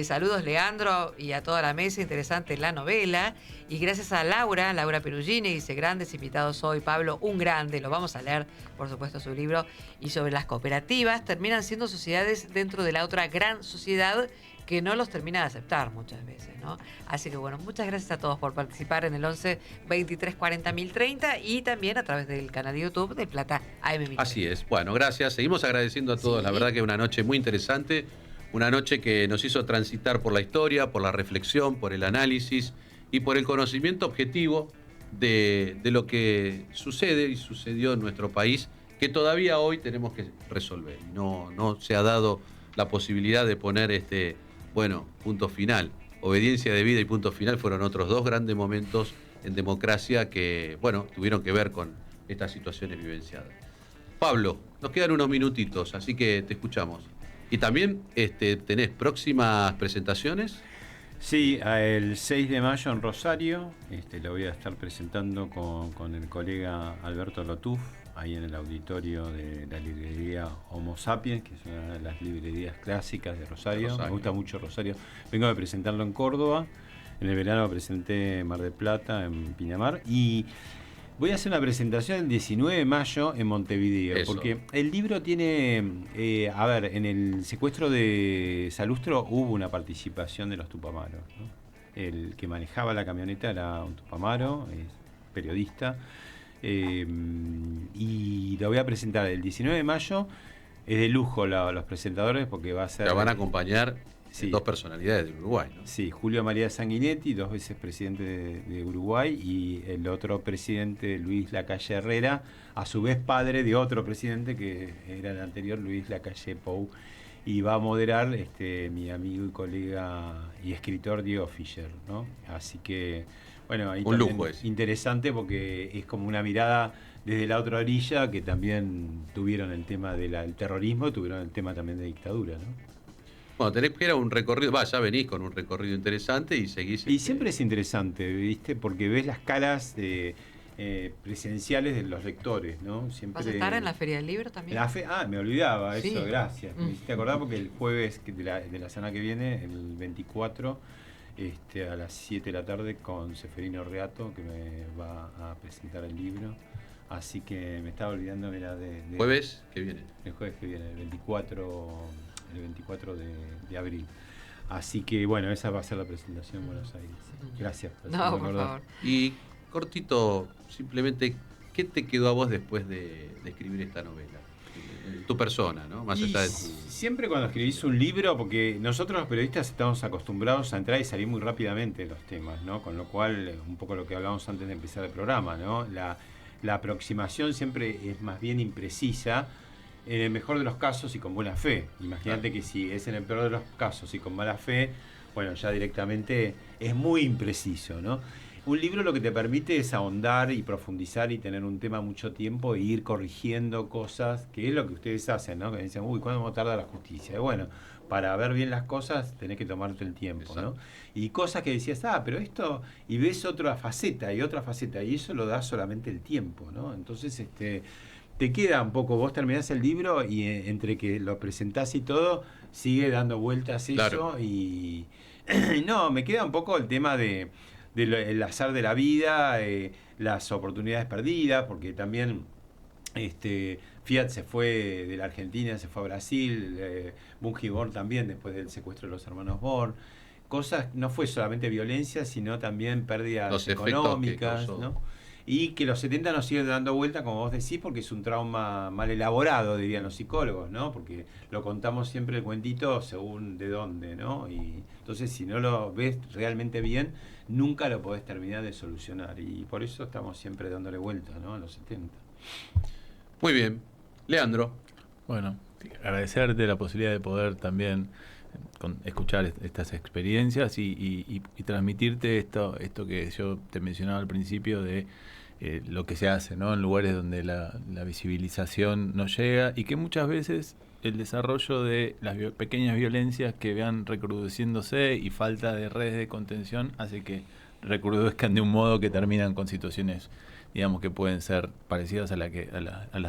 Saludos, Leandro, y a toda la mesa. Interesante la novela. Y gracias a Laura Perugini, dice: grandes invitados hoy, Pablo, un grande. Lo vamos a leer, por supuesto, su libro. Y sobre las cooperativas, terminan siendo sociedades dentro de la otra gran sociedad que no los termina de aceptar muchas veces, ¿no? Así que bueno, muchas gracias a todos por participar en el 11 23 40 1030 y también a través del canal de YouTube de Plata AM. Así es. Bueno, gracias. Seguimos agradeciendo a todos. Sí. La verdad que una noche muy interesante, una noche que nos hizo transitar por la historia, por la reflexión, por el análisis y por el conocimiento objetivo de lo que sucede y sucedió en nuestro país, que todavía hoy tenemos que resolver. No se ha dado la posibilidad de poner punto final. Obediencia debida y punto final fueron otros dos grandes momentos en democracia que, tuvieron que ver con estas situaciones vivenciadas. Pablo, nos quedan unos minutitos, así que te escuchamos. Y también tenés próximas presentaciones. Sí, el 6 de mayo en Rosario, lo voy a estar presentando con el colega Alberto Lotuf, ahí en el auditorio de la librería Homo Sapiens, que es una de las librerías clásicas de Rosario. Me gusta mucho Rosario. Vengo de presentarlo en Córdoba, en el verano lo presenté en Mar del Plata, en Pinamar, y voy a hacer una presentación el 19 de mayo en Montevideo. Eso. Porque el libro tiene, en el secuestro de Salustro hubo una participación de los Tupamaros, ¿no? El que manejaba la camioneta era un Tupamaro, es periodista, y lo voy a presentar el 19 de mayo. Es de lujo los presentadores porque va a ser... La van a acompañar dos personalidades de Uruguay, ¿no? Sí, Julio María Sanguinetti, 2 veces presidente de Uruguay, y el otro presidente, Luis Lacalle Herrera, a su vez padre de otro presidente que era el anterior, Luis Lacalle Pou, y va a moderar mi amigo y colega y escritor Diego Fischer, ¿no? Así que, bueno, ahí un lujo es interesante porque es como una mirada desde la otra orilla, que también tuvieron el tema del terrorismo, tuvieron el tema también de dictadura, ¿no? Bueno, tenés que ir a un recorrido, ya venís con un recorrido interesante y seguís... Y siempre es interesante, ¿viste? Porque ves las caras presenciales de los lectores, ¿no? Siempre... ¿Vas a estar en la Feria del Libro también? Me olvidaba, sí. Eso, gracias. Me hiciste acordar porque el jueves de la semana que viene, el 24, a las 7 de la tarde, con Seferino Reato, que me va a presentar el libro. Así que me estaba olvidando, mira, ¿Jueves que viene? El jueves que viene, el 24 de abril. Así que bueno, esa va a ser la presentación en Buenos Aires. Gracias. Por favor. Y cortito, simplemente, ¿qué te quedó a vos después de escribir esta novela? Tu persona, ¿no? Más allá de tu... Siempre cuando escribís un libro, porque nosotros los periodistas estamos acostumbrados a entrar y salir muy rápidamente de los temas, ¿no? Con lo cual, un poco lo que hablábamos antes de empezar el programa, ¿no? La aproximación siempre es más bien imprecisa, en el mejor de los casos y con buena fe. Imagínate que si es en el peor de los casos y con mala fe, bueno, ya directamente es muy impreciso, ¿no? Un libro lo que te permite es ahondar y profundizar y tener un tema mucho tiempo e ir corrigiendo cosas, que es lo que ustedes hacen, ¿no? Que dicen, ¿cuándo tarda la justicia? Y bueno, para ver bien las cosas tenés que tomarte el tiempo, ¿no? Y cosas que decías, pero esto, y ves otra faceta, y eso lo da solamente el tiempo, ¿no? Entonces, te queda un poco, vos terminás el libro y entre que lo presentás y todo, sigue dando vueltas eso, y no, me queda un poco el tema el azar de la vida, las oportunidades perdidas, porque también Fiat se fue de la Argentina, se fue a Brasil, Bungie Born también, después del secuestro de los hermanos Born. Cosas, no fue solamente violencia, sino también pérdidas económicas, ¿no? Y que los 70 nos siguen dando vuelta, como vos decís, porque es un trauma mal elaborado, dirían los psicólogos, ¿no? Porque lo contamos siempre el cuentito según de dónde, ¿no? Y entonces, si no lo ves realmente bien, nunca lo podés terminar de solucionar. Y por eso estamos siempre dándole vuelta, ¿no? A los 70. Muy bien. Leandro. Bueno, agradecerte la posibilidad de poder también escuchar estas experiencias y transmitirte esto que yo te mencionaba al principio de lo que se hace, ¿no? En lugares donde la visibilización no llega y que muchas veces el desarrollo de las pequeñas violencias que vean recrudeciéndose y falta de redes de contención hace que recrudezcan de un modo que terminan con situaciones, digamos, que pueden ser parecidas a las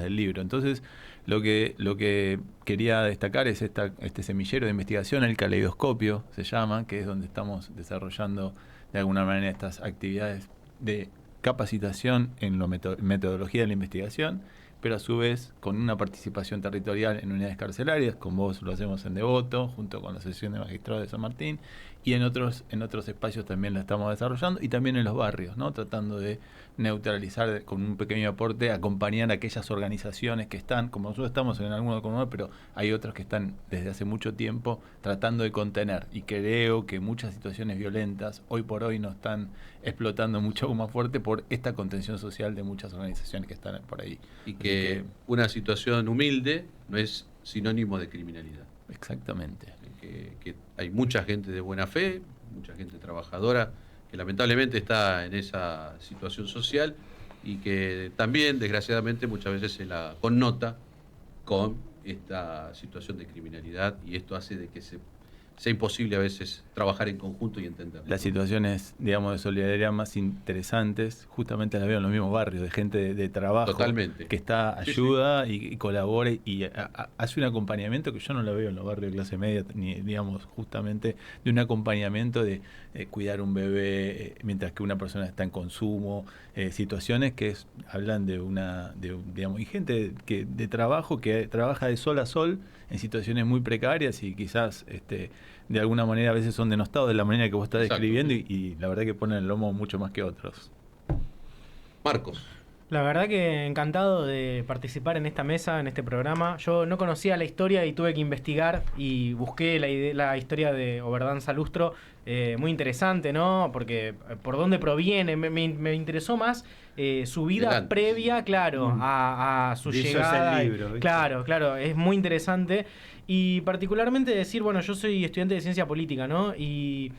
del libro. Entonces, lo que quería destacar es este semillero de investigación, el Caleidoscopio se llama, que es donde estamos desarrollando de alguna manera estas actividades de capacitación en la metodología de la investigación, pero a su vez con una participación territorial en unidades carcelarias, como vos lo hacemos en Devoto, junto con la Asociación de Magistrados de San Martín, y en otros espacios también la estamos desarrollando, y también en los barrios, ¿no? Tratando de neutralizar con un pequeño aporte, acompañar a aquellas organizaciones que están, como nosotros estamos en algunos comunes, pero hay otros que están desde hace mucho tiempo tratando de contener, y creo que muchas situaciones violentas hoy por hoy nos están explotando mucho más fuerte por esta contención social de muchas organizaciones que están por ahí. Y que una situación humilde no es sinónimo de criminalidad. Exactamente. Que hay mucha gente de buena fe, mucha gente trabajadora que lamentablemente está en esa situación social y que también, desgraciadamente, muchas veces se la connota con esta situación de criminalidad, y esto hace de que se sea imposible a veces trabajar en conjunto y entender. Las situaciones, digamos, de solidaridad más interesantes, justamente las veo en los mismos barrios, de gente de trabajo. Totalmente. Que ayuda y colabora y hace un acompañamiento que yo no lo veo en los barrios de clase media, ni, digamos, justamente de un acompañamiento de cuidar un bebé mientras que una persona está en consumo, situaciones que hablan digamos, y gente de trabajo que trabaja de sol a sol en situaciones muy precarias y quizás de alguna manera a veces son denostados de la manera que vos estás describiendo y la verdad que ponen el lomo mucho más que otros. Marcos. La verdad que encantado de participar en esta mesa, en este programa. Yo no conocía la historia y tuve que investigar y busqué la historia de Oberdan Salustro. Muy interesante, ¿no? Porque por dónde proviene, me interesó más su vida previa, claro, a su llegada. Es el libro, ¿viste? Claro, es muy interesante. Y particularmente decir, bueno, yo soy estudiante de ciencia política, ¿no? Y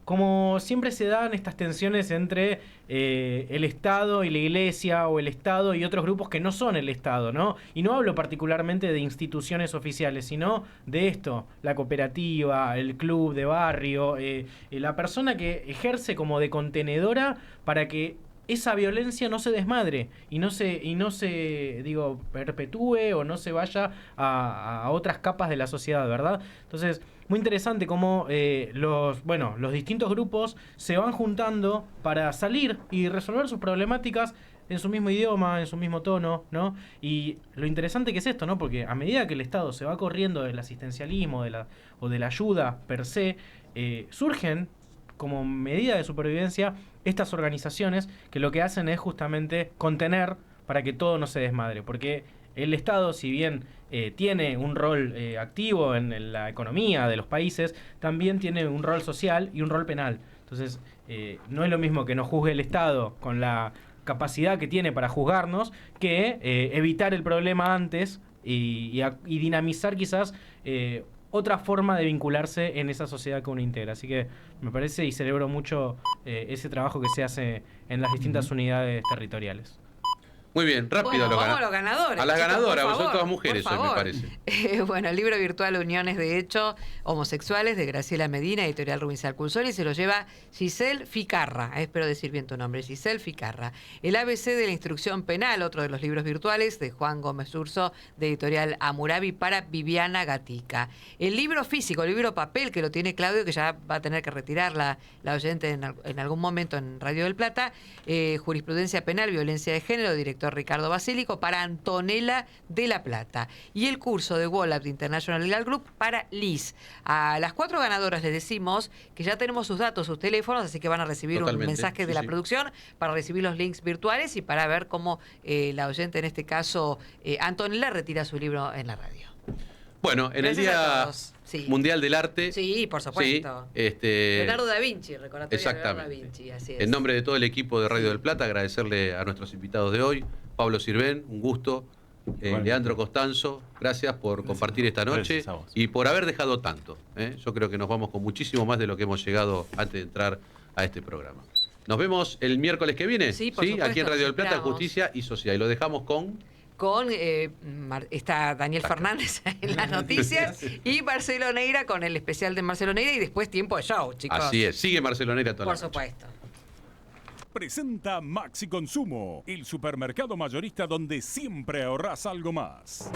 como siempre se dan estas tensiones entre el Estado y la Iglesia, o el Estado y otros grupos que no son el Estado, ¿no? Y no hablo particularmente de instituciones oficiales, sino de esto, la cooperativa, el club de barrio, la persona que ejerce como de contenedora para que esa violencia no se desmadre y no se digo, perpetúe o no se vaya a otras capas de la sociedad, ¿verdad? Entonces, muy interesante cómo los distintos grupos se van juntando para salir y resolver sus problemáticas en su mismo idioma, en su mismo tono, ¿no? Y lo interesante que es esto, ¿no? Porque a medida que el Estado se va corriendo del asistencialismo o de la ayuda per se, surgen como medida de supervivencia estas organizaciones que lo que hacen es justamente contener para que todo no se desmadre, porque el Estado, si bien tiene un rol activo en la economía de los países, también tiene un rol social y un rol penal. Entonces, no es lo mismo que nos juzgue el Estado con la capacidad que tiene para juzgarnos que evitar el problema antes y dinamizar quizás otra forma de vincularse en esa sociedad que uno integra. Así que me parece y celebro mucho ese trabajo que se hace en las distintas unidades territoriales. Muy bien, rápido. Vamos a los ganadores. A las chicos, ganadoras, por vos sos favor, todas mujeres hoy, me parece. Bueno, el libro virtual Uniones de Hecho Homosexuales de Graciela Medina, editorial Rubin's Alcusoni, se lo lleva Giselle Ficarra. Espero decir bien tu nombre, Giselle Ficarra. El ABC de la Instrucción Penal, otro de los libros virtuales de Juan Gómez Urso, de editorial Amurabi, para Viviana Gatica. El libro físico, el libro papel, que lo tiene Claudio, que ya va a tener que retirar la oyente en algún momento en Radio del Plata. Jurisprudencia Penal, Violencia de Género, director Ricardo Basílico, para Antonella de la Plata. Y el curso de Wallab de International Legal Group para Liz. A las 4 ganadoras les decimos que ya tenemos sus datos, sus teléfonos, así que van a recibir un mensaje de la producción para recibir los links virtuales y para ver cómo la oyente, en este caso Antonella, retira su libro en la radio. Bueno, en el Día Mundial del Arte. Sí, por supuesto. Leonardo da Vinci, recordatorio de Leonardo da Vinci, así es. En nombre de todo el equipo de Radio del Plata, agradecerle a nuestros invitados de hoy. Pablo Sirven, un gusto. Leandro Costanzo, gracias por compartir esta noche y por haber dejado tanto. Yo creo que nos vamos con muchísimo más de lo que hemos llegado antes de entrar a este programa. Nos vemos el miércoles que viene, sí, por supuesto, aquí en Radio del Plata, esperamos. Justicia y Sociedad. Y lo dejamos con está Daniel Fernández en las noticias y Marcelo Neira con el especial de Marcelo Neira y después tiempo de show, chicos. Así es, sigue Marcelo Neira toda la noche. Por supuesto. Presenta Maxi Consumo, el supermercado mayorista donde siempre ahorrás algo más.